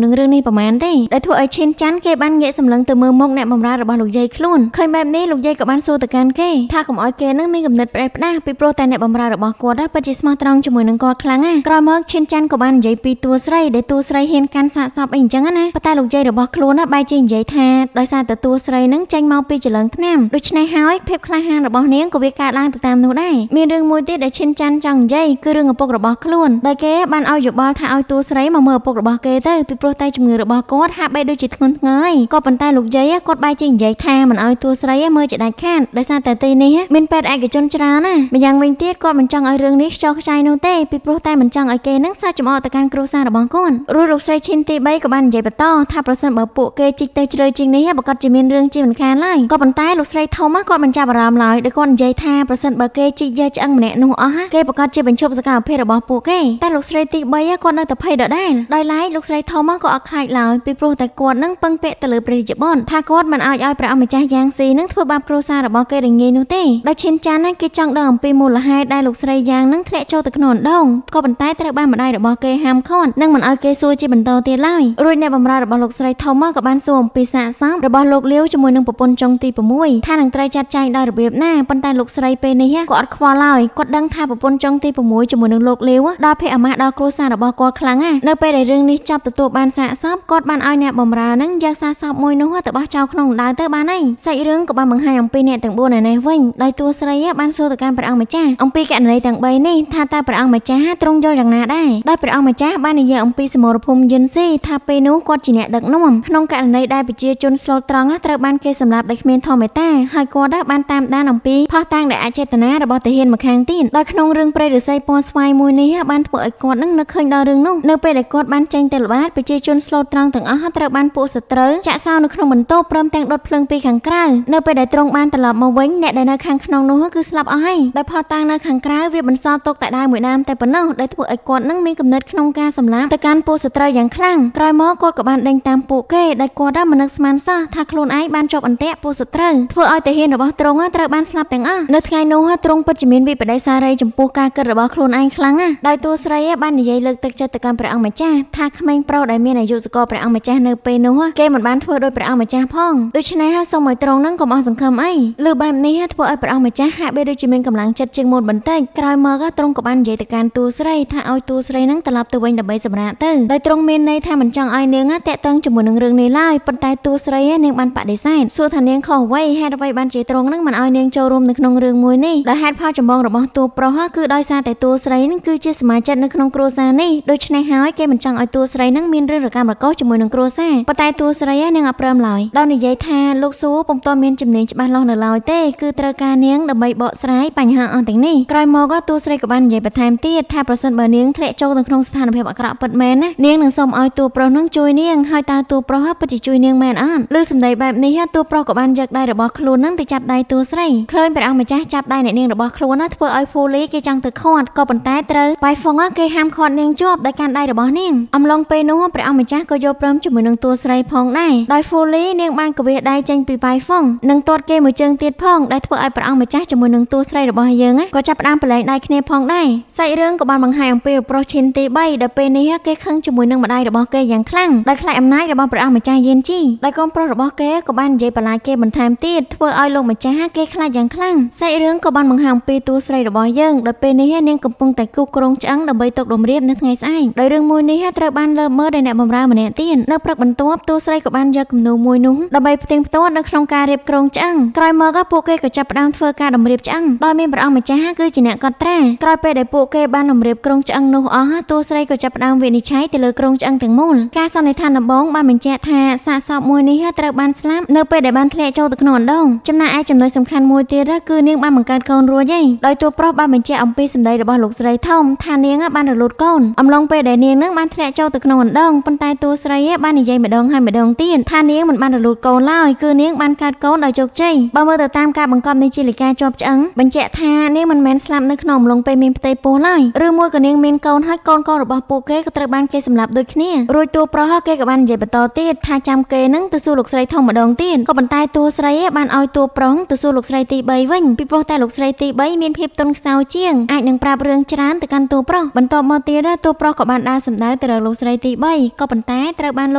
នឹងរឿងនេះប្រហែលទេដែលធ្វើឲ្យឈិនច័ន្ទគេបានងាកសម្លឹងទៅមើលមុខអ្នកបម្រើរបស់លោកយាយខ្លួនឃើញបែបនេះលោកយាយក៏បានសួរទៅកាន់គេថាកុំឲ្យគេនឹងមានគំនិតផ្ដេសផ្ដាសពីព្រោះតែអ្នកបម្រើរបស់គាត់ពិតជាស្មោះត្រង់ជាមួយនឹងគាត់ខ្លាំងណាស់ក្រោយមកឈិនច័ន្ទក៏បាននិយាយពីតួស្រីដែលតួស្រីហ៊ានកាន់សាកសពអីអញ្ចឹងណាប៉ុន្តែលោកយាយរបស់ខ្លួនបែរជានិយាយថាដោយសារតែតួស្រីនឹងចេញមកពីចលឹងថ្នាំដូច្នេះហើយភាពក្លាហានរបស់នាងក៏វាកើតឡើងទៅតាមនោះដែរមានរឿងមួយទៀតដែលឈិនច័ន្ទចង់និយាយគឺរឿងឪពុករបស់ខ្លួនដែលគេបានឲ្យយោបល់ថាឲ្យតួស្រីមកមើលឪពុករបស់គេទៅពីព្រោះតែជំងឺរបស់គាត់ហាក់បីដូចជាធ្ងន់ធ្ងរក៏ប៉ុន្តែលោកយាយគាត់បែរជានិយាយថាមិនឲ្យតួស្រីមើលជាដាច់ខាតដោយសារតែទីនេះមានពេទ្យឯកជនច្រើនណាម្យ៉ាងវិញទៀតគាត់មិនចង់ឲ្យរឿងនេះខ្ចោះខ្ចាយនោះទេពីព្រោះតែមិនចង់ឲ្យគេនឹងសើចចំអកទៅកាន់គ្រួសាររបស់គាត់រួចលោកស្រីឈិនទី3ក៏បាននិយាយបន្តថាប្រសិនបើពួកគេជីកទៅជ្រៅជាងនេះប្រកាសជាមានរឿងជាមិនខានឡើយក៏ប៉ុន្តែលោកស្រីធំគាត់មិនចាប់អារម្មណ៍ឡើយដោយគាត់និយាយថាប្រសិនបើគេជីកយកឆ្អឹងម្នាក់នោះអស់គេប្រកាសជាបញ្ឈប់សកម្មភាពរបស់ពួកគេតែលោកស្រីទី3គាត់នៅតែភ័យដដែលដោយឡែកលោកស្រីធំក៏អត់ខ្លាចឡើយពីព្រោះតែគាត់នឹងពឹងពាក់ទៅលើព្រះរាជបុត្រថាគាត់មិនឲ្យព្រះអម្ចាស់យ៉ាងស៊ីនឹងធ្វើបាបគ្រួសាររបស់គេរងាយនោះទេដោយឈិនច័ន្ទគេចង់ដឹងអំពីមូលហេតុដែលលោកស្រីយ៉ាងនឹងធ្លាក់ចូលទៅក្នុងអណ្ដូងក៏ប៉ុន្តែត្រូវបានម្ដាយរបស់គេហាមឃាត់និងមិនឲ្យគេសួរជាបន្តទៀតឡើយរួចអ្នកបម្រើរបស់លោកស្រីធំក៏បានសួរអំពីសាកសពរបស់លោកលាវជាមួយនឹងប្រពន្ធចុងទី6ថានឹងត្រូវចាត់ចែងដោយរបៀបណាប៉ុន្តែលោកស្រីពេលនេះក៏អត់ខ្វល់ឡើយគាត់ដឹងថាប្រពន្ធចុងទី6ជាមួយនឹងលោកលាវដល់ភ័យអាម៉ាស់ដល់គ្រួសាររបស់គាត់ខ្លាំងណាស់នៅពេលដែលរឿងនេះចាប់ទទួលបានសាកសពគាត់បានឲ្យអ្នកបម្រើនឹងយកសាកសពមួយនោះទៅបោះចោលក្នុងដៅទៅបានហើយសាច់រឿងក៏បានបង្ហាញអំពីអ្នកទាំង4ឯនេះវិញដោយតួស្រីបានសួរទៅកាន់ព្រះអង្គម្ចាស់អំពីករណីទាំង3នេះថាតើព្រះអង្គម្ចាស់ទ្រង់យល់យ៉ាងណាដែរដោយព្រះអង្គម្ចាស់បាននិយាយអំពីសមរភូមិយិនស៊ីថាពេលនោះគាត់ជាអ្នកដឹកនាំក្នុងករណីដែលប្រជាជនស្លូតត្រង់ត្រូវបានគេសម្លាប់ដោយគ្មានធម្មតាហើយគាត់បានតាមដានអំពីផុសតាំងដែលអចេតនារបស់ទាហានម្ខាងទៀតដោយក្នុងរឿងព្រៃឫស្សីពណ៌ស្វាយមួយនេះបានធ្វើឲ្យគាត់នឹងនឹកឃើញដល់រឿងនោះនៅពេលដែលគាត់បានចេញទៅល្បាតប្រជាជនស្លូតត្រង់ទាំងអស់ត្រូវបានពួកសត្រូវចាក់សោនៅក្នុងបន្ទប់ព្រមទាំងដុតភ្លើងពីខាងក្រៅនៅពេលដែលទ្រង់បានត្រឡប់មកវិញអ្នកដែលនៅខាងក្នុងនោះគឺស្លាប់អស់ហើយដោយផុសតាំងនៅខាងក្រៅវាបន្សល់ទុកតែដើមមួយដើមតែប៉ុណ្ណោះដែលធ្វើឲ្យគាត់នឹងមានគំនិតក្នុងការសម្លាប់ទៅកាន់ពួកសត្រូវយ៉ាងខ្លាំងក្រោយមកគាត់ក៏បានដេញតាមពួកគេដែលគាត់មិននឹកស្មានសោះថាខ្លួនឯងបានជាប់អន្ទាក់ពួកសត្រូវធ្វើឲ្យទាហានរបស់ទ្រង់ត្រូវបានស្លាប់ទាំងអស់នៅថ្ងៃនោះទ្រង់ពិតជាមានវិបដិសារីចំពោះការគិតរបស់ខ្លួនឯងខ្លាំងណាស់ដោយតួស្រីបាននិយាយលើកទឹកចិត្តទៅកាន់ព្រះអង្គម្ចាស់ថាក្មេងប្រុសដែលមានអាយុសកលព្រះអង្គម្ចាស់នៅពេលនោះគេមិនបានធ្វើដោយព្រះអង្គម្ចាស់ផងដូច្នេះសូមឲ្យទ្រង់នឹងកុំអស់សង្ឃឹមអីលើបែបនេះធ្វើឲ្យព្រះអង្គម្ចាស់ហាក់បីដូចជាមានកម្លាំងចិត្តជាងមុនបន្តិចក្រោយមកទ្រង់ក៏បាននិយាយទៅកាន់តួស្រីថាឲ្យតួស្រីនឹងត្រឡប់ទៅវិញដើម្បីសម្រាកទៅដោយទ្រង់មានន័យថាមិនចង់ឲ្យនាងតាក់ទងជាមួយនឹងរឿងនេះឡើយប៉ុន្តែតួស្រីនាងបានបដិសេធសួរថានាងខុសអ្វីហេតុអ្វីបានជាទ្រង់នឹងមិនឲ្យនាងចូលរួមនៅក្នុងរឿងមួយនេះដោយហេតុផលចម្បងរបស់តួប្រុសគឺដោយសារតែតួស្រីនឹងគឺជាសមាជិកនៅក្នុងគ្រួសារនេះដូច្នេះហើយគេមិនចង់ឲ្យតួស្រីនឹងមានរឿងរកាំរកូសជាមួយនឹងគ្រួសារប៉ុន្តែតួស្រីនាងអត់ព្រមឡើយដោយនិយាយថាលោកសួរពុំទាន់មានជំនាញច្បាស់លាស់នៅឡើយទេគឺត្រូវការនាងដើម្បីបកស្រាយបញ្ហាអស់ទាំងនេះក្រោយមកតួស្រីក៏បាននិយាយបន្ថែមទៀតថាប្រសិនបើនាងធ្លាក់ចូលទៅក្នុងស្ថានភាពអាក្រក់ពិតមែនណានាងនឹងសូមឲ្យតួប្រុសនឹងជួយនាងហើយតើតួប្រុសពិតជាជួយនាងមែនអត់លើសម្ដីបែបនេះតួប្រុសក៏បានយកដៃរបស់ខ្លួននឹងទៅចាប់ដៃតួស្រីឃើញព្រះអង្គម្ចាស់ចាប់ដៃអ្នកនាងរបស់ខ្លួនធ្វើឲ្យហ្វូលីគេចង់ទៅខាត់ក៏ប៉ុន្តែត្រូវបៃហ្វុងគេហាមឃាត់នាងជាប់ដោយកាន់ដៃរបស់នាងអំឡុងពេលនោះព្រះអង្គម្ចាស់ក៏យកព្រមជាមួយនឹងតួស្រីផងដែរដោយហ្វូលីនាងបានកវេដៃចេញពីបៃហ្វុងនិងទាត់គេមួយជើងទៀតផងដែលធ្វើឲ្យព្រះអង្គម្ចាស់ជាមួយនឹងតួស្រីរបស់យើងក៏ចាប់ផ្ដើមប្រឡែងដៃគ្នាផងដែរសាច់រឿងក៏បានបង្ហាញអំពីប្រុសឈិនទី3ដែលពេលនេះគេខឹងជាមួយនឹងម្ដាយរបស់គេយ៉ាងខ្លាំងដោយខ្លាចអំណាចរបស់ព្រះអង្គម្ចាស់យៀនជីដោយកូនប្រុសរបស់គេក៏បាននិយាយបន្លាចគេបន្ថែមទៀតធ្វើឲ្យលោកម្ចាស់គេខ្លាចយ៉ាងខ្លាំងសាច់រឿងក៏បានបង្ហាញអំពីតួស្រីរបស់យើងដោយពេលនេះនាងកំពុងតែគូសគ្រោងឆ្អឹងដើម្បីទុករំរៀបនៅថ្ងៃស្អែកដោយរឿងមួយនេះត្រូវបានលើកមើលដោយអ្នកបម្រើម្នាក់ទៀតនៅព្រឹកបន្ទាប់តួស្រីក៏បានយកគំនូរមួយនោះដើម្បីផ្ទៀងផ្ទាត់នៅក្នុងការរៀបគ្រោងឆ្អឹងក្រោយមកពួកគេក៏ចាប់ផ្ដើមធ្វើការតម្រៀបឆ្អឹងដោយមានព្រះអង្គម្ចាស់គឺជាអ្នកកត់ត្រាក្រោយពេលដែលពួកគេបានតម្រៀបគ្រោងឆ្អឹងនោះអស់តួស្រីក៏ចាប់ផ្ដើមវិនិច្ឆ័យទៅលើគ្រោងឆ្អឹងទាំងមូលការសន្និដ្ឋានដំបូងបានបញ្ជាក់ថាសាកសពមួយនេះត្រូវបានស្លាប់នៅពេលដែលបានធ្លាក់ចូលទៅក្នុងអណ្ដូងចំណែកឯចំណុចសំខាន់មួយទៀតគឺនាងបានបង្កើតកូនរួចហើយដោយតួប្រុសបានបញ្ជាក់អំពីសម្ដីរបស់លោកស្រីធំថានាងបានរលូតកូនអំឡុងពេលដែលនាងនឹងបានធ្លាក់ចូលទៅក្នុងអណ្ដូងប៉ុន្តែតួស្រីបាននិយាយម្ដងហើយម្ដងទៀតថានាងមិនបានរលូតកូនឡើយគឺនាងបានកើតកូនដោយជោគជ័យបើមើលទៅតាមការបង្កប់នៃជាលិកាជាប់ឆ្អឹងបញ្ជាក់ថានាងមិនមែនស្លាប់នៅក្នុងអំឡុងពេលមានផ្ទៃពោះឡើយឬមួយក៏នាងមានកូនហើយកូនរបស់ពួកគេក៏ត្រូវបានគេសម្លាប់ដូចគ្នារួចតួប្រុសគេក៏បាននិយាយបន្តទៀតថាចាំគេនឹងទៅសួរលោកស្រីធំម្ដង ទៀតក៏ប៉ុន្តែតួស្រីបានឲ្យតួប្រុសទៅសួរលោកស្រីទី3វិញពីព្រោះតែលោកស្រីទី3មានភាពទន់ខ្សោយជាងអាចនឹងប្រាប់រឿងច្រើនទៅកាន់តួប្រុសបន្ទាប់មកទៀតតួប្រុសក៏បានដើរសម្ដៅទៅរកលោកស្រីទី3ក៏ប៉ុន្តែត្រូវបានល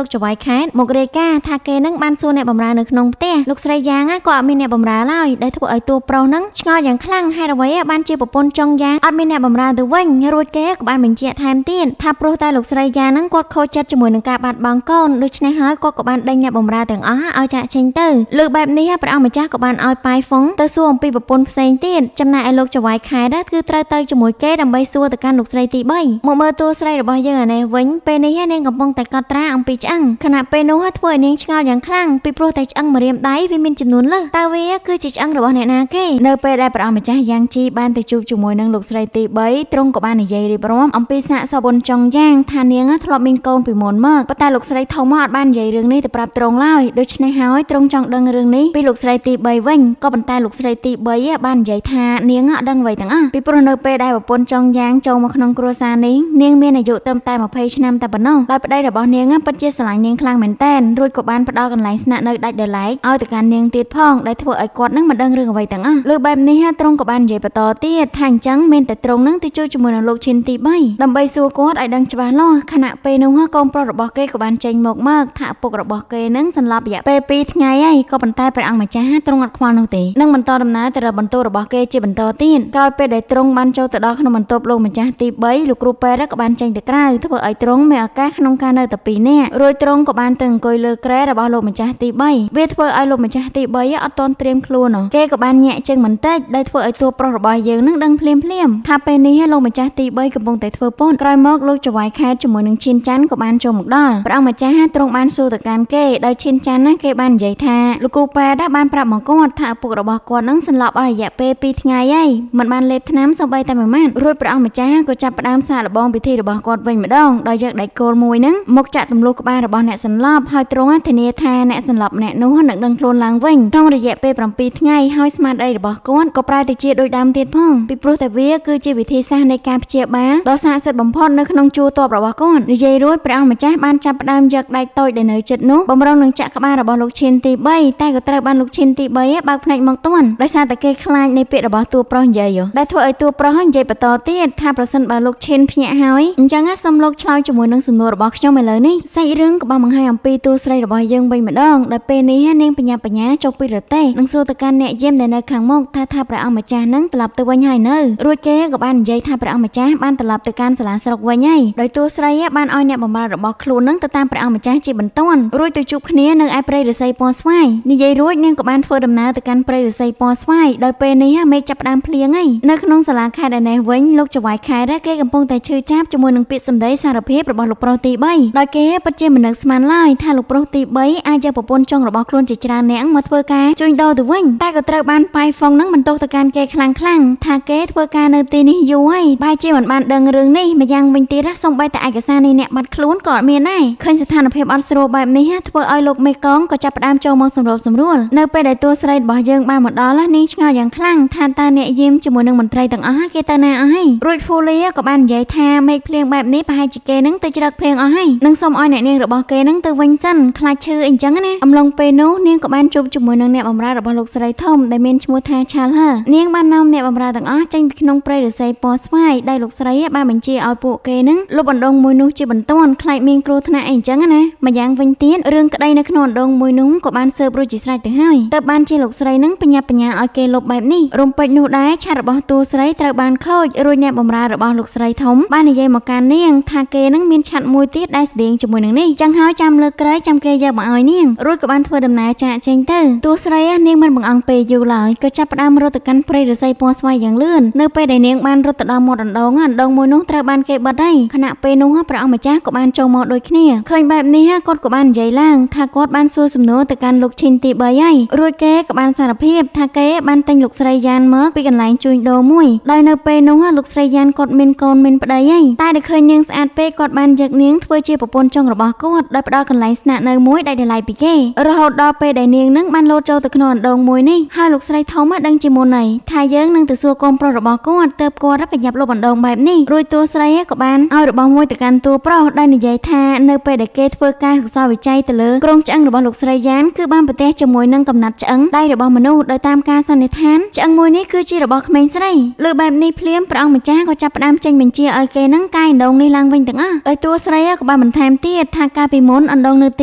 ោកចៅហ្វាយខេតមករាយការណ៍ថាគេនឹងបានសួរអ្នកបម្រើនៅក្នុងផ្ទះលោកស្រីយ៉ាងក៏អត់មានអ្នកបម្រើឡើយដែលធ្វើឲ្យតួប្រុសនឹងឆ្ងល់យ៉ាងខ្លាំងហេតុអ្វីបានជាប្រពន្ធចុងយ៉ាងអត់មានអ្នកបម្រើទៅវិញរួចគេក៏បានបញ្ជាក់ថែមទៀតថាព្រោះតែលោកស្រីយ៉ាងនឹងគាត់ខូចចិត្តជាមួយនឹងការបាត់បង់កូនដូច្នេះហើយគាត់ក៏បានដេញអ្នកបម្រើទាំងអស់ឲ្យចាក់ចេញទៅលើបែបនេះព្រះអង្គម្ចាស់ក៏បានឲ្យប៉ាយហ្វុងទៅសួរអំពីប្រពន្ធផ្សេងទៀតចំណែកឯលោកចៅហ្វាយខេតគឺត្រូវទៅជាមួយគេដើម្បីសួរទៅកាន់លោកស្រីទី3មកមើលតួស្រីរបស់យើងឯនេះវិញពេលនេះនាងកំពុងតែកត់ត្រាអំពីឆ្អឹងខណៈពេលនោះធ្វើឲ្យនាងឆ្ងល់យ៉ាងខ្លាំងពីព្រោះតែឆ្អឹងម្រាមដៃវាមានចំនួនលើសតើវាគឺជាឆ្អឹងរបស់អ្នកណាគេនៅពេលដែលព្រះអង្គម្ចាស់យ៉ាងជីបានទៅជួបជាមួយនឹងលោកស្រីទី3ទ្រង់ក៏បាននិយាយរៀបរាប់អំពីសាកសពបុណ្យចុងយ៉ាងថានាងធ្លាប់មានកូនពីមុនមកប៉ុន្តែលោកស្រីធំមកអត់បាននិយាយរឿងនេះទៅប្រាប់ទ្រង់ឡើយដូច្នេះហើយទ្រង់ចង់ដឹងរឿងនេះពីលោកស្រីទី3វិញក៏ប៉ុន្តែលោកស្រីទី3បាននិយាយថានាងអត់ដឹងអ្វីទាំងអស់ពីព្រោះនៅពេលដែលប្រពន្ធចុងយ៉ាងចូលមកក្នុងគ្រួសារនេះនាងមានអាយុត្រឹមតែ20ឆ្នាំតែប៉ុណ្ណោះដោយប្តីរបស់នាងពិតជាស្រឡាញ់នាងខ្លាំងមែនទែនរួចក៏បានផ្ដល់កន្លែងស្នាក់នៅដាច់ដោយឡែកឲ្យទៅកាន់នាងទៀតផងដែលធ្វើឲ្យគាត់នឹងមិនដឹងរឿងអ្វីទាំងអស់លើបែបនេះទ្រង់ក៏បាននិយាយបន្តទៀតថាអញ្ចឹងមានតែទ្រង់នឹងទៅជួបជាមួយនឹងលោកឈិនទី3ដើម្បីសួរគាត់ឲ្យដឹងច្បាស់លាស់ខណៈពេលនោះកូនប្រុសរបស់គេក៏បានចេញមកថាឪពុករបស់គេនឹងសន្លប់រយៈពេល2ថ្ងៃហើយក៏ប៉ុន្តែព្រះអង្គម្ចាស់ទ្រង់អត់ខ្វល់នោះទេនឹងបន្តដំណើរទៅរកបន្ទប់របស់គេជាបន្តទៀតក្រោយពេលដែលទ្រង់បានចូលទៅដល់ក្នុងបន្ទប់លោកម្ចាស់ទី3លោកគ្រូពេទ្យក៏បានចេញទៅក្រៅធ្វើឲ្យទ្រង់មានឱកាសក្នុងការនៅតែ2នាក់រួចទ្រង់ក៏បានទៅអង្គុយលើគ្រែរបស់លោកម្ចាស់ទី3វាធ្វើឲ្យលោកម្ចាស់ទី3អត់ទាន់ត្រៀមខ្លួនគេក៏បានញាក់ជើងបន្តិចដែលធ្វើឲ្យតួប្រុសរបស់យើងនឹងដឹងភ្លាមថាពេលនេះលោកម្ចាស់ទី3កំពុងតែធ្វើពន្ធក្រោយមកលោកចៅហ្វាយខេតជាមួយនឹងឈិនច័ន្ទក៏បានចូលមកដល់ព្រះអង្គម្ចាស់ទ្រង់បានសួរទៅកាន់គេដោយឈិនច័ន្ទគេបាននិយាយថាលោកគ្រូពេទ្យបានប្រាប់មកគាត់ថាឪពុករបស់គាត់នឹងសន្លប់អស់រយៈពេល2ថ្ងៃហើយមិនបានលេបថ្នាំសូម្បីតែមួយម៉ាត់រួចព្រះអង្គម្ចាស់ក៏ចាប់ផ្ដើមសាកល្បងពិធីរបស់គាត់វិញម្ដងដោយយកដៃគោលមួយនឹងមកចាក់ទម្លុះក្បាលរបស់អ្នកសន្លប់ហើយទ្រង់ធានាថាអ្នកសន្លប់ម្នាក់នោះនឹងដឹងខ្លួនឡើងវិញក្នុងរយៈពេល7ថ្ងៃហើយស្មារតីរបស់គាត់ក៏ប្រែទៅជាដូចដើមទៀតផងពីព្រោះតែវាគឺជាវិធីសាស្ត្រនៃការព្យាបាលដ៏ស័ក្តិសិទ្ធិបំផុតនៅក្នុងជួរទ័ពរបស់គាត់និយាយរួចព្រះអង្គម្ចាស់បានចាប់ផ្ដើមយកដៃតូចដែលនៅជិតនោះបំរុងនឹងចាក់ក្បាលរបស់លោកឈិនទី3តែក៏ត្រូវបានលោកឈិនទី3បើកភ្នែកមកទាន់ដោយសារតែគេខ្លាចនៃពាក្យរបស់តួប្រុសនិយាយដែលធ្វើឲ្យតួប្រុសនិយាយបន្តទៀតថាប្រសិនបើលោកឈិនភ្ញាក់ហើយអញ្ចឹងសូមលោកឆ្លើយជាមួយនឹងសំណួររបស់ខ្ញុំឥឡូវនេះសាច់រឿងក៏បានបង្ហាញអំពីតួស្រីរបស់យើងវិញម្ដងដែលពេលនេះនាងបញ្ញាចុះពីរទេះនឹងសួរទៅកាន់អ្នកយាមដែលនៅខាងមុខថាព្រះអង្គម្ចាស់នឹងត្រឡប់ទៅវិញហើយនៅរួចគេក៏បាននិយាយថាព្រះអង្គម្ចាស់បានត្រឡប់ទៅកាន់សាលាស្រុកវិញហើយដោយតួស្រីបានឲ្យអ្នកបម្រើរបស់ខ្លួននឹងទៅតាមព្រះអង្គម្ចាស់ជាបន្ទាន់រួចទៅជួបគ្នានៅឯព្រៃឫស្សីពណ៌ស្វាយនិយាយរួចនាងក៏បានធ្វើដំណើរទៅកាន់ព្រៃឫស្សីពណ៌ស្វាយដោយពេលនេះមេឃចាប់ផ្ដើមភ្លៀងហើយនៅក្នុងសាលាខេត្តឯនេះវិញលោកចៅហ្វាយខេត្តគេកំពុងតែឈឺចាប់ជាមួយនឹងពាក្យសម្ដីសារភាពរបស់លោកប្រុសទី3ដោយគេពិតជាមិននឹកស្មានឡើយថាលោកប្រុសទី3អាចយកប្រពន្ធចុងរបស់ខ្លួនជាច្រើននាក់មកធ្វើការជួញដូរទៅវិញតែក៏ត្រូវបានប៉ាយហ្វុងនឹងបន្ទោសទៅកាន់គេខ្លាំងថាគេធ្វើការនៅទីនេះយូរហើយបែរជាមិនបានដឹងរឿងនេះម្យ៉ាងវិញទៀតសូម្បីតែឯកសារនៃអ្នកបាត់ខ្លួនក៏អត់មានដែរឃើញស្ថានភាពអត់ស្រួលបែបនេះធ្វើឲ្យលោកមេកងក៏ចាប់ផ្ដើមចូលមកសម្របសម្រួលនៅពេលដែលតួស្រីរបស់យើងបានមកដល់នាងឆ្ងល់យ៉ាងខ្លាំងថាតើអ្នកយាមជាមួយនឹងមន្ត្រីទាំងអស់គេទៅណាអស់ហើយរួចហ្វូលីក៏បាននិយាយថាមេឃភ្លៀងបែបនេះប្រហែលជាគេនឹងទៅជ្រឹកភ្លៀងអស់ហើយនឹងសូមឲ្យអ្នកនាងរបស់គេនឹងទៅវិញសិនខ្លាចឈឺអីចឹងណាអំឡុងពេលនោះនាងក៏បានជួបជាមួយនឹងអ្នកបម្រើរបស់លោកស្រីធំដែលមានឈ្មោះថាឆាលហឺនាងបាននាំអ្នកបម្រើទាំងអស់ចេញពីក្នុងព្រៃឫស្សីពណ៌ស្វាយដែលលោកស្រីបានបញ្ជាឲ្យពួកគេនឹងលុបអណ្ដូងមួយនោះជាបន្ទាន់ខ្លាចមានគ្រោះថ្នាក់អីចឹងណាម្យ៉ាងវិញទៀតរឿងក្តីនៅក្នុងអណ្ដូងមួយនោះក៏បានស៊ើបរួចជាស្រេចទៅហើយតើបានជាលោកស្រីនឹងបញ្ញាឲ្យគេលុបបែបនេះរំពេចនោះដែរឆាត់របស់តួស្រីត្រូវបានខូចរួចអ្នកបម្រើរបស់លោកស្រីធំបាននិយាយមកកាន់នាងថាគេនឹងមានឆាត់មួយទៀតដែលស្តៀងជាមួយនឹងនេះចឹងហើយចាំលើកក្រោយចាំគេយកមកឲ្យនាងរួចក៏បានធ្វើដំណើរចាកចេញទៅតួស្រីនាងមិនបង្អង់ពេលយូរឡើយក៏ចាប់ផ្ដើមរត់ទៅកាន់ព្រៃឫស្សីពណ៌ស្វាយយ៉ាងលឿននៅពេលដែលនាងបានរត់ទៅដល់មាត់អណ្ដូងមួយនោះត្រូវបានគេបិទហើយខណៈពេលនោះព្រះអង្គម្ចាស់ក៏បានចូលមកដូចគ្នាឃើញបែបនេះគាត់ក៏បាននិយាយឡើងថាគាត់បានសួរសំណួរទៅកាន់លោកឈិនទី3ហើយរួចគេក៏បានសារភាពថាគេបានទិញលោកស្រីយ៉ានមកពីកន្លែងជួញដូរមួយដោយនៅពេលនោះលោកស្រីយ៉ានគាត់មានកូនមានប្តីហើយតែដែលឃើញនាងស្អាតពេកគាត់បានយកនាងធ្វើជាប្រពន្ធចុងរបស់គាត់ដោយផ្ដល់កន្លែងស្នាក់នៅមួយដែលតម្លៃពីគេរហូតដល់ពេលដែលនាងនឹងបានលោតចូលទៅក្នុងអណ្ដូងមួយនេះហើយលោកស្រីធំដឹងជាមុនហើយថាយើងនឹងទៅសួរកូនប្រុសរបស់គាត់ទើបគាត់ប្រញាប់លុបអណ្ដូងបែបនេះរួចតួស្រីក៏បានឲ្យរបស់មួយទៅកាន់តួប្រុសដែលនិយាយថានៅពេលដែលគេធ្វើការសិក្សាវិច័យទៅលើក្រុមឆ្អឹងរបស់លោកស្រីយ៉ា យានគឺបានប្រទះជាមួយនឹងកំណាត់ឆ្អឹងដៃរបស់មនុស្សដោយតាមការសន្និដ្ឋានឆ្អឹងមួយនេះគឺជារបស់ក្មេងស្រីលើបែបនេះភ្លាមព្រះអង្គម្ចាស់ក៏ចាប់ផ្ដើមចេញបញ្ជាឲ្យគេនឹងកាយអណ្ដូងនេះឡើងវិញទាំងអស់ដោយតួស្រីក៏បានបន្ថែមទៀតថាកាលពីមុនអណ្ដូងនៅទ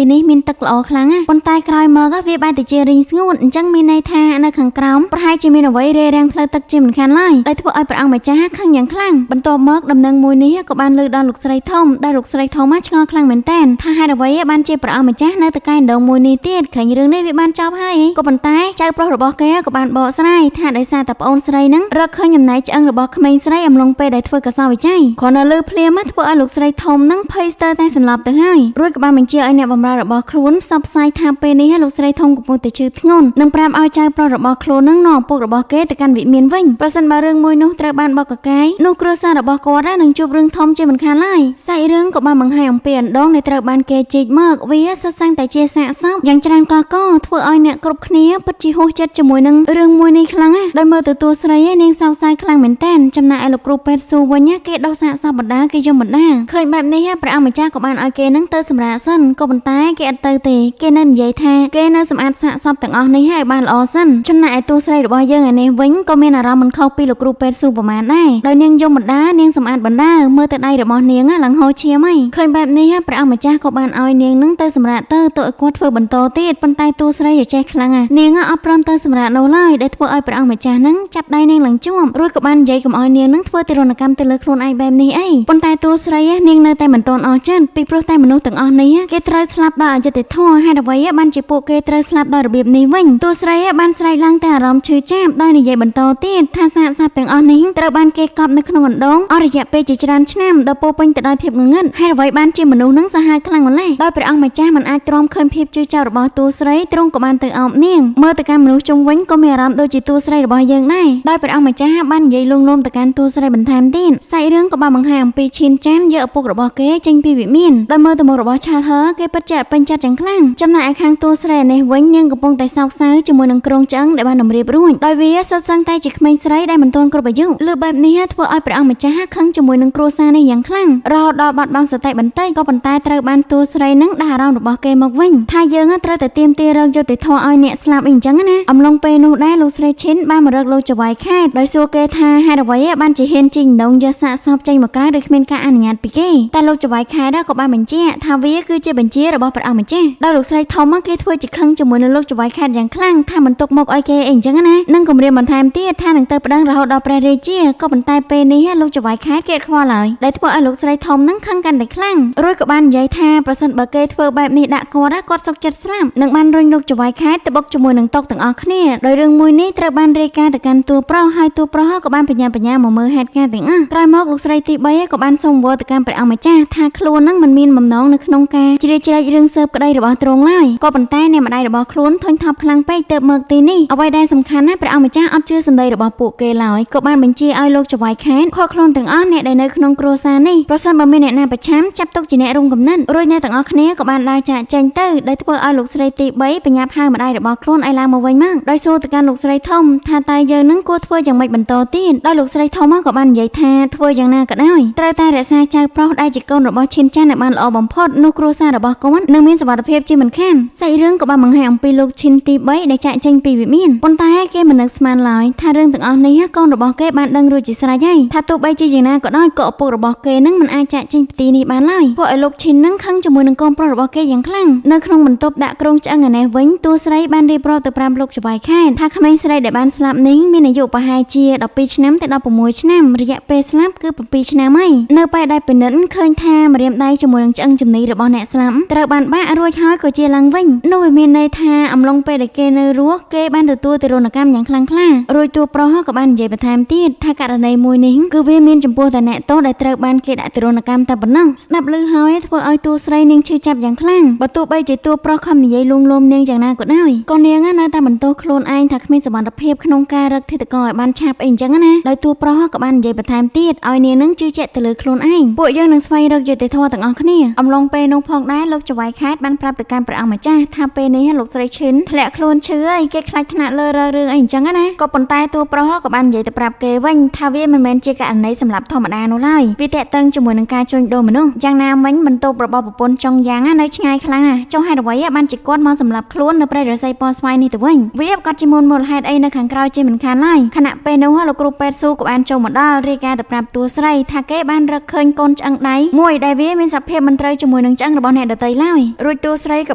ីនេះមានទឹកល្អខ្លាំងប៉ុន្តែក្រោយមកវាបែរទៅជារីងស្ងួតអញ្ចឹងមានន័យថានៅខាងក្រោមប្រហែលជាមានអ្វីរារាំងផ្លូវទឹកជាមិនខានឡើយដែលធ្វើឲ្យព្រះអង្គម្ចាស់ខឹងយ៉ាងខ្លាំងបន្ទាប់មកដំណឹងមួយនេះក៏បានលើដល់លោកស្រីធំដែលលោកស្រីធំឆ្ងល់ខ្លាំងមែនទែនថាហេតុអ្វីបានជាព្រះអង្គម្ចាស់នៅតែកាយអណ្ដូងមួយនេះទៀតឃើញរឿងនេះវាបានចប់ហើយក៏ប៉ុន្តែចៅប្រុសរបស់គេក៏បានបកស្រាយថាដោយសារតែប្អូនស្រីនឹងរកឃើញចំណែកឆ្អឹងរបស់ក្មេងស្រីអំឡុងពេលដែលធ្វើកសោវិច័យគ្រាន់តែលើភ្លាមធ្វើឲ្យលោកស្រីធំនឹងភ័យស្ទើរតែសន្លប់ទៅហើយរួចក៏បានបញ្ជាឲ្យអ្នកបម្រើរបស់ខ្លួនផ្សព្វផ្សាយថាពេលនេះលោកស្រីធំកំពុងតែឈឺធ្ងន់និងប្រាប់ឲ្យចៅប្រុសរបស់ខ្លួននឹងនាំឪពុករបស់គេទៅកាន់វិមានវិញប្រសិនបើរឿងមួយនោះត្រូវបានបកកកាយនោះគ្រួសាររបស់គាត់នឹងជួបរឿងធំជាមិនខានឡើយសាច់រឿងក៏បានបង្ហាញអំពីអណ្ដូងដែលត្រូវបានគេជីកមកវាសុទ្ធសឹងតែជាសាកសពយ៉ាងច្រើនកកធ្វើឲ្យអ្នកគ្រប់គ្នាពិតជាហួសចិត្តជាមួយនឹងរឿងមួយនេះខ្លាំងដោយមើលទៅតួស្រីនាងសោកសៅខ្លាំងមែនទែនចំណែកឯលោកគ្រូពេទ្យស៊ូវិញគេដោះសាកសពបណ្ដាគេយំបណ្ដាឃើញបែបនេះព្រះអង្គម្ចាស់ក៏បានឲ្យគេនឹងទៅសម្រាកសិនក៏ប៉ុន្តែគេអត់ទៅទេគេនៅនិយាយថាគេនៅសម្អាតសាកសពទាំងអស់នេះឲ្យបានល្អសិនចំណែកឯតួស្រីរបស់យើងឯនេះវិញក៏មានអារម្មណ៍មិនខុសពីលោកគ្រូពេទ្យស៊ូប្រមាណដែរដោយនាងយំបណ្ដានាងសម្អាតបណ្ដាមើលទៅដៃរបស់នាងឡើងហូរឈាមហើយឃើញបែបនេះព្រះអង្គម្ចាស់ក៏បានឲ្យនាងនឹងទៅសម្រាកទៅឲ្យគាត់ធ្វើបន្តទៀតប៉ុន្តែតួស្រីចេះខ្លាំងនាងអត់ព្រមទៅសម្រាកនោះឡើយដែលធ្វើឲ្យព្រះអង្គម្ចាស់នឹងចាប់ដៃនាងឡើងជាប់រួចក៏បាននិយាយកុំឲ្យនាងនឹងធ្វើទារុណកម្មទៅលើខ្លួនឯងបែបនេះអីប៉ុន្តែតួស្រីនាងនៅតែមិនទាន់អស់ចិត្តពីព្រោះតែមនុស្សទាំងអស់នេះគេត្រូវស្លាប់ដោយអយុត្តិធម៌ហេតុអ្វីបានជាពួកគេត្រូវស្លាប់ដោយរបៀបនេះវិញតួស្រីបានស្រែកឡើងតែអារម្មណ៍ឈឺចាប់ដោយនិយាយបន្តទៀតថាសាកសពទាំងអស់នេះត្រូវបានគេកប់នៅក្នុងអណ្ដូងអស់រយៈពេលជាច្រើនឆ្នាំដោយពោពេញទៅដោយភាពងងឹតហេតុអ្វីបានជាមនុស្សនឹងសាហាវខ្លាំងម្ល៉េះដោយព្រះអង្គម្ចាស់មិនអាចទ្រាំឃើញភាពជឿចោលរបស់តួស្រីទ្រង់ក៏បានទៅអោបនាងមើលទៅកាន់មនុស្សជុំវិញក៏មានអារម្មណ៍ដូចជាតួស្រីរបស់យើងដែរដោយព្រះអង្គម្ចាស់បាននិយាយលួងលោមទៅកាន់តួស្រីបន្ថែមទៀតសាច់រឿងក៏បានបង្ហាញអំពីឈៀនចាន់យកឪពុករបស់គេចេញពីវិមានដោយមើលទៅមុខរបស់ឆាតហឺគេពិតជាពេញចិត្តយ៉ាងខ្លាំងចំណែកឯខាងតួស្រីនេះវិញនាងកំពុងតែសោកសៅជាមួយនឹងក្រុងឆ្អឹងដែលបានតម្រៀបរួចដោយវាសុទ្ធសឹងតែជាក្មេងស្រីដែលមិនទាន់គ្រប់អាយុលើបែបនេះធ្វើឲ្យព្រះអង្គម្ចាស់ខឹងជាមួយនឹងគ្រួសារនេះយ៉ាងខ្លាំងរហូតដល់បាត់បង់សតិបន្តិចក៏ប៉ុន្តែត្រូវបានតួស្រីនឹងដាក់អារម្មណ៍របស់គេមកវិញថាយើងត្រូវតែទាមទាររកយុត្តិធម៌ឲ្យអ្នកស្លាប់អីអញ្ចឹងណាអំឡុងពេលនោះដែរលោកស្រីឈិនបានមករកលោកចៅវាយខេតដោយសួរគេថាហេតុអ្វីបានជាហ៊ានជីងដងយកសាកសពចេញមកក្រៅដោយគ្មានការអនុញ្ញាតពីគេតែលោកចៅវាយខេតក៏បានបញ្ជាក់ថាវាគឺជាបញ្ជារបស់ព្រះអង្គម្ចាស់ដោយលោកស្រីធំគេធ្វើជាខឹងជាមួយនឹងលោកចៅវាយខេតយ៉ាងខ្លាំងថាមិនទុកមុខឲ្យគេអីអញ្ចឹងណានឹងគម្រាមបន្ថែមទៀតថានឹងទៅប្តឹងរហូតដល់ព្រះរាជាក៏ប៉ុន្តែពេលនេះលោកចៅវាយខេតគេអត់ខ្វល់ឡើយដែលធ្វើឲ្យលោកស្រីធំនឹងខឹងកាន់តែខ្លាំងរួចក៏បាននិយាយថាប្រសិនបើគេធ្វើបែបនេះដាក់គាត់សុខចិត្តស្លាប់នឹងបានរុញលោកចៅវាយខេតទៅបុកជាមួយនឹងតុកទាំងអស់គ្នាដោយរឿងមួយនេះត្រូវបានរាយការណ៍ទៅកាន់តួប្រុសហើយតួប្រុសក៏បានបញ្ញាមកមើលហេតុការណ៍ទាំងអស់ក្រោយមកលោកស្រីទី3ក៏បានសូមវល់ទៅកាន់ព្រះអង្គម្ចាស់ថាខ្លួននឹងមិនមានបំណងនៅក្នុងការជ្រៀតជ្រែករឿងស៊ើបក្តីរបស់ទ្រង់ឡើយក៏ប៉ុន្តែអ្នកម្ដាយរបស់ខ្លួនធុញថប់ខ្លាំងពេកទៅមកទីនេះអ្វីដែលសំខាន់ណាស់ព្រះអង្គម្ចាស់អត់ជឿសម្ដីរបស់ពួកគេឡើយក៏បានបញ្ជាឲ្យលោកចៅវាយខេតខកខ្លួនទាំងអស់អ្នកដែលនៅក្នុងគ្រួសារនេះប្រសិនបើមានអ្នកណាប្រឆាំចាប់ទុកជាអ្នករួមគំនិតរួចអ្នកទាំងអស់គ្នាក៏បានដើរចាកចេញទៅដោយធ្វើឲ្យលោកស្រីទី3បញ្ញាប់ហៅម្ដាយរបស់ខ្លួនឲ្យឡើងមកវិញមកដោយសួរទៅកាន់លោកស្រីធំថាតើយើងនឹងគួរធ្វើយ៉ាងម៉េចបន្តទៀតដោយលោកស្រីធំក៏បាននិយាយថាធ្វើយ៉ាងណាក៏ដោយត្រូវតែរក្សាចៅប្រុសដែលជាកូនរបស់ឈិនចាន់ឲ្យបានល្អបំផុតនោះគ្រួសាររបស់គាត់នឹងមានសុវត្ថិភាពជាមិនខានសាច់រឿងក៏បានបង្ហាញអំពីលោកឈិនទី3ដែលចាកចេញពីវិមានប៉ុន្តែគេមិននឹកស្មានឡើយថារឿងទាំងអស់នេះកូនរបស់គេបានដឹងរួចជាស្រេចហើយថាទោះបីជាយ៉ាងណាក៏ដោយក៏ឪពុករបស់គេនឹងមិនអាចចាកចេញពីទីនេះបានឡើយពួកឲ្យលោកឈិននឹងខឹងជាមួយនឹងកូនប្រុសរបស់គេយ៉ាងខ្លាំងនៅក្នុងបន្ទប់ដាក់ក្រុងឆ្អឹងឯនេះវិញតួស្រីបានរៀបរាប់ទៅប្រាប់លោកចៅវាយខេតថាក្មេងស្រីដែលបានស្លាប់នេះមានអាយុប្រហែលជា12ឆ្នាំទៅ16ឆ្នាំរយៈពេលស្លាប់គឺ7ឆ្នាំហើយនៅពេលដែលពិនិត្យឃើញថាម្រាមដៃជាមួយនឹងឆ្អឹងជំនីរបស់អ្នកស្លាប់ត្រូវបានបាក់រួចហើយក៏ជាឡើងវិញនោះវាមានន័យថាអំឡុងពេលដែលគេនៅរស់គេបានទទួលទារុណកម្មយ៉ាងខ្លាំងក្លារួចតួប្រុសក៏បាននិយាយបន្ថែមទៀតថាករណីមួយនេះគឺវាមានចំពោះតែអ្នកទោសដែលត្រូវបានគេដាក់ទារុណកម្មតែប៉ុណ្ណោះស្ដាប់ឮហើយធ្វើឲ្យតួស្រីនាងឈឺចាប់យ៉ាងខ្លាំងបើទោះបីជាតួប្រុសខំនិយាយលួងលោមនាងយ៉ាងណាក៏ដោយក៏នាងនៅតែបន្ទោសខ្លួនឯងថាគ្មានសមត្ថភាពក្នុងការរកធាតុករឲ្យបានឆាប់អីអញ្ចឹងណាដោយតួប្រុសក៏បាននិយាយបន្ថែមទៀតឲ្យនាងនឹងជឿជាក់ទៅលើខ្លួនឯងពួកយើងនឹងស្វែងរកយុត្តិធម៌ទាំងអស់គ្នាអំឡុងពេលនោះផងដែរលោកចៅវាយខេតបានប្រាប់ទៅកាន់ព្រះអង្គម្ចាស់ថាពេលនេះលោកស្រីឈិនធ្លាក់ខ្លួនឈឺហើយគេខ្លាចថ្នាក់លើរឿងអីអញ្ចឹងណាក៏ប៉ុន្តែតួប្រុសក៏បាននិយាយទៅប្រាប់គេវិញថាវាមិនមែនជាករណីសម្លាប់ធម្មតានោះឡើយវាតាក់ទងជាមួយនឹងការជួញដូរមនុស្សយ៉ាងណាមិញបន្ទប់របស់ប្រពន្ធចុងយ៉ាងនៅឆ្ងាយខ្លាំងណាស់ចុះហេតុអ្វីបានជា ជាគាត់មកសម្លាប់ខ្លួននៅព្រៃរស័យពណ៌ស្វាយនេះទៅវិញវាប្រកាសជាមូលហេតុអីនៅខាងក្រោយជាមិនខានឡើយខណៈពេលនោះលោកគ្រូពេទ្យស៊ូក៏បានចូលមកដល់រាយការណ៍ទៅប្រាប់តួស្រីថាគេបានរកឃើញកូនឆ្អឹងដៃមួយដែលវាមានសភាពមិនត្រូវជាមួយនឹងឆ្អឹងរបស់អ្នកដទៃឡើយរួចតួស្រីក៏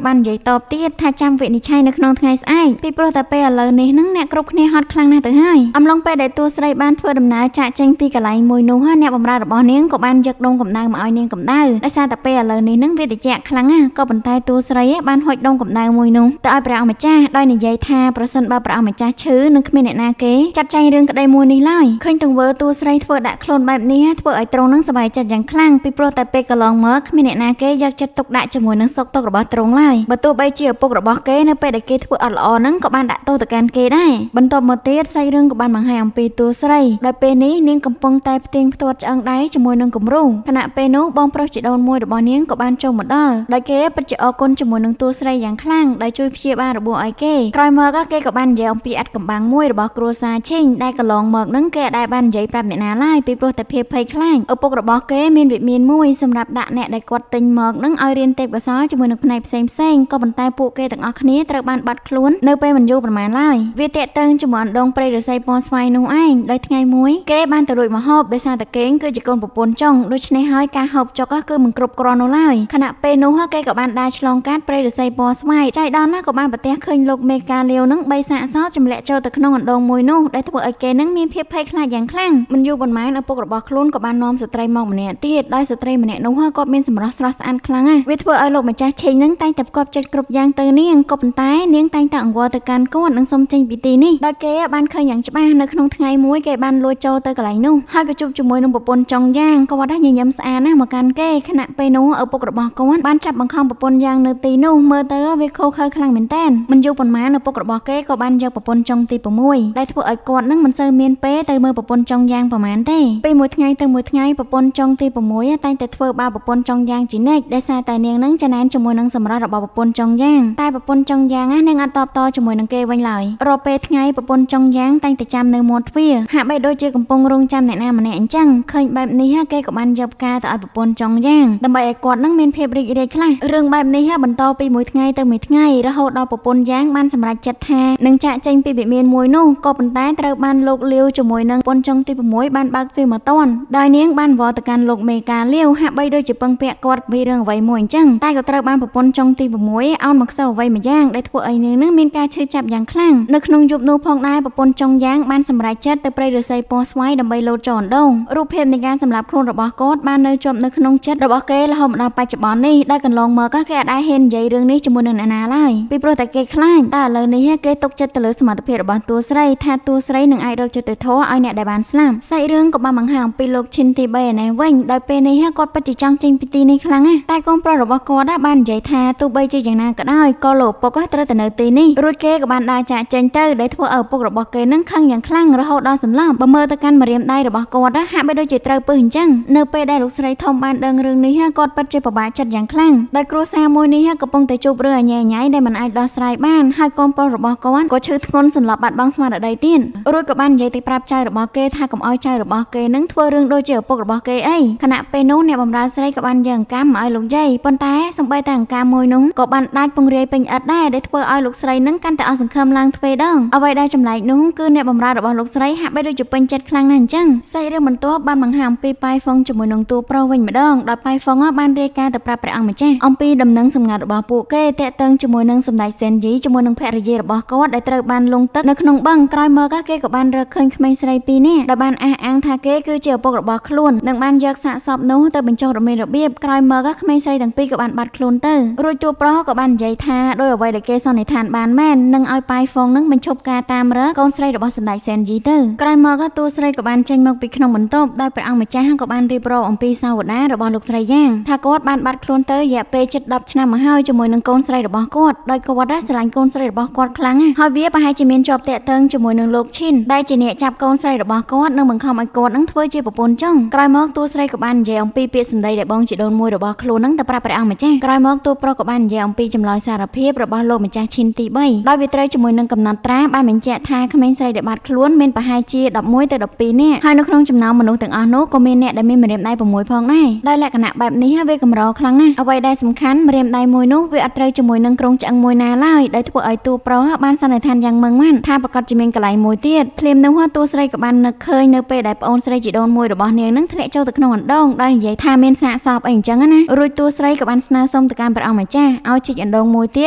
បាននិយាយតបទៀតថាចាំវិនិច្ឆ័យនៅក្នុងថ្ងៃស្អែកពីព្រោះតែពេលឥឡូវនេះនឹងអ្នកគ្រប់គ្នាហត់ខ្លាំងណាស់ទៅហើយអំឡុងពេលដែលតួស្រីបានធ្វើដំណើរចាកចេញពីកន្លែងមួយនោះអ្នកបម្រើរបស់នាងក៏បានយកដងកម្ដៅមកឲ្យនាងកម្ដៅដោយសារតែពេលឥឡូវនេះនឹងវាត្រជាក់ខ្លាំងណាស់ក៏ប៉ុន្តែតួស្រីបានហុចដងកម្ដៅមួយនោះទៅឲ្យព្រះអង្គម្ចាស់ដោយនិយាយថាប្រសិនបើព្រះអង្គម្ចាស់ឈឺនឹងគ្មានអ្នកណាគេចាត់ចែងរឿងក្តីមួយនេះឡើយឃើញទង្វើតួស្រីធ្វើដាក់ខ្លួនបែបនេះធ្វើឲ្យទ្រង់នឹងសប្បាយចិត្តយ៉ាងខ្លាំងពីព្រោះតែពេលកន្លងមកគ្មានអ្នកណាគេយកចិត្តទុកដាក់ជាមួយនឹងសុខទុក្ខរបស់ទ្រង់ឡើយបើទោះបីជាឪពុករបស់គេនៅពេលដែលគេធ្វើអត់ល្អហ្នឹងក៏បានដាក់ទោសទៅកាន់គេដែរបន្ទាប់មកទៀតសាច់រឿងក៏បានបង្ហាញអំពីតួស្រីដោយពេលនេះនាងកំពុងតែផ្ទៀងផ្ទាត់ឆ្អឹងដៃជាមួយនឹងគំរូខណៈពេលនោះបងប្រុសជីដូនមួយរបស់នាងក៏បានចូលមកដល់ដោយគេពិតជាអរគុណជាមួយនឹងតួស្រីយ៉ាងខ្លាំងដែលជួយព្យាបាលរបួសឲ្យគេក្រោយមកគេក៏បាននិយាយអំពីអត្តកំបាំងមួយរបស់គ្រួសារឈិញដែលកន្លងមកហ្នឹងគេអាចបាននិយាយប្រាប់អ្នកណាឡើយពីព្រោះតែភាពភ័យខ្លាចឪពុករបស់គេមានវិមានមួយសម្រាប់ដាក់អ្នកដែលគាត់ទិញមកហ្នឹងឲ្យរៀនទេពកោសល្យជាមួយនឹងផ្នែកផ្សេងក៏ប៉ុន្តែពួកគេទាំងអស់គ្នាត្រូវបានបាត់ខ្លួននៅពេលមិនយូរប្រហែលឡើយវាតាក់ទងជាមួយអណ្ដូងព្រៃរស័យពណ៌ស្វាយនោះឯងដោយថ្ងៃមួយគេបានទៅរួចមកហូបដោយសារតែគេគឺជាកូនប្រពន្ធចុងដូច្នេះហើយការហូបចុកគឺមិនគ្រប់គ្រាន់នោះឡើយខណៈពេលនោះគេក៏បានដើរឆ្លងកាត់ព្រៃរស័យពណ៌ស្វាយចៃដន្យណាក៏បានប្រទះឃើញលោកមេកាលាវនឹងបីសាកសោចម្លាក់ចូលទៅក្នុងអណ្ដូងមួយនោះដែលធ្វើឲ្យគេនឹងមានភាពភ័យខ្លាចយ៉ាងខ្លាំងមិនយូរប៉ុន្មានឪពុករបស់ខ្លួនក៏បាននាំស្ត្រីមកម្នាក់ទៀតដោយស្ត្រីម្នាក់នោះក៏មានសម្រស់ស្រស់ស្អាតខ្លាំងណាស់វាធ្វើឲ្យលោកម្ចាស់ឆេងនឹងតែងតែផ្គប់ចិត្តគ្រប់យ៉ាងទៅនាងក៏ប៉ុន្តែនាងតែងតែអង្វរទៅកាន់គាត់និងសុំចេញពីទីនេះដោយគេបានឃើញយ៉ាងច្បាស់នៅក្នុងថ្ងៃមួយគេបានលួចចូលទៅកន្លែងនោះហើយក៏ជួបជាមួយនឹងប្រពន្ធចុងយ៉ាងគាត់ញញឹមស្អាតណាស់មកកាន់គេខណៈពេលនោះឪពុករបស់គាត់បានចាប់បង្ខំប្រពន្ធយ៉ាងនៅទីនោះមើលទៅវាខូខើខ្លាំងមែនតើមិនយូរប៉ុន្មានឪពុករបស់គេក៏បានយកប្រពន្ធចុងទី6ដែលធ្វើឲ្យគាត់នឹងមិនសូវមានពេលទៅមើលប្រពន្ធចុងយ៉ាងប្រហែលទេពេលមួយថ្ងៃទៅមួយថ្ងៃប្រពន្ធចុងទី6តែងតែធ្វើបាបប្រពន្ធចុងយ៉ាងជានិច្ចដោយសារតែនាងនឹងចំណែនជាមួយនឹងសម្រស់របស់ប្រពន្ធចុងយ៉ាងតែប្រពន្ធចុងយ៉ាងនាងអត់តបតជាមួយនឹងគេវិញឡើយរាល់ពេលថ្ងៃប្រពន្ធចុងយ៉ាងតែងតែចាំនៅមាត់ទ្វារហាក់បីដូចជាកំពុងរងចាំអ្នកណាម្នាក់អញ្ចឹងឃើញបែបនេះគេក៏បានយកផ្កាទៅឲ្យប្រពន្ធចុងយ៉ាងដើម្បីឲ្យគាត់នឹងមានភាពរីករាយខ្លះរឿងបែបនេះបន្តពីមួយថ្ងៃទៅមួយថ្ងៃរហូតដល់ប្រពន្ធយ៉ាងបានសម្រេចចិត្តថានឹងចាកចេញពីវិមានមួយនោះក៏ប៉ុន្តែត្រូវបានលោកលាវជាមួយនឹងប្រពន្ធចុងទី6បានបើកទ្វារមកតន់ដោយនាងបានវល់ទៅកាន់លោកមេកាលាវហាក់បីដូចជាពឹងពាក់គាត់ពីរឿងអ្វីមួយអញ្ចឹងតែក៏ត្រូវបានប្រពន្ធចុងទី6អោនមកខ្សោយអ្វីមួយយ៉ាងដែលធ្វើឲ្យនាងនឹងមានការឈឺចាប់យ៉ាងខ្លាំងនៅក្នុងយប់នោះផងដែរប្រពន្ធចុងយ៉ាងបានសម្រេចចិត្តទៅព្រៃឫស្សីពណ៌ស្វាយដើម្បីលោតចូលអណ្ដូងរូបភាពនៃការសម្លាប់ខ្លួនរបស់គាត់បាននៅជាប់នៅក្នុងចិត្តរបស់គេរហូតមកដល់បច្ចុប្បន្ននេះដែលកន្លងមកគេអាចហ៊ាននិយាយរឿងនេះជាមួយនឹងអ្នកណាឡើយពីព្រោះតែគេខ្លាចតែឥឡូវនេះគេទុកចិត្តទៅលើសមត្ថភាពរបស់តួស្រីថាតួស្រីនឹងអាចរកយុត្តិធម៌ឲ្យអ្នកដែលបានស្លាប់សាច់រឿងក៏បានបង្ហាញអំពីលោកឈិនទី3ឯនេះវិញដោយពេលនេះគាត់ពិតជាចង់ចេញពីទីនេះខ្លាំងណាស់តែកូនប្រុសរបស់គាត់បាននិយាយថាទោះបីជាយ៉ាងណាក៏ដោយក៏លោកឪពុកត្រូវតែនៅទីនេះរួចគេក៏បានដើរចាកចេញទៅដែលធ្វើឲ្យឪពុករបស់គេនឹងខឹងយ៉ាងខ្លាំងរហូតដល់សន្លប់បើមើលទៅកាន់ម្រាមដៃរបស់គាត់ហាក់បីដូចជាត្រូវពឹសអញ្ចឹងនៅពេលដែលលោកស្រីធំបានដឹងរឿងនេះគាត់ពិតជាពិបាកចិត្តយ៉ាងខ្លាំងដោយគ្រួសារមួយនេះកំពុងតែជួបរឿងអញ្ញែដែលមិនអាចដោះស្រាយបានហើយកូនប្រុសរបស់គាត់ក៏ឈឺធ្ងន់សន្លប់បាត់បង់ស្មារតីទៀតរួចក៏បាននិយាយទៅប្រាប់ចៅរបស់គេថាកុំឲ្យចៅរបស់គេនឹងធ្វើរឿងដូចជាឪពុករបស់គេអីខណៈពេលនោះអ្នកបម្រើស្រីក៏បានយកអង្កាមមកឲ្យលោកយាយប៉ុន្តែសម្បីតែអង្កាមមួយនោះក៏បានដាច់ពង្រាយពេញឥតដែរដែលធ្វើឲ្យលោកស្រីនឹងកាន់តែអស់សង្ឃឹមឡើងទ្វេដងអ្វីដែលចម្លែកនោះគឺអ្នកបម្រើរបស់លោកស្រីហាក់បីដូចជាពេញចិត្តខ្លាំងណាស់អញ្ចឹងសាច់រឿងបន្ទាប់បានបង្ហាញអំពីប៉ៃហ្វុងជាមួយនឹងតួប្រុសវិញម្ដងដោយប៉ៃហ្វុងបានរាយការណ៍ទៅប្រាប់ព្រះអង្គម្ចាស់អំពីដំណឹងសម្ងាត់របស់ពួកគេតាក់ទងជាមួយនឹងសម្ដេចសេនយីជាមួយនឹងភរិយារបស់គាត់ដែលត្រូវបានលង់ទឹកនៅក្នុងបឹងក្រោយមកគេក៏បានរកឃើញក្មេងស្រីពីរនាក់ដែលបានអះអាងថាគេគឺជាឪពុករបស់ខ្លួននិងបានយកសាកសពនោះទៅបញ្ចុះរមេរបៀបក្រោយមកក្មេងស្រីទាំងពីរក៏បានបាត់ខ្លួនទៅរួចតួប្រុសក៏បាននិយាយថាដោយអ្វីដែលគេសន្និដ្ឋានបានមែននឹងឲ្យប៉ៃហ្វុងនឹងបញ្ឈប់ការតាមរកកូនស្រីរបស់សម្ដេចសេនយីទៅក្រោយមកតួស្រីក៏បានចេញមកពីក្នុងបន្ទប់ដោយព្រះអង្គម្ចាស់ក៏បានរៀបរាប់អំពីសាវតារបស់លោកស្រីយ៉ាងថាគាត់បានបាត់ខ្លួនទៅរយៈពេលជិត10ឆ្នាំមកហើយជាមួយនឹងកូនស្រីរបស់គាត់ដោយគាត់ស្រឡាញ់កូនស្រីរបស់គាត់ខ្លាំងណាស់ហើយវាប្រហែលជាមានជាប់តាក់ទងជាមួយនឹងលោកឈិនដែលជាអ្នកចាប់កូនស្រីរបស់គាត់និងបង្ខំឲ្យគាត់នឹងធ្វើជាប្រពន្ធចុងក្រោយមកតួស្រីក៏បាននិយាយអំពីពាក្យសម្ដីដែលបងជីដូនមួយរបស់ខ្លួននឹងទៅប្រាប់ព្រះអង្គម្ចាស់ក្រោយមកតួប្រុសក៏បាននិយាយអំពីចម្លើយសារភាពរបស់លោកម្ចាស់ឈិនទី3ដោយវាត្រូវជាមួយនឹងកំណត់ត្រាបានបញ្ជាក់ថាក្មេងស្រីដែលបាត់ខ្លួនមានប្រហែលជា11ទៅ12នាក់ហើយនៅក្នុងចំណោមមនុស្សទាំងអស់នោះក៏មានអ្នកដែលមានម្រាមដៃ6ផងដែរដោយលក្ខណៈបែបនេះវាកម្រខ្លាំងណាស់អ្វីដែលសំខាន់ម្រាមដៃមួយនោះវាអត់ត្រូវ ជាមួយនឹងក្រុងឆ្អឹងមួយណាឡើយដែលធ្វើឲ្យតួប្រុសបានសន្និដ្ឋានយ៉ាងម៉ឺងម៉ាត់ថាប្រកាសជាមានកន្លែងមួយទៀតភ្លាមនោះតួស្រីក៏បាននឹកឃើញនៅពេលដែលប្អូនស្រីជីដូនមួយរបស់នាងនឹងធ្លាក់ចូលទៅក្នុងអណ្ដូងដោយនិយាយថាមានសាកសពអីអញ្ចឹងណារួចតួស្រីក៏បានស្នើសុំទៅកាន់ព្រះអង្គម្ចាស់ឲ្យជីកអណ្ដូងមួយទៀ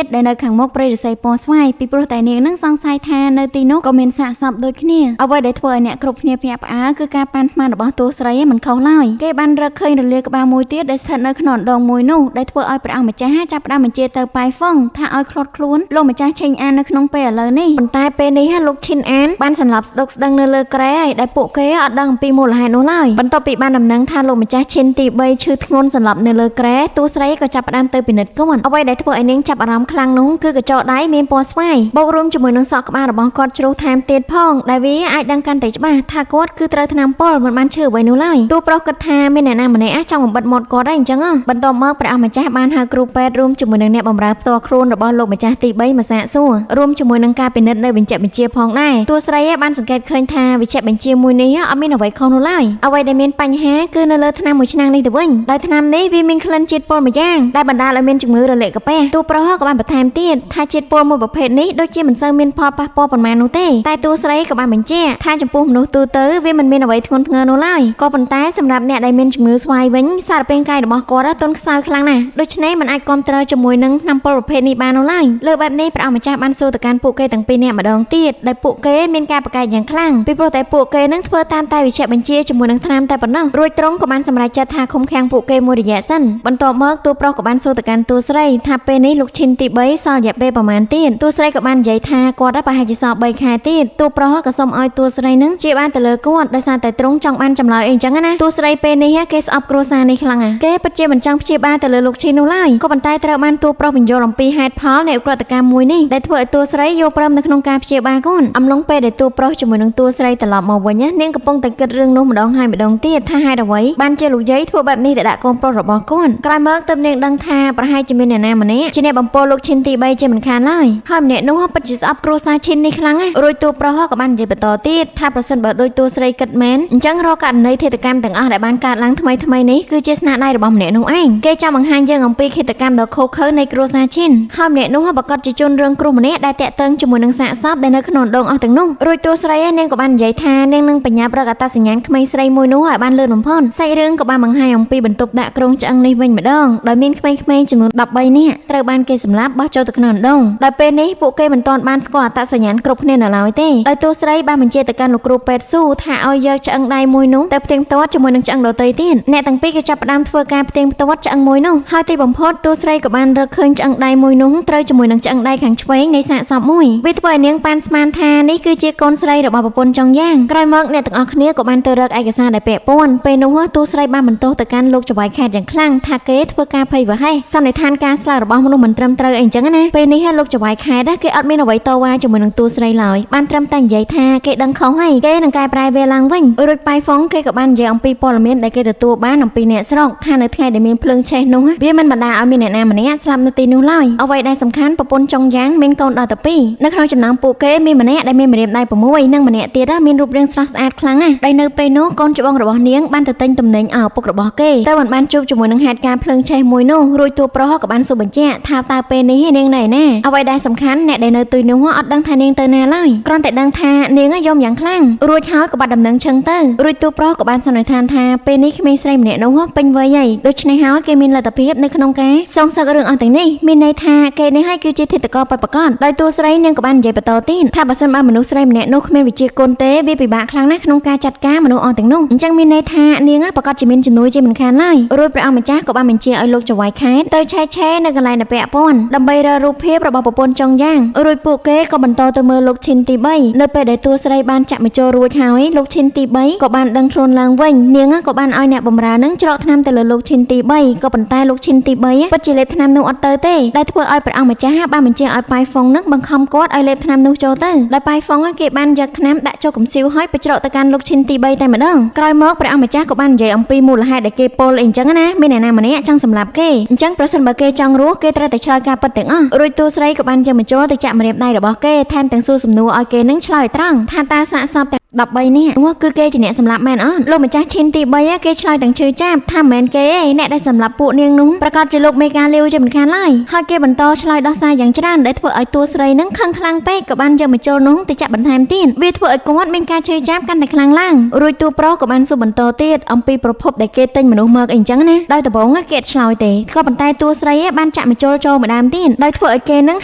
តដែលនៅខាងមុខព្រៃឫស្សីពណ៌ស្វាយពីព្រោះតែនាងនឹងសង្ស័យថានៅទីនោះក៏មានសាកសពដូចគ្នាអ្វីដែលធ្វើឲ្យអ្នកគ្រប់គ្នាភ្ញាក់ផ្អើលគឺការប៉ាន់ស្មានរបស់តួស្រីមិនខុសឡើយគេបានរកឃើញរលាក្បាលមួយទៀតដែលស្ថិតនៅក្នុងអណ្ដូងមួយនោះដែលធ្វើឲ្យព្រះអង្គម្ចាស់ចាប់ផ្ដើមបញ្ជាទៅប៉ៃហ្វុងថាឲ្យឃ្លាត់ខ្លួនលោកម្ចាស់ឆេងអាននៅក្នុងពេលឥឡូវនេះប៉ុន្តែពេលនេះលោកឈិនអានបានសន្លប់ស្ដុកស្ដឹងនៅលើគ្រែហើយដែលពួកគេអត់ដឹងអំពីមូលហេតុនោះឡើយបន្ទាប់ពីបានដំណឹងថាលោកម្ចាស់ឈិនទី3ឈឺធ្ងន់សន្លប់នៅលើគ្រែតួស្រីក៏ចាប់ផ្ដើមទៅពិនិត្យខ្លួនអ្វីដែលធ្វើឲ្យនាងចាប់អារម្មណ៍ខ្លាំងនោះគឺកញ្ចក់ដៃមានពណ៌ស្វាយបូករួមជាមួយនឹងសក់ក្បាលរបស់គាត់ជ្រុះថែមទៀតផងដែលវាអាចដឹងកាន់តែច្បាស់ថាគាត់គឺត្រូវថ្នាំពុលមិនបានឈឺអ្វីនោះឡើយតួប្រុសគិតថាមានអ្នកណាម្នាក់ចង់បំបិតមាត់គាត់ដែរអញ្ចឹងបន្ទាប់មកព្រះអង្គម្ចាស់បានហៅគ្រូពេទ្យរួមជាមួយនឹងអ្នកបម្រើផ្ទាល់ខ្លួនរបស់លោកម្ចាស់ទី3មកសាកសួររួមជាមួយនឹងការពិនិត្យនៅបញ្ជាបញ្ជាផងដែរតួស្រីបានសង្កេតឃើញថាវិជ្ជាបញ្ជាមួយនេះអត់មានអ្វីខុសនោះឡើយអ្វីដែលមានបញ្ហាគឺនៅលើថ្នាំមួយឆ្នាំងនេះទៅវិញដោយថ្នាំនេះវាមានក្លិនជាតិពុលមួយយ៉ាងដែលបណ្ដាលឲ្យមានជំងឺរលាកកាពះតួប្រុសក៏បានបន្ថែមទៀតថាជាតិពុលមួយប្រភេទនេះដូចជាមិនសូវមានផលប៉ះពាល់ប៉ុន្មាននោះទេតែតួស្រីក៏បានបញ្ជាក់ថាចំពោះមនុស្សទូទៅវាមិនមានអ្វីធ្ងន់ធ្ងរនោះឡើយក៏ប៉ុន្តែសម្រាប់អ្នកដែលមានជំងឺស្វាយវិញសារពាង្គកាយរបស់គាត់ទន់ខ្សោយខ្លាំងណាស់ដូច្នេះមិនអាចគ្រប់គ្រងជាមួយនឹងថ្នាំពុលប្រភេទនេះបាននោះឡើយលើបែបនេះព្រះអង្គម្ចាស់បានសួរទៅកាន់ពួកគេទាំងពីរនាក់ម្ដងទៀតដែលពួកគេមានការប្រកែកយ៉ាងខ្លាំងពីព្រោះតែពួកគេនឹងធ្វើតាមតែវិជ្ជាបញ្ជាជាមួយនឹងថ្នាំតែប៉ុណ្ណោះរួចត្រង់ក៏បានសម្រេចចិត្តថាឃុំឃាំងពួកគេមួយរយៈសិនបន្ទាប់មកតួប្រុសក៏បានសួរទៅកាន់តួស្រីថាពេលនេះលោកឈិនទី3សល់រយៈពេលប្រហែលទៀតតួស្រីក៏បាននិយាយថាគាត់ប្រហែលជាសល់3ខែទៀតតួប្រុសក៏សូមឲ្យតួស្រីនឹងជាបានទៅលើគាត់ដោយសារតែត្រង់ចង់បានចម្លើយអីអញ្ចឹងណាតួស្រីពេលនេះគេស្អប់គ្រួសារនេះខ្លាំងណាស់គេពិតជាមិនចង់ព្យាបាលទៅលើលោកឈិននោះឡើយក៏ប៉ុន្តែត្រូវបានតួប្រុសបញ្យល់អំពីហេតុផលនៃឧក្រិដ្ឋកម្មមួយនេះដែលធ្វើឲ្យតួស្រីយល់ព្រមនៅក្នុងការព្យាបាលគាត់អំឡុងពេលដែលតួប្រុសជាមួយនឹងតួស្រីត្រឡប់មកវិញនាងកំពុងតែគិតរឿងនោះម្ដងហើយម្ដងទៀតថាហេតុអ្វីបានជាលោកយាយធ្វើបែបនេះទៅដាក់កូនប្រុសរបស់គាត់ក្រោយមកទើបនាងដឹងថាប្រហែលជាមានអ្នកណាម្នាក់ជាអ្នកបំពោលោកឈិនទី3ជាមិនខានឡើយហើយម្នាក់នោះពិតជាស្អប់គ្រួសារឈិននេះខ្លាំងណាស់រួចតួប្រុសក៏បាននិយាយបន្តទៀតថាប្រសិនបើដោយតួស្រីគិតមែនអញ្ចឹងរកករណីឃាតកម្មទាំងអស់ដែលបានកើតឡើងថ្មីនេះគឺជាស្នាដៃរបស់ម្នាក់នោះឯងគេចង់បង្ហាញយើងអំពីឃាតកម្មដ៏ឃោរឃៅនៃគ្រួសារឈិនហើយម្នាក់នោះប្រកាសជាជនរងគ្រោះម្នាក់ដែលតាក់ទងជាមួយនឹងសាកសពដែលនៅក្នុងដងអស់ទាំងនោះរួចតួស្រីនាងក៏បាននិយាយថានាងនឹងបញ្ញាប់រកអត្តសញ្ញាណក្មេងស្រីមួយនោះឲ្យបានលឿនបំផុតសាច់រឿងក៏បានបង្ហាញអំពីបន្ទប់ដាក់ក្រុងឆ្អឹងនេះវិញម្ដងដោយមានក្មេងៗចំនួន13នាក់ត្រូវបានគេសម្លាប់បោះចូលទៅក្នុងដងដោយពេលនេះពួកគេមិនទាន់បានស្គាល់អត្តសញ្ញាណគ្រប់គ្នានៅឡើយទេដោយតួស្រីបានបញ្ជាទៅកាន់លោកគ្រូពេទ្យស៊ូថាឲ្យយកឆ្អឹងដៃមួយនោះទៅផ្ទៀងផ្ទាត់ជាមួយនឹងឆ្អឹងដទៃទៀតអ្នកទាំងពីរក៏ចាប់ផ្ដើមធ្វើការផ្ទៀងផ្ទាត់ឆ្អឹងមួយនោះហើយទីបំផុតតួស្រីក៏បានរកឃើញឆ្អឹងដៃមួយនោះត្រូវជាមួយនឹងឆ្អឹងដៃខាងឆ្វេងនៃសាកសពមួយវាធ្វើឲ្យនាងប៉ាន់ស្មានថានេះគឺជាកូនស្រីរបស់ប្រពន្ធចុងយ៉ាងក្រោយមកអ្នកទាំងអស់គ្នាក៏បានទៅរកឯកសារដែលពាក់ព័ន្ធពេលនោះតួស្រីបានបន្ទោសទៅកាន់លោកចៅហ្វាយខេត្តយ៉ាងខ្លាំងថាគេធ្វើការភ័យវហេសសន្និដ្ឋានការស្លាប់របស់មនុស្សមិនត្រឹមត្រូវអីអញ្ចឹងណាពេលនេះលោកចៅហ្វាយខេត្តគេអត់មានអ្វីតវ៉ាជាមួយនឹងតួស្រីឡើយបានត្រឹមតែនិយាយថាគេដឹងខុសហើយគេនឹងកែប្រែវាឡើងវិញរួចប៉ៃហ្វុងគេក៏បាននិយាយអំពីព័ត៌មានដែលគេទទួលបានអំពីអ្នកស្រុកថានៅថ្ងៃដែលមានភ្លើងឆេះនោះវាមិនបណ្ដាលឲ្យមានអ្នកណាម្នាក់ស្លាប់នៅទីនោះឡើយអ្វីដែលសំខាន់ប្រពន្ធចុងយ៉ាងមានកូនដល់តែ2នៅក្នុងចំណោមពួកគេមានម្នាក់ដែលមានម្រាមដៃ6និងម្នាក់ទៀតមានរូបរាងស្រស់ស្អាតខ្លាំងណាស់ដែលនៅពេលនោះកូនច្បងរបស់នាងបានទៅទិញទំនិញឲ្យឪពុករបស់គេតែមិនបានជួបជាមួយនឹងហេតុការណ៍ភ្លើងឆេះមួយនោះរួចតួប្រុសក៏បានសួរបញ្ជាក់ថាតើពេលនេះនាងនៅណាអ្វីដែលសំខាន់អ្នកដែលនៅទីនោះអត់ដឹងថានាងទៅណាឡើយគ្រាន់តែដឹងថានាងយំយ៉ាងខ្លាំងរួចហើយក៏បាត់ដំណឹងឈឹងទៅរួចតួប្រុសក៏បានសន្និដ្ឋានថាពេលនេះក្មេងស្រីម្នាក់នោះពេញវ័យហើយដូច្នេះហើយគេមានលទ្ធភាពនៅក្នុងការសងសឹករឿងអស់ទាំងនេះមានន័យថាគេនេះហើយគឺជាធាតុករពិតប្រាកដដោយតួស្រីនាងក៏បាននិយាយបន្តទៀតថាបើសិនបើមនុស្សស្រីម្នាក់នោះគ្មានវិជ្ជាគុណទេវាពិបាកខ្លាំងណាស់ក្នុងការចាត់ការមនុស្សអស់ទាំងនោះអញ្ចឹងមានន័យថានាងប្រកាសជាមានជំនួយជាមិនខានឡើយរួចព្រះអង្គម្ចាស់ក៏បានបញ្ជាឲ្យលោកចៅហ្វាយខេត្តទៅឆែនៅកន្លែងដែលពាក់ព័ន្ធដើម្បីរករូបភាពរបស់ប្រពន្ធចុងយ៉ាងរួចពួកគេក៏បន្តទៅមើលលោកឈិនទី3នៅពេលដែលតួស្រីបានចាក់បញ្ចូលរួចហើយលោកឈិនទី3ក៏បានដឹងខ្លួនឡើងវិញនាងក៏បានឲ្យអ្នកបម្រើនឹងច្រកថ្នាំទៅលើលោកឈិនទី3ក៏ប៉ុន្តែលោកឈិនទី3ពិតជាលេបថ្នាំនោះអត់ទៅទេដែលធ្វើឲ្យព្រះអង្គម្ចាស់បានបញ្ជាឲ្យប៉ៃហ្វុងនឹងបង្ខំគាត់ឲ្យលេបថ្នាំនោះចូលទៅដោយប៉ៃហ្វុងគេបានយកថ្នាំដាក់ចូលកំសៀវហើយបញ្ច្រកទៅកាន់លោកឈិនទី3តែម្ដងក្រោយមកព្រះអង្គម្ចាស់ក៏បាននិយាយអំពីមូលហេតុដែលគេពោលអីចឹងណាមានអ្នកណាម្នាក់ចង់សម្លាប់គេអញ្ចឹងប្រសិនបើគេចង់រស់គេត្រូវតែឆ្លើយការពិតទាំងអស់រួចតួស្រីក៏បានយកបញ្ចូលទៅចាក់ម្រាមដៃរបស់គេថែមទាំងសួរសំណួរឲ្យគេនឹងឆ្លើយត្រង់ថាតើសាកសព13នាក់នោះគឺគេជាអ្នកសម្លាប់មែនអត់លោកម្ចាស់ឈិនទី3គេឆ្លើយទាំងឈឺចាប់ថាមិនមែនគេទេអ្នកដែលសម្លាប់ពួកនាងនោះប្រកាសជាលោកមេកាលាវជាមិនខានឡើយ យហើយគេបន្តឆ្លើយដោះសារយ៉ាងច្រើនដែលធ្វើឲ្យតួស្រីនឹងខឹងខ្លាំងពេកក៏បានយកមកចូលនោះទៅចាក់បន្ថែមទៀតវាធ្វើឲ្យគាត់មានការឈឺចាប់កាន់តែខ្លាំងឡើងរួចតួប្រុសក៏បានសួរបន្តទៀតអំពីប្រភពដែលគេទិញមនុស្សមកអីចឹងណាដោយដំបូងគេអត់ឆ្លើយទេក៏ប៉ុន្តែតួស្រីបានចាក់មកចូលម្ដងទៀតដោយធ្វើឲ្យគេនឹ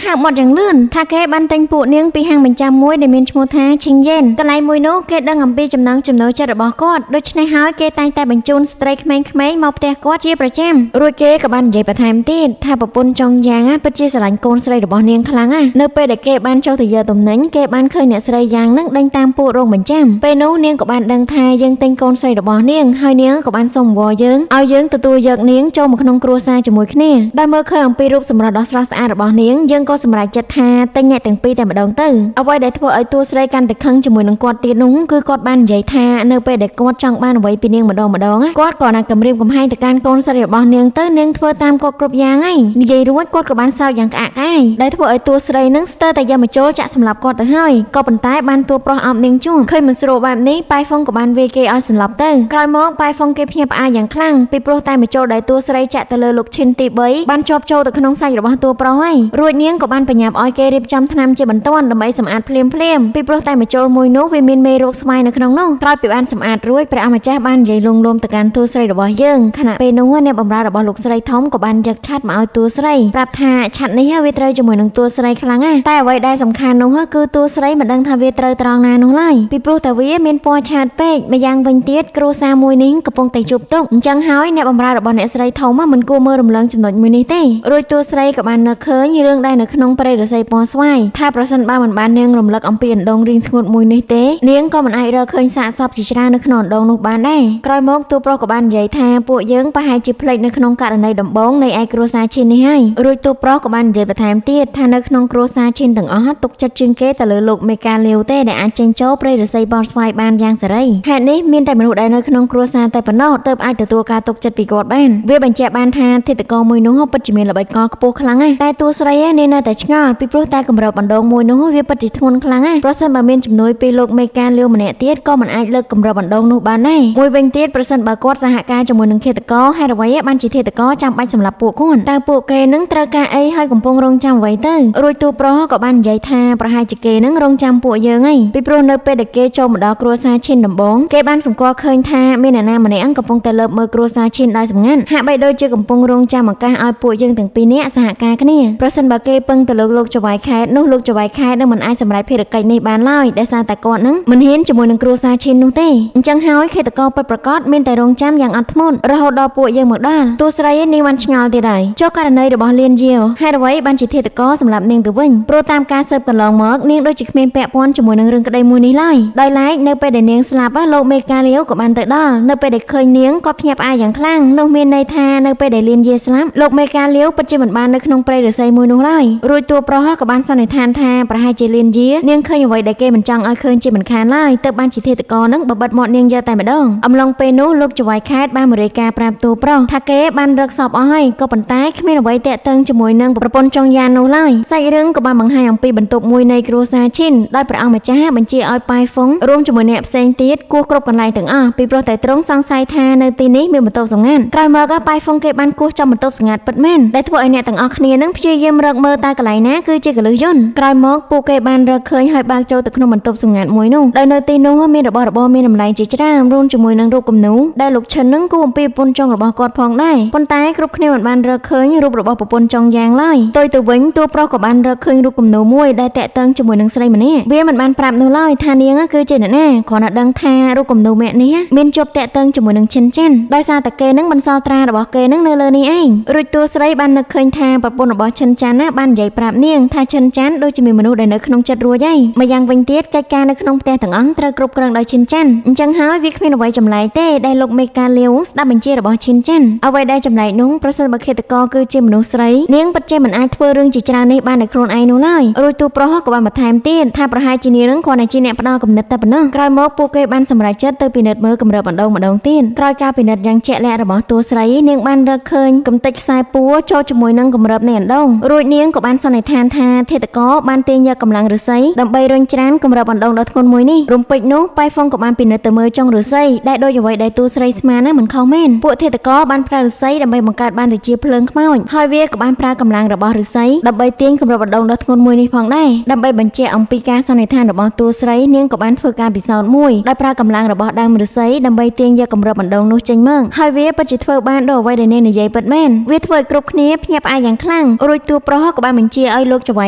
ងហើបមាត់យ៉ាងលឿនថាគេបានទិញពួកនាងពីហាងបញ្ចាំមួយដែលមានឈ្មោះថាឈីងយ៉េនកន្លែងមួយនោះគេដឹងអំពីចំណង់ចំណូលចិត្តរបស់គាត់ដូច្នេះហើយគេតែងតែបញ្ជូនស្ត្រីក្មេងៗមកផ្ទះគាត់ជាប្រចាំរួចគេក៏បាននិយាយបន្ថែមទៀតថាប្រពន្ធចុងយ៉ាងពិតជាស្រឡាញ់កូនស្រីរបស់នាងខ្លាំងណាស់នៅពេលដែលគេបានចុះទៅយកទំនិញគេបានឃើញអ្នកស្រីយ៉ាងនឹងដេញតាមពួករោងបញ្ចាំពេលនោះនាងក៏បានដឹងថាយើងទិញកូនស្រីរបស់នាងហើយនាងក៏បានសុំអង្វរយើងឲ្យយើងទទួលយកនាងចូលមកក្នុងគ្រួសារជាមួយគ្នាដោយមើលឃើញអំពីរូបសម្រស់ដ៏ស្រស់ស្អាតរបស់នាងយើងក៏សម្រេចចិត្តថាទិញអ្នកទាំងពីរតែម្ដងទៅអ្វីដែលធ្វើឲ្យតួស្រីកាន់តែខឹងជាមួយនឹងគាត់ទៀតនោះគឺគាត់បាននិយាយថានៅពេលដែលគាត់ចង់បានអ្វីពីនាងម្ដងគាត់ក៏ណាគំរាមកំហែងទៅកាន់កូនស្រីរបស់នាងទៅនាងធ្វើតាមគាត់គ្រប់យ៉ាងហើយនិយាយរួចគាត់ក៏បានសើចយ៉ាងក្អាកក្អាយដែលធ្វើឲ្យតួស្រីនឹងស្ទើរតែយកមកចូលចាក់សម្លាប់គាត់ទៅហើយក៏ប៉ុន្តែបានតួប្រុសអោបនាងជួឃើញមិនស្រួលបែបនេះប៉ៃហ្វុងក៏បានវាយគេឲ្យសន្លប់ទៅក្រោយមកប៉ៃហ្វុងគេភ្ញាក់ផ្អើលយ៉ាងខ្លាំងពីព្រោះតែមកចូលដែលតួស្រីចាក់ទៅលើលោកឈិនទី3បានជាប់ចូលទៅក្នុងសាច់របស់តួប្រុសហើយរួចនាងក៏បានបញ្ញាប់ឲ្យគេរៀបចំថ្នាំជាបន្ទាន់ដើម្បីសម្អាតភ្លាមពីព្រោះតែមកចូលមួយនោះវាមានមេរោគស្វាយនៅក្នុងនោះក្រោយពីបានសម្អាតរួចព្រះអម្ចាស់បាននិយាយលងលោមទៅកាន់តួស្រីរបស់យើងខណៈពេលនោះអ្នកបម្រើរបស់លោកស្រីធំក៏បានយកឆ័ត្រមកឲ្យតួស្រីប្រាប់ថាឆ័ត្រនេះវាត្រូវជាមួយនឹងតួស្រីខ្លាំងណាស់តែអ្វីដែលសំខាន់នោះគឺតួស្រីមិនដឹងថាវាត្រូវត្រង់ណានោះឡើយពីព្រោះតែវាមានពណ៌ឆើតពេកម្យ៉ាងវិញទៀតគ្រួសារមួយនេះកំពុងតែជួបទុក្ខអញ្ចឹងហើយអ្នកបម្រើរបស់អ្នកស្រីធំមិនគួរមើលរំលងចំណុចមួយនេះទេរួចតួស្រីក៏បាននឹកឃើញរឿងដែលនៅក្នុងព្រៃរសីពណ៌ស្វាយថាប្រសិនបើមិនបាននាងរំលឹកអំពីអណ្ដូងរីងស្ងួតមួយនេះទេនាងក៏មិនអាចរកឃើញសាកសពជាច្រើននៅក្នុងអណ្ដូងនោះបានដែរក្រោយមកតួប្រុសក៏បាននិយាយថាពួកយើងប្រហែលជាភ្លេចនៅក្នុងករណីដំបូងនៃឯគ្រួសារឈិននេះហើយរួចតួប្រុសក៏បាននិយាយបន្ថែមទៀតថានៅក្នុងគ្រួសារឈិនទាំងអស់ទុកចិត្តជាងគេទៅលើលោកមេកាលាវទេដែលអាចចេញចូលព្រៃរសីពណ៌ស្វាយបានយ៉ាងសេរីហេតុនេះមានតែមនុស្សដែលនៅក្នុងគ្រួសារតែប៉ុណ្ណោះទើបអាចទទួលការទុកចិត្តពីគាត់បានវាបញ្ជាក់បានថាធិតកោមួយនោះពិតជាមានល្បិចកលខ្ពស់ខ្លាំងណាស់តែតួស្រីនៅតែឆ្ងល់ពីព្រោះតែគម្របបណ្ដងមួយនោះវាពិតជាធ្ងន់ខ្លាំងណាស់ប្រសិនបើមានជំនួយពីលោកមេកាលាវម្នាក់ទៀតក៏មិនអាចលើកគម្របបណ្ដងនោះបានដែរមួយវិញទៀតប្រសិនបើគាត់សហការជាមួយនឹងឃាតករហេតុអ្វីបានជាឃាតករចាំបាច់សម្លាប់ពួកគាត់តើពួកគេនឹងត្រូវការអីហើយកំពុងរងចាំអ្វីទៅរួចតួប្រុសក៏បាននិយាយថាប្រហែលជាគេនឹងរងចាំពួកយើងហើយពីព្រោះនៅពេលដែលគេចូលមកដល់គ្រួសារឈិនដំបងគេបានសម្គាល់ឃើញថាមានអ្នកណាម្នាក់កំពុងតែលើបមើលគ្រួសារឈិនដោយសម្ងាត់ហាក់បីដូចជាកំពុងរងចាំឱកាសឲ្យពួកយើងទាំងពីរនាក់សហការគ្នាប្រសិនបើគេពឹងទៅលើលោកចៅហ្វាយខេតនោះលោកចៅហ្វាយខេតនឹងមិនអាចសម្រេចភារកិច្ចនេះបានឡើយដោយសារតែគាត់នឹងមិនហ៊ានជាមួយនឹងគ្រួសារឈិននោះទេអញ្ចឹងហើយឃាតករពិតប្រាកដមានតែរងចាំយ៉ាងអត់ធ្មត់រហូតដល់ពួកយើងមកដល់តួស្រីនាងបានឆ្ងល់ទៀតហើយចុះករណីរបស់លៀនយាវហេតុអ្វីបានជាឃាតករសម្រាប់នាងទៅវិញព្រោះតាមការស៊ើបកន្លងមកនាងដូចជាគ្មានពាក់ព័ន្ធជាមួយនឹងរឿងក្តីមួយនេះឡើយដោយឡែកនៅពេលដែលនាងស្លាប់លោកមេកាលាវក៏បានទៅដល់នៅពេលដែលឃើញនាងក៏ភ្ញាក់ផ្អើលយ៉ាងខ្លាំងនោះមានន័យថានៅពេលដែលលៀនយាវស្លាប់លោកមេកាលាវពិតជាមិនបាននៅក្នុងព្រៃរសីមួយនោះឡើយរួចតួប្រុសក៏បានសន្និដ្ឋានថាប្រហែលជាលៀនយានាងឃើញអ្វីដែលគេមិនចង់ឲ្យឃើញជាមិនខានឡើយទើបបានជាឃាតករនឹងបបិទមាត់នាងយកតែម្ដងអំឡុងពេលនោះលោកចៅហ្វាយខេតបានរាយការណ៍ប្រាប់តួប្រុសថាគេបានរកសពអស់ហើយក៏ប៉ុន្តែគ្មានអ្វីតាក់ទងជាមួយនឹងប្រពន្ធចុងយ៉ាងនោះឡើយសាច់រឿងក៏បានបង្ហាញអំពីបន្ទប់មួយនៃគ្រួសារឈិនដោយព្រះអង្គម្ចាស់បញ្ជាឲ្យប៉ៃហ្វុងរួមជាមួយអ្នកផ្សេងទៀតគោះគ្រប់កន្លែងទាំងអស់ពីព្រោះតែទ្រង់សង្ស័យថានៅទីនេះមានបន្ទប់សម្ងាត់ក្រោយមកប៉ៃហ្វុងគេបានគោះចំបន្ទប់សម្ងាត់ពិតមែនដែលធ្វើឲ្យអ្នកទាំងអស់គ្នានឹងព្យាយាមរកមើលតើកន្លែងណាគឺជាកលឹះយន្តក្រោយមកពួកគេបានរកឃើញហើយបើកចូលទៅក្នុងបន្ទប់សម្ងាត់មួយនោះដោយនៅទីនោះមានរបស់របរមានតម្លៃជាច្រើនរួមជាមួយនឹងរូបគំនូរដែលលោកឈិននឹងគូអំពីប្រពន្ធចុងរបស់គាត់ផងដែរប៉ុន្តែគ្រប់គ្នាមិនបានរកឃើញរូបរបស់ប្រពន្ធចុងយ៉ាងឡើយទៅវិញតួប្រុសក៏បានរកឃើញរូបគំនូរមួយដែលតាក់ទងជាមួយនឹងស្រីម្នាក់វាមិនបានប្រាប់នោះឡើយថានាងគឺជាអ្នកណាគ្រាន់តែដឹងថារូបគំនូរម្នាក់នេះមានជាប់តាក់ទងជាមួយនឹងឈិនចាន់ដោយសារតែគេនឹងបន្សល់ត្រារបស់គេនឹងនៅលើនេះឯងរួចតួស្រីបាននឹកឃើញថាប្រពន្ធរបស់ឈិនចាន់បាននិយាយប្រាប់នាងថាឈិនចាន់ដូចជាមានមនុស្សដែលនៅក្នុងចិត្តរួចហើយម្យ៉ាងវិញទៀតកិច្ចការនៅក្នុងផ្ទះទាំងអង្គត្រូវគ្រប់គ្រងដោយឈិនចាន់អញ្ចឹងហើយវាគ្មានអ្វីចម្លែកទេដែលលោកមេកាលាវស្ដាប់បញ្ជារបស់ឈិនចាន់អ្វីដែលចម្លែកនោះប្រសិនបើឃាតករគឺជាមនុស្សស្រីនាងពិតជាមិនអាចធ្វើរឿងជាច្រើននេះបានដោយខ្លួនឯងនោះឡើយរួចតួប្រុសក៏បានបន្ថែមទៀតថាប្រហែលជានាងនឹងគ្រាន់តែជាអ្នកផ្ដល់គំនិតតែប៉ុណ្ណោះក្រោយមកពួកគេបានសម្រេចចិត្តទៅពិនិត្យមើលគម្របបណ្ដងម្ដងទៀតក្រោយការពិនិត្យយ៉ាងជាក់លាក់របស់តួស្រីនាងបានរកឃើញកំទេចខ្សែពួរចូលជាមួយនឹងគម្របនៃអណ្ដងរួចនាងក៏បានសន្និដ្ឋានថាឃាតករបានទាញយកកម្លាំងឫស្សីដើម្បីរុញច្រានគម្របអណ្ដងដ៏ធ្ងន់មួយនេះរំពេចនោះប៉ៃហ្វុងក៏បានពិនិត្យទៅមើលចុងឫស្សីដែលដូចអ្វីដែលតួស្រីស្មានមិនខុសមែនពួកឃាតករបានប្រើឫស្សីដើម្បីបង្កើតបានជាភ្លើងខ្មោចហើយ វាក៏បានប្រើកម្លាំងរបស់ឫស្សីដើម្បីទាញគម្របបណ្ដុំដ៏ធ្ងន់មួយនេះផងដែរដើម្បីបញ្ជាក់អំពីការសន្និដ្ឋានរបស់តួស្រីនាងក៏បានធ្វើការពិសោធន៍មួយដោយប្រើកម្លាំងរបស់ដើមឫស្សីដើម្បីទាញយកគម្របបណ្ដុំនោះចេញមកហើយវាពិតជាធ្វើបានដល់អ្វីដែលនាងនិយាយពិតមែនវាធ្វើឲ្យគ្រប់គ្នាភ្ញាក់ផ្អើលយ៉ាងខ្លាំងរួចតួប្រុសក៏បានបញ្ជាឲ្យលោកចៅហ្វា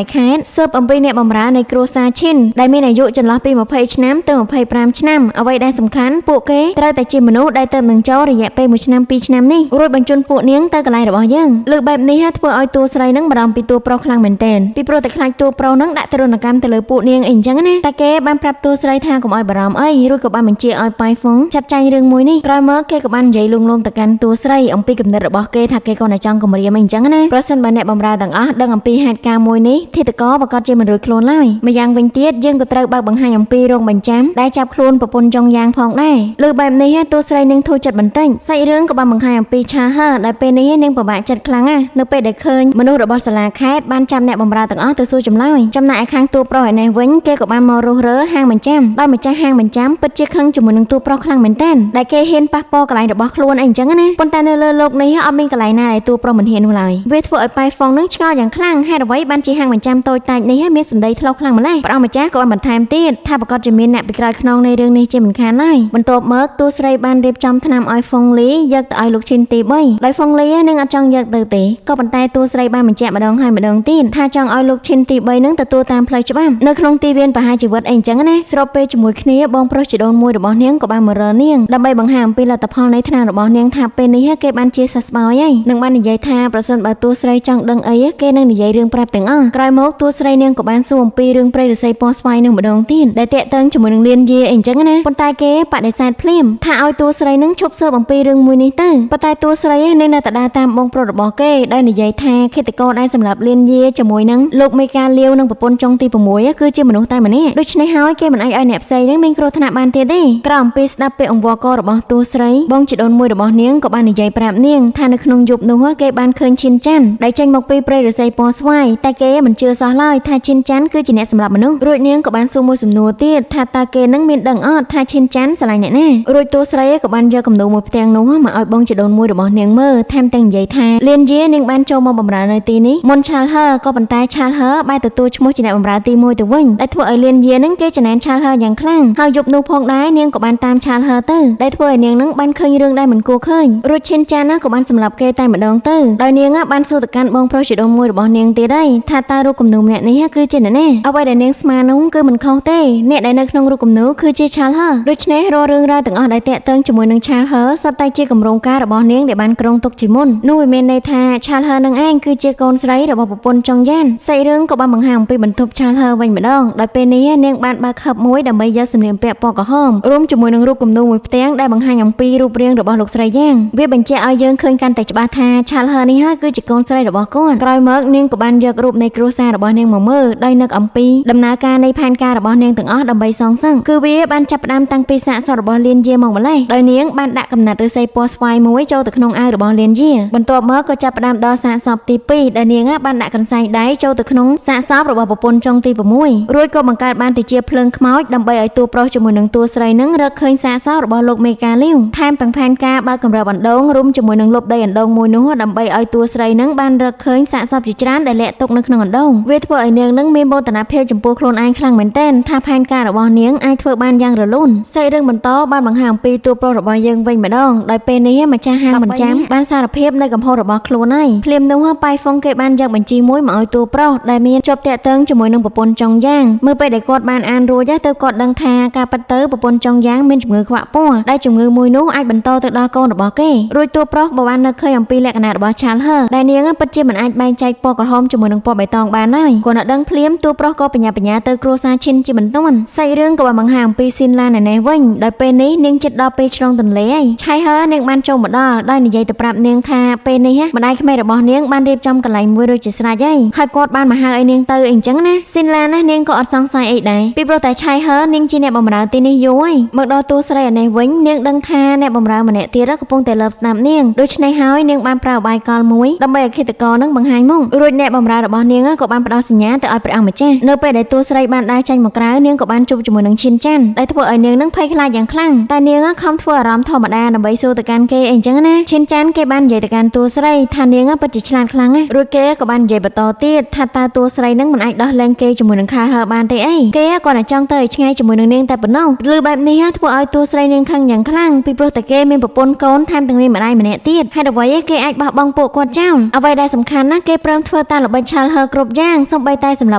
យខេតស៊ើបអំពីអ្នកបម្រើនៃគ្រួសារឈិនដែលមានអាយុចន្លោះពី20ឆ្នាំទៅ25ឆ្នាំអ្វីដែលសំខាន់ពួកគេត្រូវតែជាមនុស្សដែលទៅនឹងចូលរយៈពេល1ឆ្នាំ2ឆ្នាំនេះរួចបញ្ជូនពួកនាងទៅកន្លែងរបស់យើងលើកបែបនេះធ្វើឲ្យតួស្រីនឹងបារម្ភពីតួប្រុសខ្លាំងមែនទែនពីព្រោះតែខ្លាចតួប្រុសនឹងដាក់ទរណកម្មទៅលើពួកនាងអីអញ្ចឹងណាតែគេបានប្រាប់តួស្រីថាកុំឲ្យបារម្ភអីរួចក៏បានបញ្ជាឲ្យប៉ៃហ្វុងចាត់ចែងរឿងមួយនេះក្រោយមកគេក៏បាននិយាយលួងលោមទៅកាន់តួស្រីអំពីគំនិតរបស់គេថាគេក៏តែចង់គម្រាមអីអញ្ចឹងណាប្រសិនបើអ្នកបម្រើទាំងអស់ដឹងអំពីហេតុការណ៍មួយនេះធីតកោប្រកាសជាមិនរួចខ្លួនឡើយម្យ៉ាងវិញទៀតយើងក៏ត្រូវបើកបង្ហាញអំពីរោងបញ្ចាំដែលចាប់ខ្លួនប្រពន្ធចុងយ៉ាងផងដែរលើបែបនេះតួស្រីនឹងធូរចិត្តបន្តិចសាច់រឿងក៏បានបង្ហាញអំពីឆាហឺដែលពេលនេះនឹងពិបាកចិត្តខ្លាំងណាស់នៅពេលដែលឃើញមនុស្សរបស់សាលាខេត្តបានចាប់អ្នកបម្រើទាំងអស់ទៅសួរចម្លើយចំណែកឯខាងតួប្រុសឯនេះវិញគេក៏បានមករស់រើហាងបញ្ចាំដោយម្ចាស់ហាងបញ្ចាំពិតជាខឹងជាមួយនឹងតួប្រុសខ្លាំងមែនទែនដែលគេហ៊ានប៉ះពាល់កន្លែងរបស់ខ្លួនអីអញ្ចឹងណាប៉ុន្តែនៅលើโลกនេះអត់មានកន្លែងណាដែលតួប្រុសមិនហ៊ាននោះឡើយវាធ្វើឲ្យប៉ៃហ្វុងនឹងឆ្ងល់យ៉ាងខ្លាំងហេតុអ្វីបានជាហាងបញ្ចាំតូចតាចនេះមានសម្ដីថ្លោខ្លាំងម្ល៉េះព្រះអង្គម្ចាស់ក៏បានបន្ថែមទៀតថាប្រកាសជាមានអ្នកពីក្រោយខ្នងនៃរឿងនេះជាមិនខានឡើយបន្ទាប់មកតួស្រីបានរៀបចំថ្នាំឲ្យហ្វុងលីយកទៅឲ្យលោកឈិនទី3ដោយហ្វុងលីនឹងអត់ចង់យកទៅទេក៏ប៉ុន្តែតួស្រីបានបញ្ជាក់ម្ដងហើយម្ដងទៀតថាចង់ឲ្យលោកឈិនទី3នឹងទទួលតាមផ្លូវច្បាប់នៅក្នុងទីវានប្រហារជីវិតអីអញ្ចឹងណាស្របពេលជាមួយគ្នាបងប្រុសជីដូនមួយរបស់នាងក៏បានមករើនាងដើម្បីបង្ហាញអំពីលទ្ធផលនៃថ្នាំរបស់នាងថាពេលនេះគេបានជាសះស្បើយហើយនឹងបាននិយាយថាប្រសិនបើតួស្រីចង់ដឹងអីគេនឹងនិយាយរឿងប្រាប់ទាំងអស់ក្រោយមកតួស្រីនាងក៏បានសួរអំពីរឿងព្រៃឫស្សីពណ៌ស្វាយនឹងម្ដងទៀតដែលតាក់ទងជាមួយនឹងលៀនយាអីអញ្ចឹងណាប៉ុន្តែគេបដិសេធភ្លាមថាឲ្យតួស្រីនឹងឈប់ស៊ើបអំពីរឿងមួយនេះទៅប៉ុន្តែតួស្រីនៅតែដើរតាមបងប្រុសរបស់គេដែលនិយាយថាឃាតករដែលសម្រាប់លៀនយាជាមួយនឹងលោកមេកាលាវនិងប្រពន្ធចុងទី6គឺជាមនុស្សតែម្នាក់ដូច្នេះហើយគេមិនអាចឲ្យអ្នកផ្សេងនឹងមានគ្រោះថ្នាក់បានទៀតទេក្រោយអំពីស្ដាប់ពាក្យអង្វរកររបស់តួស្រីបងជីដូនមួយរបស់នាងក៏បាននិយាយប្រាប់នាងថានៅក្នុងយប់នោះគេបានឃើញឈិនច័ន្ទដែលចេញមកពីព្រៃឫស្សីពណ៌ស្វាយតែគេមិនជឿសោះឡើយថាឈិនច័ន្ទគឺជាអ្នកសម្លាប់មនុស្សរួចនាងក៏បានសួរមួយសំណួរទៀតថាតើគេនឹងមានដឹងអត់ថាឈិនច័ន្ទស្រឡាញ់អ្នកណារួចតួស្រីក៏បានយកគំនូរមួយផ្ទាំងនោះមកឲ្យបងជីដូនមួយរបស់នាងមើលថែមទាំងនិយាយថាលៀនយានាងបានចូលមកបម្រើនៅទីនេះមុនឆាលហឺក៏ប៉ុន្តែឆាលហឺបែរទទួលឈ្មោះជាអ្នកបម្រើទី1ទៅវិញដែលធ្វើឲ្យលៀនយានឹងគេចំណែនឆាលហឺយ៉ាងខ្លាំងហើយយប់នោះផងដែរនាងក៏បានតាមឆាលហឺទៅដែលធ្វើឲ្យនាងនឹងបានឃើញរឿងដែលមិនគួរឃើញរួចឈិនច័ន្ទក៏បានសម្លាប់គេតែម្ដងទៅដោយនាងបានសួរទៅកាន់បងប្រុសជីដូនមួយរបស់នាងទៀតដែរថាតើរូបគំនូរម្នាក់នេះគឺជាអ្នកណាអ្វីដែលនាងស្មាននោះគឺមិនខុសទេអ្នកដែលនៅក្នុងរូបគំនូរគឺជាឆាលហឺដូច្នេះរាល់រឿងរ៉ាវទាំងអស់ដែលតាក់ទងជាមួយនឹងឆាលហឺសុទ្ធតែជាគម្រោងការរបស់នាងដែលបានក្រុងទុកជាមុននោះវាមានន័យថាឆាលហឺនឹងឯងគឺជាកូនស្រីរបស់ប្រពន្ធចុងយ៉ានសាច់រឿងក៏បានបង្ហាញអំពីបន្ទប់ឆាលហឺវិញម្ដងដោយពេលនេះនាងបានបើកហឹបមួយដើម្បីយកសម្លៀកបំពាក់ពណ៌ក្រហមរួមជាមួយនឹងរូបគំនូរមួយផ្ទាំងដែលបង្ហាញអំពីរូបរាងរបស់លោកស្រីយ៉ាងវាបញ្ជាក់ឲ្យយើងឃើញកាន់តែច្បាស់ថាឆាលហឺនេះគឺជាកូនស្រីរបស់គាត់ក្រោយមកនាងក៏បានយករូបនៃគ្រួសាររបស់នាងមកមើលដោយនឹកអំពីដំណើរការនៃផែនការរបស់នាងទាំងអស់ដើម្បីសងសឹកគឺវាបានចាប់ផ្ដើមតាំងពីសាកសពរបស់លៀនយាមកម្លេះដោយនាងបានដាក់កំណាត់ឫស្សីពណ៌ស្វាយមួយចូលទៅក្នុងអាវរបស់លៀនយាបន្ទាប់មកក៏ចាប់ផ្ដើមដល់សាកសពទី2ដែលនាងបានដាក់កន្សែងដៃចូលទៅក្នុងសាកសពរបស់ប្រពន្ធចុងទី6រួចក៏បង្កើតបានទៅជាភ្លើងខ្មោចដើម្បីឲ្យតួប្រុសជាមួយនឹងតួស្រីនឹងរកឃើញសាកសពរបស់លោកមេកាលាវថែមទាំងផែនការបើកកម្រិតអណ្ដូងរួមជាមួយនឹងលុបដីអណ្ដូងមួយនោះដើម្បីឲ្យតួស្រីនឹងបានរកឃើញសាកសពជាច្រើនដែលលាក់ទុកនៅក្នុងអណ្ដូងវាធ្វើឲ្យនាងនឹងមានមោទនភាពចំពោះខ្លួនឯងខ្លាំងមែនទែនថាផែនការរបស់នាងអាចធ្វើបានយ៉ាងរលូនសាច់រឿងបន្តបានបង្ហាញអំពីតួប្រុសរបស់យើងវិញម្ដងដោយពេលនេះម្ចាស់ហាងបញ្ចាំបានសារភាពនៅកំហុសរបស់ខ្លួនហើយភ្លាមនោះប៉ៃហ្វុងគេបានយកបញ្ជីមួយមកឲ្យតួប្រុសដែលមានជាប់តាក់ទងជាមួយនឹងប្រពន្ធចុងយ៉ាងមើលពេលដែលគាត់បានអានរួចទៅគាត់ដឹងថាការប៉ັດទៅប្រពន្ធចុងយ៉ាងមានជំងឺខ្វាក់ពណ៌ដែលជំងឺមួយនោះអាចបន្តទៅដល់កូនរបស់គេរួចតួប្រុសបាននឹកឃើញអំពីលក្ខណៈរបស់ឆាលហឺដែលនាងពិតជាមិនអាចបែងចែកពណ៌ក្រហមជាមួយនឹងពណ៌បៃតងបានហើយគាត់នឹងដឹងភ្លាមតួប្រុសក៏បញ្ញាទៅគ្រួសារឈិនជាបន្ទាន់សាច់រឿងក៏បានបង្ហាញអំពីស៊ីនឡាននេះវិញដោយពេលនេះនាងជិតដល់ពេលឆ្លងទន្លេហើយឆៃហឺនាងបានចូលមកដល់ដោយនិយាយទៅប្រាប់នាងថាពេលនេះម្ដាយក្មេករបស់នាងបានរៀបចំកន្លែងមួយរួចជាស្រេចហើយគាត់បានមកហៅឲ្យនាងទៅអីចឹងណាស៊ីនឡាននាងក៏អត់សង្ស័យអីដែរពីព្រោះតែឆៃហឺនាងជាអ្នកបម្រើទីនេះយូរហើយមកដល់តួស្រីនេះវិញនាងដឹងថាអ្នកបម្រើម្នាក់ទៀតកំពុងតែលើបស្ដាប់នាងដូច្នេះហើយនាងបានប្រើឧបាយកលមួយដើម្បីឲ្យឃាតករនឹងបង្ហាញមុខរួចអ្នកបម្រើរបស់នាងក៏បានផ្ដល់សញ្ញាទៅឲ្យព្រះអង្គម្ចាស់នៅពេលដែលតួស្រីបានដើរចេញមកក្រៅនាងក៏បានជួបជាមួយនឹងឈិនច័ន្ទដែលធ្វើឲ្យនាងនឹងភ័យខ្លាចយ៉ាងខ្លាំងតែនាងខំធ្វើអារម្មណ៍ធម្មតាដើម្បីសួរទៅកាន់គេអីចឹងណាឈិនច័ន្ទគេបាននិយាយទៅកាន់តួស្រីថានាង ពិតជាឆ្លាតខ្លាំងណាស់រួចគេក៏បាននិយាយបន្តទៀតថាតើតួស្រីនឹងមិនអាចដោះលែងគេជាមួយនឹងខាលហឺបានទេអីគេក៏តែចង់ទៅឲ្យឆ្ងាយជាមួយនឹងនាងតែប៉ុណ្ណោះឬបែបនេះធ្វើឲ្យតួស្រីនាងខឹងយ៉ាងខ្លាំងពីព្រោះតែគេមានប្រពន្ធកូនថែមទាំងមានម្ដាយម្នាក់ទៀតហេតុអ្វីគេអាចបោះបង់ពួកគាត់ចោលអ្វីដែលសំខាន់ណាស់គេព្រមធ្វើតាមល្បិចឆាលហឺគ្រប់យ៉ាងសូម្បីតែសម្រា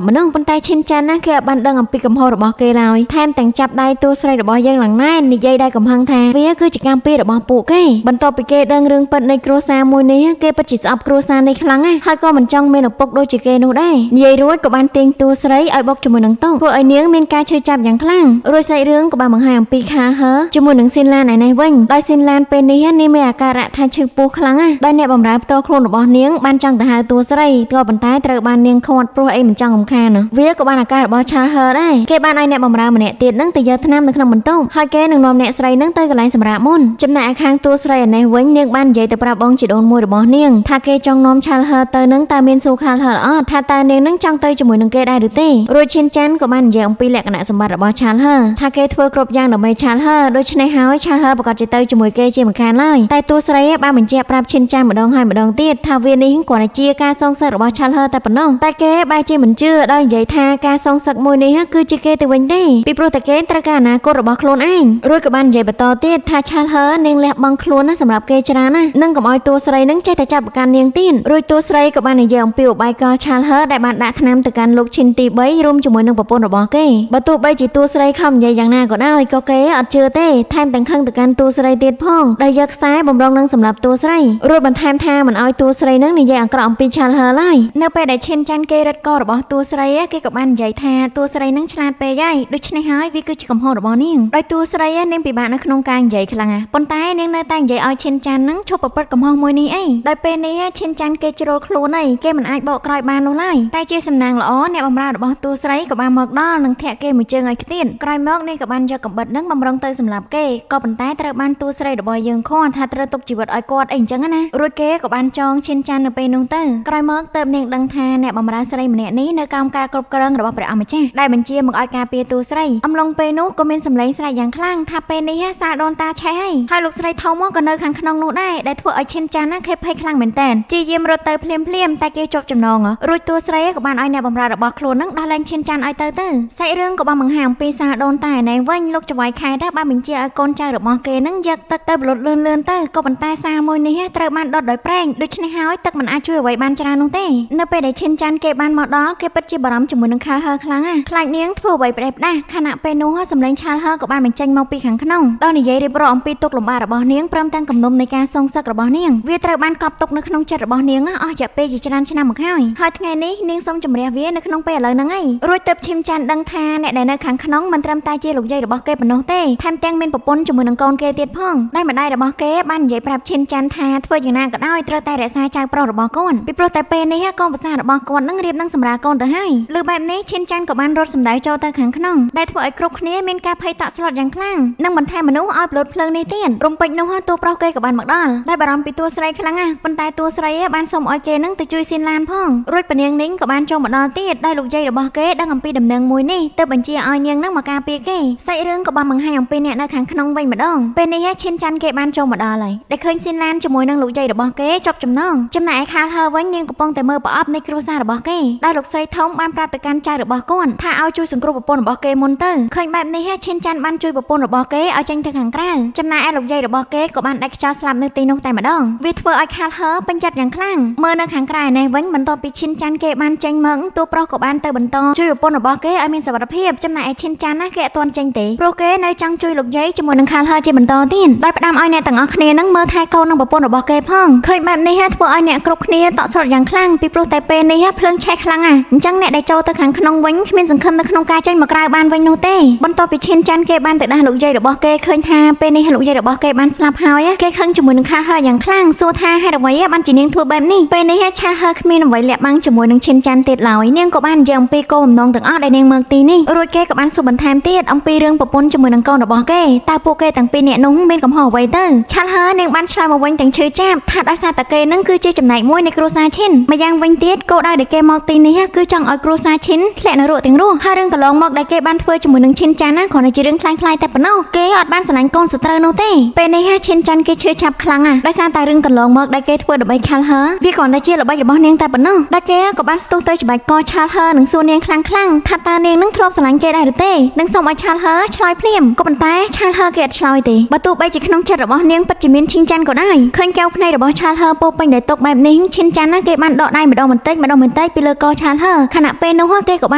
ប់មនុស្សប៉ុន្តែឈិនចាន់ណាគេបានដឹងអំពីកំហុសរបស់គេឡើយថែមទាំងចាប់ដៃតួស្រីរបស់យើងឡើងណែននិយាយដែលកំហឹងថាវាគឺជាកម្មពីរបស់ពួកគេបន្ទាប់ពីគេដឹងរឿងពិតនៃគ្រួសារមួយនេះគេពិតជាស្អប់គ្រួសារនេះខ្លាំងណាស់ហើយក៏មិនចង់មានឪពុកដូចជាគេនោះដែរនិយាយរួចក៏បានទាញតួស្រីឲ្យបុកជាមួយនឹងតុធ្វើឲ្យនាងមានការឈឺចាប់យ៉ាងខ្លាំងរួចសាច់រឿងក៏បានបង្ហាញអំពីខាហឺជាមួយនឹងស៊ីនឡានឯនេះវិញដោយស៊ីនឡានពេលនេះនាងមានអាការៈថាឈឺពោះខ្លាំងណាស់ដោយអ្នកបម្រើផ្ទាល់ខ្លួនរបស់នាងបានចង់ទៅហៅតួស្រីក៏ប៉ុន្តែត្រូវបាននាងខាត់ព្រោះអីមិនចង់រំខានវាក៏បានអាការរបស់ឆាលហឺដែរគេបានឲ្យអ្នកបម្រើម្នាក់ទៀតនឹងទៅយកថ្នាំនៅក្នុងបន្ទប់ហើយគេនឹងនាំអ្នកស្រីនឹងទៅកន្លែងសម្រាប់មុនចំណែកឯខាងតួស្រីឯនេះវិញនាងបាននិយាយទៅប្រាប់បងជីដូនមួយរបស់នាងថាគេចង់នាំឆាលហឺទៅនឹងតើមានសួរខាលហឺអត់ថាតើនាងនឹងចង់ទៅជាមួយនឹងគេដែរឬទេរួចឈិនចាន់ក៏បាននិយាយអំពីលក្ខណៈសម្បត្តិរបស់ឆាលហឺថាគេធ្វើគ្រប់យ៉ាងដើម្បីឆាលហឺដូច្នេះហើយឆាលហឺប្រកាសជាទៅជាមួយគេជាមិនខានឡើយតែតួស្រីបានបញ្ជាក់ប្រាប់ឈិនចាន់ម្ដងហើយម្ដងទៀតថាវានេះគ្រាន់តែជាការសងសឹករបស់ឆាលហឺតែប៉ុណ្ណោះតែគេបែរជាមិនជឿដោយនិយាយថាការសងសឹកមួយនេះគឺជាគេទៅវិញទេពីព្រោះតែគេត្រូវការអនាគតរបស់ខ្លួនឯងរួចក៏បាននិយាយបន្តទៀតថាឆាលហឺនាងលះបង់ខ្លួនណាសម្រាប់គេច្រើនណានឹងកុំឲ្យតួស្រីនឹងចេះតែចាប់ប្រកាន់នាងទៀតរួចតួស្រីក៏បាននិយាយអំពីឧបាយកលឆាលហឺដែលបានដាក់ថ្នាំទៅកាន់លោកឈិនទី3រួមជាមួយនឹងប្រពន្ធរបស់គេបើទោះបីជាតួស្រីខំនិយាយយ៉ាងណាក៏ដោយក៏គេអត់ជឿទេថែមទាំងខឹងទៅកាន់តួស្រីទៀតផងដែលយកខ្សែបំរុងនឹងសម្រាប់តួស្រីរួចបន្ថែមថាមិនឲ្យតួស្រីនឹងនិយាយអាក្រក់អំពីឆាលហឺឡើយនៅពេលដែលឈិនចាន់គេរឹតករបស់តួស្រីគេក៏បាននិយាយថាតួស្រីនឹងឆ្លាតពេកហើយដូច្នេះហើយវាគឺជាកំហុសរបស់នាងដោយតួស្រីនាងពិបាកនៅក្នុងការនិយាយខ្លាំងប៉ុន្តែនាងនៅតែនិយាយឲ្យឈិនចាន់នឹងឈប់ប្រព្រឹត្តកំហុសមួយនេះអីដោយពេលនេះឈិនចាន់គេជ្រុលខ្លួនអីគេមិនអាចបកក្រោយបាននោះឡើយតែជាសំណាងល្អអ្នកបម្រើរបស់តួស្រីក៏បានមកដល់នឹងធាក់គេមួយជើងឲ្យខ្ទៀតក្រោយមកនាងក៏បានយកកំបិតនឹងបំរុងទៅសម្លាប់គេក៏ប៉ុន្តែត្រូវបានតួស្រីរបស់យើងខកថាត្រូវទុកជីវិតឲ្យគាត់អីអញ្ចឹងណារួចគេក៏បានចងឈិនចាន់នៅពេលនោះទៅក្រោយមកទៅនាងដឹងថាអ្នកបម្រើស្រីម្នាក់នេះនៅក្រោមការគ្រប់គ្រងរបស់ព្រះអម្ចាស់ដែលបញ្ជាមកឲ្យការពារតួស្រីអំឡុងពេលនោះក៏មានសម្លេងស្រែកយ៉ាងខ្លាំងថាពេលនេះសាលដូនតាឆេះហើយលោកស្រីធំក៏នៅខាងក្នុងនោះដែរដែលធ្វើឲ្យឈិនចាន់គេភ័យខ្លាំងមែនតើជាយាមរត់ទៅភ្លាមតែគេជាប់ចំណងរួចតួស្រីក៏បានឲ្យអ្នកបម្រើរបស់ខ្លួននឹងដោះលែងឈិនចាន់ឲ្យទៅសាច់រឿងក៏បានបង្ហាញអំពីសាលដូនតាឯនេះវិញលោកចៅខែដែរបានបញ្ជាឲ្យកូនចៅរបស់គេនឹងយកទឹកទៅបលត់លឿនទៅក៏ប៉ុន្តែសាលមួយនេះត្រូវបានដុតដោយប្រេងដូច្នេះហើយទឹកមិនអាចជួយអ្វីបានច្រើននោះទេនៅពេលដែលឈិនចាន់គេបានមកដល់គេពិតជាបារម្ភជាមួយនឹងខាលហឺខ្លាំងខ្លាចនាងធ្វើអ្វីផ្ដេសផ្ដាស់ខណៈពេលនោះសម្លេងឆាលហឺក៏បានបញ្ចេញមកពីខាងក្នុងដោយនិយាយរៀបរាប់អំពីទុក្ខលំបាករបស់នាងព្រមទាំងគំនុំនៃការសងសឹករបស់នាងវាត្រូវបានកប់ទុកនៅក្នុងចិត្តរបស់នាងអស់រយៈពេលជាច្រើនឆ្នាំមកហើយថ្ងៃនេះនាងសូមជំរះវានៅក្នុងពេលឥឡូវហ្នឹងឯងរួចទៅឈិមចាន់ដឹងថាអ្នកដែលនៅខាងក្នុងមិនត្រឹមតែជាលោកយាយរបស់គេប៉ុណ្ណោះទេថែមទាំងមានប្រពន្ធជាមួយនឹងកូនគេទៀតផងដែលម្ដាយរបស់គេបាននិយាយប្រាប់ឈិនចាន់ថាធ្វើយ៉ាងណាក៏ដោយត្រូវតែរក្សាចៅប្រុសរបស់កូនពីព្រោះតែពេលនេះកូនប្រសារបស់គាត់នឹងរៀបនឹងសម្រាប់កូនទៅហើយលើបែបនេះឈិនចាន់ក៏បានរត់សម្ដៅចូលទៅខាងក្នុងដែលធ្វើឲ្យគ្រប់គ្នាមានការភ័យតក់ស្លុតយ៉ាងខ្លាំងនិងបន្ថែមមនុស្សឲ្យប្លុតភ្លើងនេះទៀតរំពេចនោះតួប្រុសគេក៏បានមកដល់ដែលបារម្ភពីតួស្រីខ្លាំងណាស់ប៉ុន្តែតួស្រីបានសុំឲ្យគេនឹងទៅជួយស៊ីនឡានផងរួចពនាងនាងក៏បានចូលមកដល់ទៀតដែលលោកយាយរបស់គេដឹងអំពីដំណឹងមួយនេះទៅបញ្ជាឲ្យនាងនឹងមកការពារគេសាច់រឿងក៏បានបង្ហាញអំពីអ្នកនៅខាងក្នុងវិញម្ដងពេលនេះឈិនចាន់គេបានចូលមកដល់ហើយដែលឃើញស៊ីនឡានជាមួយនឹងលោកយាយរបស់គេជាប់ចំណងចំណែកឯខាលហឺវិញនាងកំពុងតែមើលប្រអប់នៃគ្រួសាររបស់គេដែលលោកស្រីធំបានប្រាប់ទៅកាន់ចៅរបស់គាត់ថាឲ្យជួយសង្គ្រោះប្រពន្ធរបស់គេមុនទៅឃើញបែបនេះឈិនចាន់បានជួយប្រពន្ធរបស់គេឲ្យចេញទៅខាងក្រៅចំណែកឯលោកយាយរបស់គេក៏បានដាច់ខ្យល់ស្លាប់នៅទីនោះតែម្ដងវាធ្វើឲ្យខាលហឺពេញចិត្តយ៉ាងខ្លាំងមើលនៅខាងក្រៅនេះវិញបន្ទាប់ពីឈិនចាន់គេបានចេញមកតួប្រុសក៏បានទៅបន្តជួយប្រពន្ធរបស់គេឲ្យមានសុវត្ថិភាពចំណែកឯឈិនចាន់គេអត់ទាន់ចេញទេព្រោះគេនៅចង់ជួយលោកយាយជាមួយនឹងខាលហឺជាបន្តទៀតដោយផ្ដាំឲ្យអ្នកទាំងអស់គ្នានឹងមើលថែកូននិងប្រពន្ធរបស់គេផងឃើញបែបនេះធ្វើឲ្យអ្នកគ្រប់គ្នាតក់ស្លុតយ៉ាងខ្លាំងពីព្រោះតែពេលនេះភ្លើងឆេះខ្លាំងអញ្ចឹងអ្នកដែលចូលទៅខាងក្នុងវិញគ្មានសង្ឃឹមនៅក្នុងការចេញមកក្រៅបានវិញនោះទេបន្ទាប់ពីឈិនចាន់គេបានទៅដាស់លោកយាយរបស់គេឃើញថាពេលនេះលោកយាយរបស់គេបានស្លាប់ហើយគេខឹងជាមួយនឹងខាលហឺយ៉ាងខ្លាំងសួរថាហេតុអ្វីបានជានាងធ្វើបែបនេះពេលនេះឆាលហឺគ្មានអ្វីលាក់បាំងជាមួយនឹងឈិនចាន់ទៀតឡើយនាងក៏បាននិយាយអំពីគោលបំណងទាំងអស់ដែលនាងមកទីនេះរួចគេក៏បានសួរបន្ថែមទៀតអំពីរឿងប្រពន្ធជាមួយនឹងកូនរបស់គេតើពួកគេទាំងពីរនាក់នោះមានកំហុសអ្វីទៅឆាលហឺនាងបានឆ្លើយមកវិញទាំងឈឺចាប់ថាដោយសារតែគេនឹងគឺជាចំណែកមួយនៃគ្រួសារឈិនម្យ៉ាងវិញទៀតគោលដៅដែលគេមកទីនេះគឺចង់ឲ្យគ្រួសារឈិនធ្លាក់នរកទាំងរស់ហើយរឿងកន្លងមកដែលគេបានធ្វើជាមួយនឹងឈិនចាន់គ្រាន់តែជារឿងខ្លាំងៗតែប៉ុណ្ណោះគេអត់បានស្រឡាញ់កូនសត្រូវនោះទេពេលនេះឈិនចាន់គេឈឺចាប់ខ្លាំងដោយសារតែរឿងកន្លងមកដែលគេធ្វើដើម្បី ឆាល់ហឺវាគ្រាន់តែជាល្បិចរបស់នាងតែប៉ុណ្ណោះតែគេក៏បានស្ទុះទៅច្បាច់កឆាល់ហឺនឹងសួរនាងខ្លាំងថាតើនាងនឹងធ្លាប់ស្រឡាញ់គេដែរឬទេនឹងសូមឲ្យឆាល់ហឺឆ្លើយភ្លាមក៏ប៉ុន្តែឆាល់ហឺគេអត់ឆ្លើយទេបើទោះបីជាក្នុងចិត្តរបស់នាងពិតជាមានឈិនចាន់ក៏ដោយឃើញកែវភ្នែករបស់ឆាល់ហឺពោពេញដោយទុកបែបនេះឈិនចាន់ណាគេបានដកដៃម្ដងបន្តិចពីលើកឆាល់ហឺខណៈពេលនោះគេក៏ប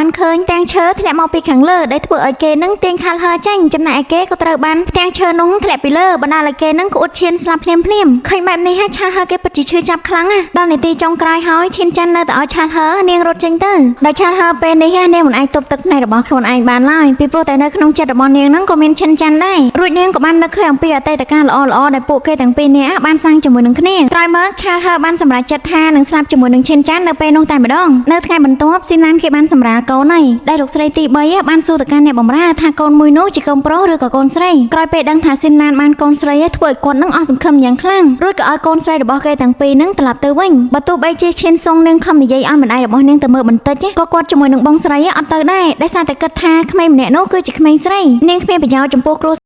ានឃើញទាំងឈើធ្លាក់មកពីខាងលើដែលធ្វើឲ្យគេនឹងទាញឆាល់ហឺចេញចំណែកឯគេក៏ត្រូវបានទាំងឈើនោះធ្លាក់ពីលើបណ្ដាលឲ្យគេនឹងក្អួតឈានស្លាប់ភ្លាមឃើញបែបនេះឆាល់ហឺគេពិតជាឈឺចាប់ខ្លាំងណាស់ដល់នាទីចុងក្រោយហើយឈិនចាន់នៅតែឲ្យឆាល់ហឺនាងរត់ចេញទៅដោយឆាល់ហឺពេលនេះនាងមិនអាចទប់ទឹកភ្នែករបស់ខ្លួនឯងបានឡើយពីព្រោះតែនៅក្នុងចិត្តរបស់នាងនឹងក៏មានឈិនចាន់ដែររួចនាងក៏បាននឹកឃើញអំពីអតីតកាលល្អៗដែលពួកគេទាំងពីរនាក់បានសាងជាមួយនឹងគ្នាក្រោយមកឆាល់ហឺបានសម្រេចចិត្តថានឹងស្លាប់ជាមួយនឹងឈិនចាន់នៅពេលនោះតែម្ដងនៅថ្ងៃបន្ទាប់ស៊ីឡានគេបានសម្រាលកូនហើយដែលលោកស្រីទី3បានសួរទៅកាន់អ្នកបម្រើថាកូនមួយនោះជាកូនប្រុសឬក៏កូនស្រីក្រោយពេលដឹងថាស៊ីឡានបានកូនស្រីធ្វើឲ្យគាត់នឹងអស់សង្ឃឹមយ៉ាងខ្លាំងរួចក៏ឲ្យកូនស្រីរបស់គេទាំងពីរនឹងត្រឡប់ទៅវិញបើទោះបីជាឈិនសុងនាងខំនិយាយឲ្យម្ដាយរបស់នាងទៅមើលបន្តិចក៏គាត់ជាមួយនឹងបងស្រីអត់ទៅដែរដោយសារតែគិតថាក្មេងម្នាក់នោះគឺជាក្មេងស្រីនាងគ្មានប្រយោជន៍ចំពោះគ្រួ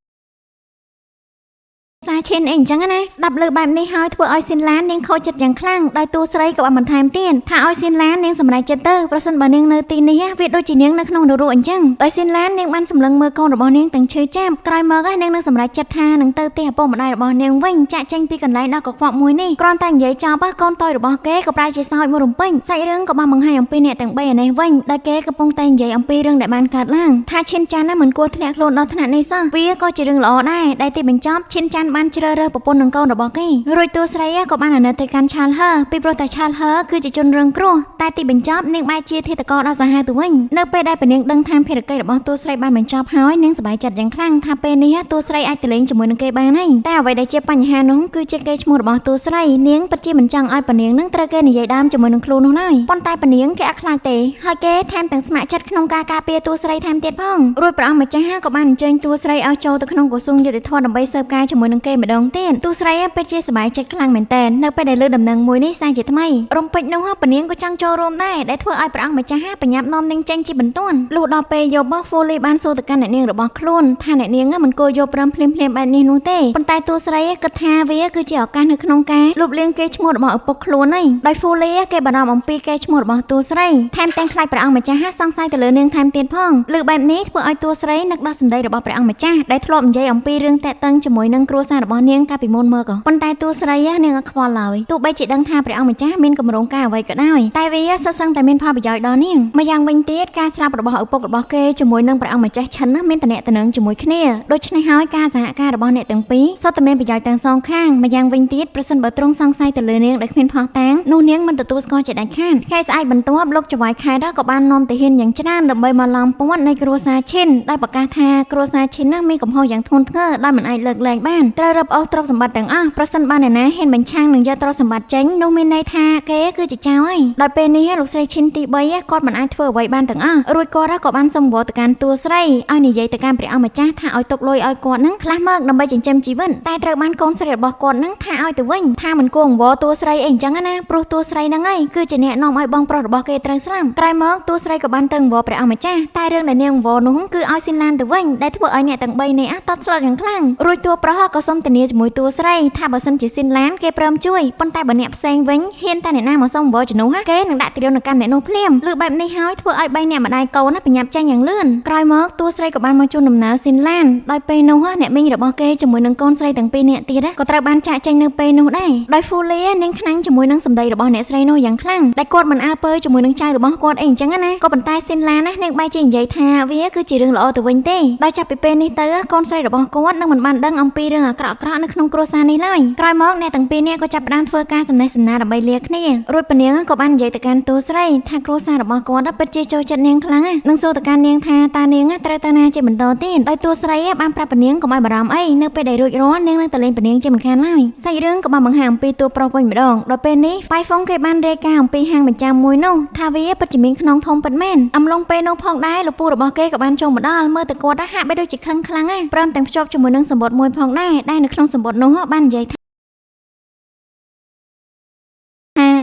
សារឈិនអីអញ្ចឹងណាស្ដាប់លើបែបនេះហើយធ្វើឲ្យស៊ីនឡាននាងខូចចិត្តយ៉ាងខ្លាំងដោយតួស្រីក៏បានបន្ថែមទៀតថាឲ្យស៊ីនឡាននាងសម្រេចចិត្តទៅប្រសិនបើនាងនៅទីនេះវាដូចជានាងនៅក្នុងនរកអញ្ចឹងដោយស៊ីនឡាននាងបានសម្លឹងមើលកូនរបស់នាងទាំងឈឺចាប់ក្រោយមកនាងនឹងសម្រេចចិត្តថានឹងទៅផ្ទះឪពុកម្ដាយរបស់នាងវិញចាក់ចេញពីកន្លែងដ៏កខ្វក់មួយនេះគ្រាន់តែនិយាយចប់កូនតូចរបស់គេក៏ប្រែជាសើចមករំពេញសាច់រឿងក៏បានបង្ហាញអំពីអ្នកទាំង3ឯនេះវិញដែលគេកំពុងតែនិយាយអំពីរឿងដែលបានកើតឡើងថាឈិនចាន់មិនគួរធ្លាក់ខ្លួនដល់ថ្នាក់នេះសោះវាក៏ជារឿងល្អដែរដែលទីបញ្ចប់ឈិនចាន់បានជ្រើសរើសប្រពន្ធនឹងកូនរបស់គេរួចតួស្រីក៏បានអាណិតទៅកាន់ឆាល់ហឺពីព្រោះតែឆាល់ហឺគឺជាជនរងគ្រោះតែទីបញ្ចប់នាងបែរជាធាតុករដល់សាហាវទៅវិញនៅពេលដែលនាងដឹងថាភារកិច្ចរបស់តួស្រីបានបញ្ចប់ហើយនាងសប្បាយចិត្តយ៉ាងខ្លាំងថាពេលនេះតួស្រីអាចទៅលេងជាមួយនឹងគេបានហើយតែអ្វីដែលជាបញ្ហានោះគឺជាកេរ្តិ៍ឈ្មោះរបស់តួស្រីនាងពិតជាមិនចង់ឲ្យប៉នាងនឹងត្រូវគេនិយាយដើមជាមួយនឹងខ្លួននោះឡើយប៉ុន្តែប៉នាងគេអត់ខ្លាចទេហើយគេថែមទាំងស្ម័គ្រចិត្តក្នុងការការពារតួស្រីថែមទៀតផងរួចព្រះអង្គម្ចាស់ក៏បានអញ្ជើញតួស្រីឲ្យចូលទៅក្នុងក្រសួងយុតិធម៌ដើម្បីស៊ើបការជាមួយនឹងគេម្ដងទៀតតួស្រីពិតជាសប្បាយចិត្តខ្លាំងមែនទែននៅពេលដែលលើដំណឹងមួយនេះសាជាថ្មីរំពេចនោះប៉នាងក៏ចង់ចូលរួមដែរដែលធ្វើឲ្យព្រះអង្គម្ចាស់បញ្ញាប់នាំនាងចេញជាបន្ទាន់លុះដល់ពេលយកបោះហ្វូលីបានសួរទៅកាន់អ្នកនាងរបស់ខ្លួនថាអ្នកនាងមិនគួរយកព្រមភ្លាមបែបនេះនោះទេប៉ុន្តែតួស្រីគិតថាវាគឺជាឱកាសនៅក្នុងការលុបលាងកេរ្តិ៍ឈ្មោះរបស់ឪពុកខ្លួនហើយដោយហ្វូលីគេបារម្ភអំពីកេរ្តិ៍ឈ្មោះរបស់តួស្រីថែមទាំងខ្លាចព្រះអង្គម្ចាស់សង្ស័យទៅលើនាងថែមទៀតផងលើបែបនេះធ្វើឲ្យតួស្រីនឹកដល់សម្ដីរបស់ព្រះអង្គម្ចាស់ដែលធ្លាប់និយាយអំពីរឿងតាក់ទងជាមួយនឹងគ្រួសាររបស់នាងកាលពីមុនមកប៉ុន្តែតួស្រីនាងអត់ខ្វល់ឡើយទោះបីជាដឹងថាព្រះអង្គម្ចាស់មានគម្រោងការអ្វីក៏ដោយតែវាសុទ្ធសឹងតែមានផលប្រយោជន៍ដល់នាងម្យ៉ាងវិញទៀតការស្លាប់របស់ឪពុករបស់គេជាមួយនឹងព្រះអង្គម្ចាស់ឈិនមានតំណែងជាមួយគ្នាដូច្នេះហើយការសហការរបស់អ្នកទាំងពីរសុទ្ធតែមានប្រយោជន៍ទាំងសងខាងម្យ៉ាងវិញទៀតប្រសិនបើទ្រង់សង្ស័យទៅលើនាងដែលគ្មានផុសតាងនោះនាងមិនទទួលស្គាល់ជាដាច់ខាតថ្ងៃស្អែកបន្ទាប់លោកចៅហ្វាយខេត្តក៏បាននាំទាហានយ៉ាងច្រើនដើម្បីមកឡោមព័ទ្ធនៃគ្រួសារឈិនដោយប្រកាសថាគ្រួសារឈិនមានកំហុសយ៉ាងធ្ងន់ធ្ងរដោយមិនអាចលើកលែងបានត្រូវរឹបអូសទ្រព្យសម្បត្តិទាំងអស់ប្រសិនបើអ្នកណាហ៊ានបញ្ឆាំងនឹងយកទ្រព្យសម្បត្តិចេញនោះមានន័យថាគេគឺជាចៅហើយដោយពេលនេះលោកស្រីឈិនទី3គាត់មិនអាចធ្វើអ្វីបានទាំងអស់រួចគាត់ក៏បានសុំវល់ទៅកាន់តួស្រីឲ្យនិយាយទៅកាន់ព្រះអង្គម្ចាស់ថាឲ្យទុកលុយឲ្យគាត់នឹងខ្លះមកដើម្បីចិញ្ចឹមជីវិតតែត្រូវបានកូនស្រីរបស់គាត់នឹងថាឲ្យទៅវិញថាមិនគួរអង្វរតួស្រីអីអញ្ចឹងណាព្រោះតួស្រីហ្នឹងឯងគឺជាអ្នកនាំឲ្យបងប្រុសរបស់គេត្រូវស្លាប់ក្រោយមកតួស្រីក៏បានទៅអង្វរព្រះអង្គម្ចាស់តែរឿងដែលនាងអង្វរនោះគឺឲ្យស៊ីនឡានទៅវិញដែលធ្វើឲ្យអ្នកទាំង3នាក់តបស្លុតយ៉ាងខ្លាំងរួចតួប្រុសក៏សុំធានាជាមួយតួស្រីថាបើសិនជាស៊ីនឡានគេព្រមជួយប៉ុន្តែបើអ្នកផ្សេងវិញហ៊ានតែអ្នកណាមកសុំអង្វរជំនួសគេនឹងដាក់ទារុណកម្មអ្នកនោះភ្លាមលើបែបនេះហើយធ្វើឲ្យ3អ្នកម្ដាយកូនបញ្ញាប់ចេញយ៉ាងលឿនក្រោយមកតួស្រីក៏បានមកជូនដំណើរស៊ីនឡានដោយពេលនោះអ្នកមីងរបស់គេជាមួយនឹងកូនស្រីទាំងពីរនាក់ទៀតក៏ត្រូវបានចាក់ចេញនៅពេលនោះដែរដោយហ្វូលីនាងខ្លាំងជាមួយនឹងសម្ដីរបស់អ្នកស្រីនោះយ៉ាងខ្លាំងតែគាត់មិនអើពើជាមួយនឹងចៅរបស់គាត់អីអញ្ចឹងណាក៏ប៉ុន្តែស៊ីនឡាននាងបែរជានិយាយថាវាគឺជារឿងល្អទៅវិញទេដោយចាប់ពីពេលនេះទៅកូនស្រីរបស់គាត់នឹងមិនបានដឹងអំពីរឿងអាក្រក់ៗនៅក្នុងគ្រួសារនេះឡើយក្រោយមកអ្នកទាំងពីរនាក់ក៏ចាប់ផ្ដើមធ្វើការសំណេះសំណាលដើម្បីលាគ្នារួចពនាងក៏បាននិយាយទៅកាន់តួស្រីថាគ្រួសាររបស់គាត់ពិតជាចូលចិត្តនាងខ្លាំងនឹងសួរទៅកាន់នាងថាតើនាងត្រូវទៅណាជាបន្តទៀតដោយតួស្រីបានប្រាប់ពនាងកុំឲ្យបារម្ភអីនៅពេលដែលរួចរាល់នាងនឹងទៅលេងពនាងជាមិនខានឡើយសាច់រឿងក៏បានបង្ហាញអំពីតួប្រុសវិញម្ដងដល់ពេលនេះប៉ៃហ្វុងគេបានរាយការណ៍អំពីហាងបញ្ចាំមួយនោះថាវាពិតជាមានខ្នងធំពិតមែនអំឡុងពេលនោះផងដែរលោកពូរបស់គេក៏បានចូលមកដល់មើលទៅគាត់ហាក់បីដូចជាខឹងខ្លាំងព្រមទាំងភ្ជាប់ជាមួយនឹងសម្បត្តិមួយផងដែរដែលនៅក្នុងសម្បត្តិនោះបាននិយាយថ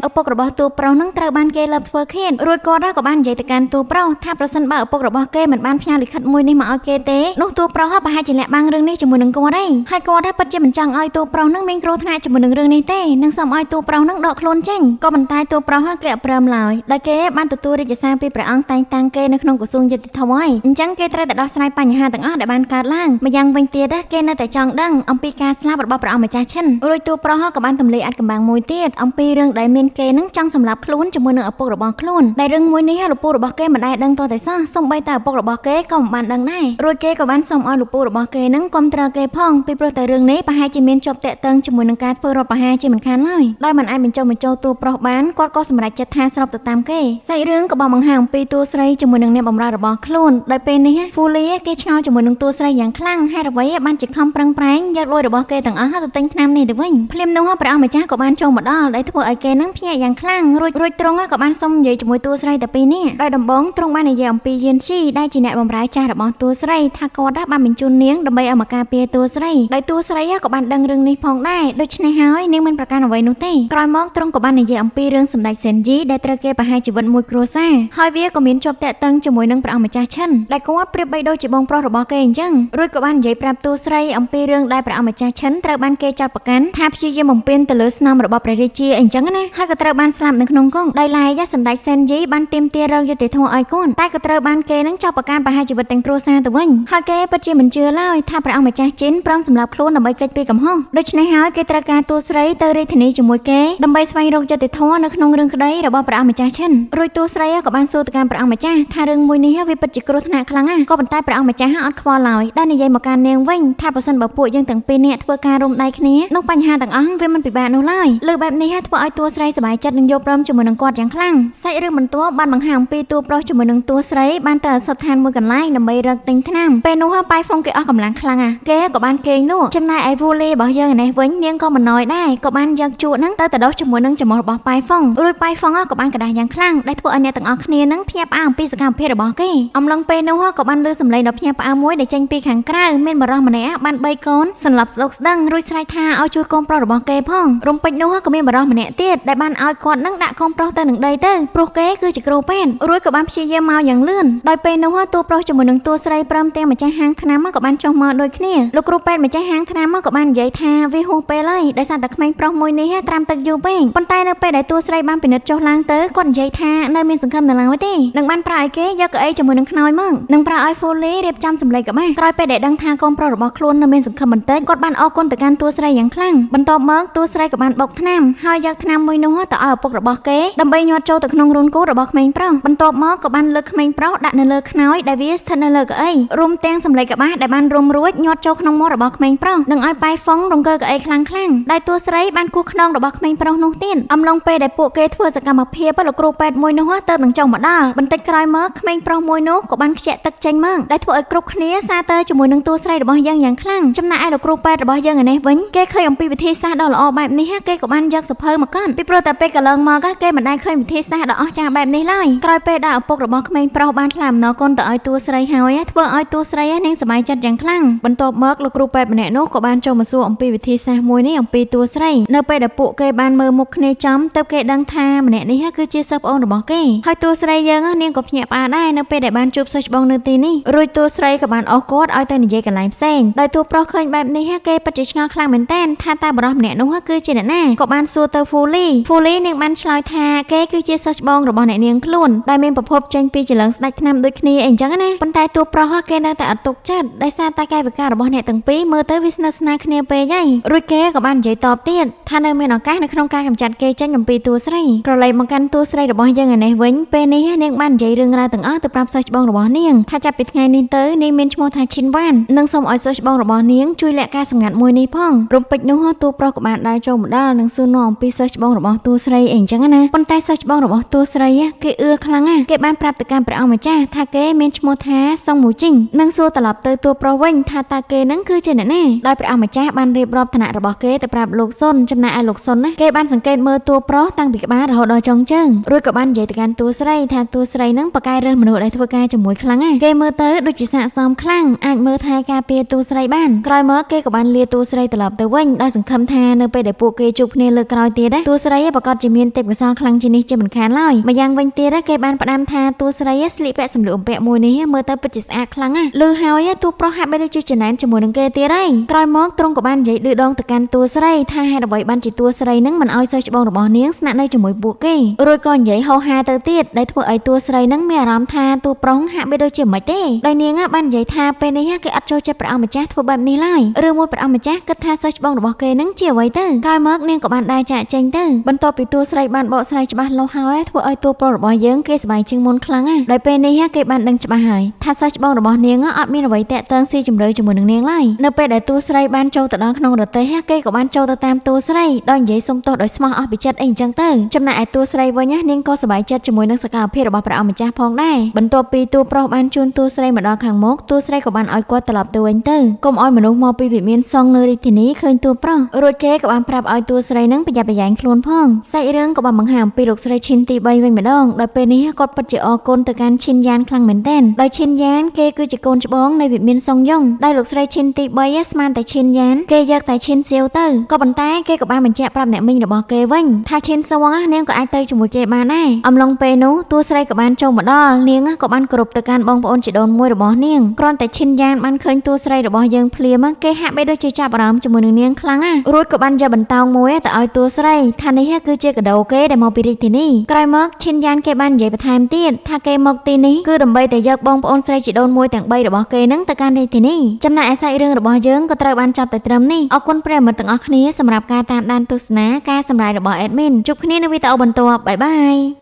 ាឪ ពុករបស់តួប្រុសនឹងត្រូវបានគេលបធ្វើឃាតរួចគាត់ក៏បាននិយាយទៅកាន់តួប្រុសថាប្រសិនបើឪពុករបស់គេមិនបានផ្ញើលិខិតមួយនេះមកឲ្យគេទេនោះតួប្រុសប្រហែលជាលាក់បាំងរឿងនេះជាមួយនឹងគាត់ឯងហើយគាត់ពិតជាមិនចង់ឲ្យតួប្រុសនឹងមានគ្រោះថ្នាក់ជាមួយនឹងរឿងនេះទេនឹងសូមឲ្យតួប្រុសនឹងដកខ្លួនចេញក៏ប៉ុន្តែតួប្រុសគេអត់ព្រមឡើយដែលគេបានទទួលរាជសារពីព្រះអង្គតែងតាំងគេនៅក្នុងក្រសួងយុតិធម៌ហើយអញ្ចឹងគេត្រូវតែដោះស្រាយបញ្ហាទាំងអស់ដែលបានកើតឡើងម្យ៉ាងវិញទៀតគេនៅតែចង់ដឹងអំពីការស្លាប់របស់ព្រះអង្គម្ចាស់ឈិនរួចតួប្រុសក៏បានទម្លាយអាចកំបាំងមួយទៀតអំពីរឿងដែលមានគេនឹងចង់សម្លាប់ខ្លួនជាមួយនឹងឪពុករបស់ខ្លួនដែលរឿងមួយនេះលោកពូរបស់គេមិនដែលដឹងតតែសោះសូម្បីតែឪពុករបស់គេក៏មិនបានដឹងដែររួចគេក៏បានសុំឲ្យលោកពូរបស់គេនឹងគាំទ្រគេផងពីព្រោះតែរឿងនេះប្រហែលជាមានជាប់តាក់ទងជាមួយនឹងការធ្វើរដ្ឋប្រហារជាមិនខានឡើយដោយមិនអាចបញ្ចុះបញ្ចូលតួប្រុសបានគាត់ក៏សម្រេចចិត្តថាស្របទៅតាមគេសាច់រឿងក៏បានបង្ហាញអំពីតួស្រីជាមួយនឹងអ្នកបម្រើរបស់ខ្លួនដោយពេលនេះហ្វូលីគេឆ្ងល់ជាមួយនឹងតួស្រីយ៉ាងខ្លាំងហេតុអ្វីបានជាខំប្រឹងប្រែងយកលុយរបស់គេទាំងអស់ទៅទិញថ្នាំនេះទៅវិញភ្លាមនោះព្រះអង្គម្ចាស់ក៏បានចូលមកដល់ដែលធ្វើឲ្យគេនឹងភ្ញាក់យ៉ាងខ្លាំងរួចទ្រង់ក៏បានសុំនិយាយជាមួយតួស្រីតែពីរនាក់ដោយដំបូងទ្រង់បាននិយាយអំពីយានជីដែលជាអ្នកបម្រើចាស់របស់តួស្រីថាគាត់បានបញ្ជូននាងដើម្បីឲ្យមកការពារតួស្រីដោយតួស្រីក៏បានដឹងរឿងនេះផងដែរដូច្នេះហើយនាងមិនប្រកាន់អ្វីនោះទេក្រោយមកទ្រង់ក៏បាននិយាយអំពីរឿងសម្ដេចសេនជីដែលត្រូវគេប្រហារជីវិតមួយគ្រួសារហើយវាក៏មានជាប់តាក់ទងជាមួយនឹងព្រះអង្គម្ចាស់ឈិនដែលគាត់ប្រៀបបីដូចជាបងប្រុសរបស់គេអញ្ចឹងរួចក៏បាននិយាយប្រាប់តួស្រីអំពីរឿងដែលព្រះអង្គម្ចាស់ឈិនត្រូវបានគេចោទប្រកាន់ថាព្យាយាមបំពេញទៅលើស្នំរបស់ព្រះរាជាអញ្ចឹងណាហើយក៏ត្រូវបានស្លាប់នៅក្នុងគុកដោយឡែកសម្ដេចសេនជីបានទាមទាររកយុត្តិធម៌ឲ្យគាត់តែក៏ត្រូវបានគេនឹងចោទប្រកាន់ប្រហារជីវិតទាំងគ្រួសារទៅវិញហើយគេពិតជាមិនជឿឡើយថាព្រះអង្គម្ចាស់ជីនព្រមសម្លាប់ខ្លួនដើម្បីគេចពីកំហុសដូច្នេះហើយគេត្រូវការតួស្រីទៅរាជធានីជាមួយគេដើម្បីស្វែងរកយុត្តិធម៌នៅក្នុងរឿងក្តីរបស់ព្រះអង្គម្ចាស់ឈិនរួចតួស្រីក៏បានសួរទៅកាន់ព្រះអង្គម្ចាស់ថារឿងមួយនេះវាពិតជាគ្រោះថ្នាក់ខ្លាំងណាស់ក៏ប៉ុន្តែព្រះអង្គម្ចាស់អត់ខ្វល់ឡើយដែលនិយាយមកកាន់នាងវិញថាប្រសិនបើពួកយើងទាំងពីរនាក់ធ្វើការរួមដៃគ្នានោះបញ្ហាទាំងអស់វាមិនពិបាកនោះឡើយលើបែបនេះធ្វើឲ្យតួស្រីសប្បាយចិត្តនឹងយល់ព្រមជាមួយនឹងគាត់យ៉ាងខ្លាំងសាច់រឿងបន្ទាប់បានបង្ហាញអំពីតួប្រុសជាមួយនឹងតួស្រីបានទៅអសដ្ឋានមួយកន្លែងដើម្បីរកទិញថ្នាំពេលនោះបាយហ្វុងគេអស់កម្លាំងខ្លាំងគេក៏បានគេងនោះចំណែកឯវូលីរបស់យើងឯនេះវិញនាងក៏មិនណយដែរក៏បានយកជក់ហ្នឹងទៅដោះជាមួយនឹងចំមុះរបស់បាយហ្វុងរួចបាយហ្វុងក៏បានកដាស់យ៉ាងខ្លាំងដែលធ្វើឲ្យអ្នកទាំងអស់គ្នានឹងភ្ញាក់ផ្អើលអំពីសកម្មភាពរបស់គេអំឡុងពេលនោះក៏បានលើសម្លេងដ៏ភ្ញាក់ផ្អើលមួយដែលចេញពីខាងក្រៅមានបរិសម្នាក់បាន3កូនសន្លប់ស្ដុកស្ដឹងរួចស្រែកថាឲ្យជួយកូនប្រុសរបស់គេផងរំពេចនោះក៏មានបរិសម្នាក់ទៀតដែលបានឲ្យគាត់នឹងដាក់កូនប្រុសទៅនឹងដីទៅព្រោះគេគឺជាគ្រូពេទ្យរួចក៏បានព្យាយាមមកយ៉ាងលឿនដោយពេលនោះតួប្រុសជាមួយនឹងតួស្រីព្រមទាំងម្ចាស់ហាងថ្នាំក៏បានចុះមកដូចគ្នាលោកគ្រូពេទ្យម្ចាស់ហាងថ្នាំក៏បាននិយាយថាវាហួសពេលហើយដោយសារតែក្មេងប្រុសមួយនេះត្រាំទឹកយូរពេកប៉ុន្តែនៅពេលដែលតួស្រីបានពិនិត្យចុះឡើងទៅគាត់និយាយថានៅមានសង្ឃឹមនៅឡើយទេនឹងបានប្រើឲ្យគេយកកៅអីជាមួយនឹងខ្នើយមកនឹងប្រើឲ្យហ្វូលីរៀបចំសម្លេងក៏បានក្រោយពេលដែលដឹងថាកូនប្រុសរបស់ខ្លួននៅមានសង្ឃឹមបន្តិចគាត់បានអរគុណទៅកាន់តួស្រីយ៉ាងខ្លាំងបន្ទាប់មកតួស្រីក៏បានបុកថ្នាំហើយយកថ្នាំមួយនោះទៅឲ្យឪពុករបស់គេដើម្បីញាត់ចូលទៅក្នុងរូនគូរបស់ក្មេងប្រុសបន្ទាប់មកក៏បានលើកក្មេងប្រុសដាក់នៅលើខ្នើយដែលវាស្ថិតនៅលើកៅអីរួមទាំងសម្លេងកបាសដែលបានរុំរួចញាត់ចូលក្នុងមាត់របស់ក្មេងប្រុសនឹងឲ្យប៉ៃហ្វុងរង្គើកៅអីខ្លាំងៗដែលតួស្រីបានគោះខ្នងរបស់ក្មេងប្រុសនោះទៀតអំឡុងពេលដែលពួកគេធ្វើសកម្មភាពលោកគ្រូពេទ្យមួយនោះទៅនឹងចុះមកដល់បន្តិចក្រោយមកក្មេងប្រុសមួយនោះក៏បានខ្ជាក់ទឹកចេញមកដែលធ្វើឲ្យគ្រប់គ្នាសារទៅជាមួយនឹងតួស្រីរបស់យើងយ៉ាងខ្លាំងចំណែកឯលោកគ្រូពេទ្យរបស់យើងឯនេះវិញគេឃើញអំពីវិធីសាស្ត្រដ៏ល្អបែបនេះគេក៏បានយកសភៅមកកាន់ពីព្រោះតែពេលកន្លងមកគេមិនដែលឃើញវិធីសាស្ត្រដ៏អស្ចារ្យបែបនេះឡើយក្រោយពេលដែលឪពុករបស់ក្មេងប្រុសបានថ្លែងអំណរគុណទៅឲ្យតួស្រីហើយធ្វើឲ្យតួស្រីនាងសប្បាយចិត្តយ៉ាងខ្លាំងបន្ទាប់មកលោកគ្រូពេទ្យម្នាក់នោះក៏បានចូលមកសួរអំពីវិធីសាស្ត្រមួយនេះអំពីតួស្រីនៅពេលដែលពួកគេបានមើលមុខគ្នាចំទើបគេដឹងថាម្នាក់នេះគឺជាសិស្សប្អូនរបស់គេហើយតួស្រីយើងនាងក៏ភ្ញាក់ផ្អើលដែរនៅពេលដែលបានជួបសិស្សច្បងនៅទីនេះរួចតួស្រីក៏បានអស់គាត់ឲ្យទៅនិយាយកន្លែងផ្សេងដោយតួប្រុសឃើញបែបនេះគេពិតជាឆ្ងល់ខ្លាំងមែនទែនថាតើបរិសម្នាក់នោះគឺជាអ្នកណាក៏បានសួរទៅហ្វូលីនាងបានឆ្លើយថាគេគឺជាសិស្សច្បងរបស់អ្នកនាងខ្លួនដែលមានប្រភពចេញពីចលឹងស្ដេចថ្នាំដូចគ្នាអីចឹងណាប៉ុន្តែតួប្រុសគេនៅតែអត់ទុកចិត្តដោយសារតែកាយវិការរបស់អ្នកទាំងពីរមើលទៅវាស្និទ្ធស្នាលគ្នាពេកហើយរួចគេក៏បាននិយាយតបទៀតថានៅមានឱកាសនៅក្នុងការកម្ចាត់គេចេញអំពីតួស្រីក្រឡេកមកកាន់តួស្រីរបស់យើងឯនេះវិញពេលនេះនាងបាននិយាយរឿងរ៉ាវទាំងអស់ទៅប្រាប់សិស្សច្បងរបស់នាងថាចាប់ពីថ្ងៃនេះទៅនាងមានឈ្មោះថាឈិនវ៉ាននិងសូមឲ្យសិស្សច្បងរបស់នាងជួយលាក់ការសម្ងាត់មួយនេះផងរំពេចនោះតួប្រុសក៏បានដើរចូលមកដល់និងសួរនាំអំពីសិស្សច្បងរបស់តួស្រីអីចឹងណាប៉ុន្តែសិស្សច្បងរបស់តួស្រីគេអឿខ្លាំងណាស់គេបានប្រាប់ទៅកាន់ព្រះអង្គម្ចាស់ថាគេមានឈ្មោះថាសុងមូជីងនិងសួរត្រឡប់ទៅតួប្រុសវិញថាតើគេនឹងគឺជាអ្នកណាដោយព្រះអង្គម្ចាស់បានរៀបរាប់ឋានៈរបស់គេទៅប្រាប់លោកសុនចំណែកឯលោកសុនគេបានសង្កេតមើលតួប្រុសតាំងពីក្បាលរហូតដល់ចុងជើងរួចក៏បាននិយាយទៅកាន់តួស្រីថាតួស្រីនឹងប៉ាកែរើសមនុស្សដែលធ្វើការជាមួយខ្លាំងណាស់គេមើលទៅដូចជាស័ក្តិសមខ្លាំងអាចមើលថែការពារតួស្រីបានក្រោយមកគេក៏បានលាតួស្រីត្រឡប់ទៅវិញដោយសង្ឃឹមថានៅពេលដែលពួកគេជួបគ្នាលើកក្រោយទៀតតួស្រីប្រ ប្រកាសជាមានទេពកោសល្យខ្លាំងជាងនេះជាមិនខានឡើយម្យ៉ាងវិញទៀតគេបានផ្ដាំថាតួស្រីស្លៀកពាក់សម្លៀកបំពាក់មួយនេះមើលទៅពិតជាស្អាតខ្លាំងឮហើយតួប្រុសហាក់បីដូចជាចំណែនជាមួយនឹងគេទៀតហើយក្រោយមកទ្រង់ក៏បាននិយាយឌឺដងទៅកាន់តួស្រីថាហេតុអ្វីបានជាតួស្រីនឹងមិនអោយសិស្សច្បងរបស់នាងស្នាក់នៅជាមួយពួកគេរួចក៏និយាយហោហាទៅទៀតដែលធ្វើឲ្យតួស្រីនឹងមានអារម្មណ៍ថាតួប្រុសហាក់បីដូចជាមិនទេដោយនាងបាននិយាយថាពេលនេះគេអត់ចូលចិត្តព្រះអង្គម្ចាស់ធ្វើបែបនេះឡើយឬមួយព្រះអង្គម្ចាស់គិតថាសិស្សច្បងរបស់គេនឹងជាអ្វីទៅក្រោយមកនាងក៏បានដើរចាកចេញទៅបន្ទាប់ពីតួស្រីបានបកស្រាយច្បាស់លាស់ហើយធ្វើឲ្យតួប្រុសរបស់យើងគេសប្បាយជាងមុនខ្លាំងដោយពេលនេះគេបានដឹងច្បាស់ហើយថាសិស្សច្បងរបស់នាងអត់មានអ្វីតាក់ទងស៊ីជម្រៅជាមួយនឹងនាងឡើយនៅពេលដែលតួស្រីបានចូលទៅដល់ក្នុងរទេះគេក៏បានចូលទៅតាមតួស្រីដោយនិយាយសុំទោសដោយស្មោះអស់ពីចិត្តអីអញ្ចឹងទៅចំណែកឯតួស្រីវិញនាងក៏សប្បាយចិត្តជាមួយនឹងសកម្មភាពរបស់ព្រះអង្គម្ចាស់ផងដែរបន្ទាប់ពីតួប្រុសបានជូនតួស្រីមកដល់ខាងមុខតួស្រីក៏បានឲ្យគាត់ត្រឡប់ទៅវិញទៅកុំឲ្យមនុស្សមកពីវិមានសងនៅរាជធានីឃើញតួប្រុសរួចគេក៏បានប្រាប់ឲ្យតួស្រីនឹងប្រយ័ត្នប្រយែងខ្លួនផងសាច់រឿងក៏បានបង្ហាញអំពីលោកស្រីឈិនទី3វិញម្ដងដោយពេលនេះគាត់ពិតជាអរគុណទៅកាន់ឈិនយ៉ានខ្លាំងមែនទែនដោយឈិនយ៉ានគេគឺជាកូនច្បងនៃវិមានសុងយ៉ុងដោយលោកស្រីឈិនទី3ស្មានតែឈិនយ៉ានគេយកតែឈិនសៀវទៅក៏ប៉ុន្តែគេក៏បានបញ្ជាក់ប្រាប់អ្នកមីងរបស់គេវិញថាឈិនសួងនាងក៏អាចទៅជាមួយគេបានដែរអំឡុងពេលនោះតួស្រីក៏បានចូលមកដល់នាងក៏បានគោរពទៅកាន់បងប្អូនជីដូនមួយរបស់នាងគ្រាន់តែឈិនយ៉ានបានឃើញតួស្រីរបស់យើងភ្លាមគេហាក់បីដូចជាចាប់អារម្មណ៍ជាមួយនឹងនាងខ្លាំងរួចក៏បានយកបន្តោងមួយទៅឲ្យតួស្រីថានេះគឺជាកាដូគេដែលមកពីរាជធានីក្រោយមកឈិនយ៉ានគេបាននិយាយបន្ថែមទៀតថាគេមកទីនេះគឺដើម្បីតែយកបងប្អូនស្រីជីដូនមួយទាំង3របស់គេនឹងទៅកាន់រាជធានីចំណែកឯសាច់រឿងរបស់យើងក៏ត្រូវបានចប់តែត្រឹមនេះអរគុណប្រិយមិត្តទាំងអស់គ្នាសម្រាប់ការតាមដានទស្សនាការសម្រាយរបស់ admin ជួបគ្នានៅវីដេអូបន្ទាប់បាយបាយ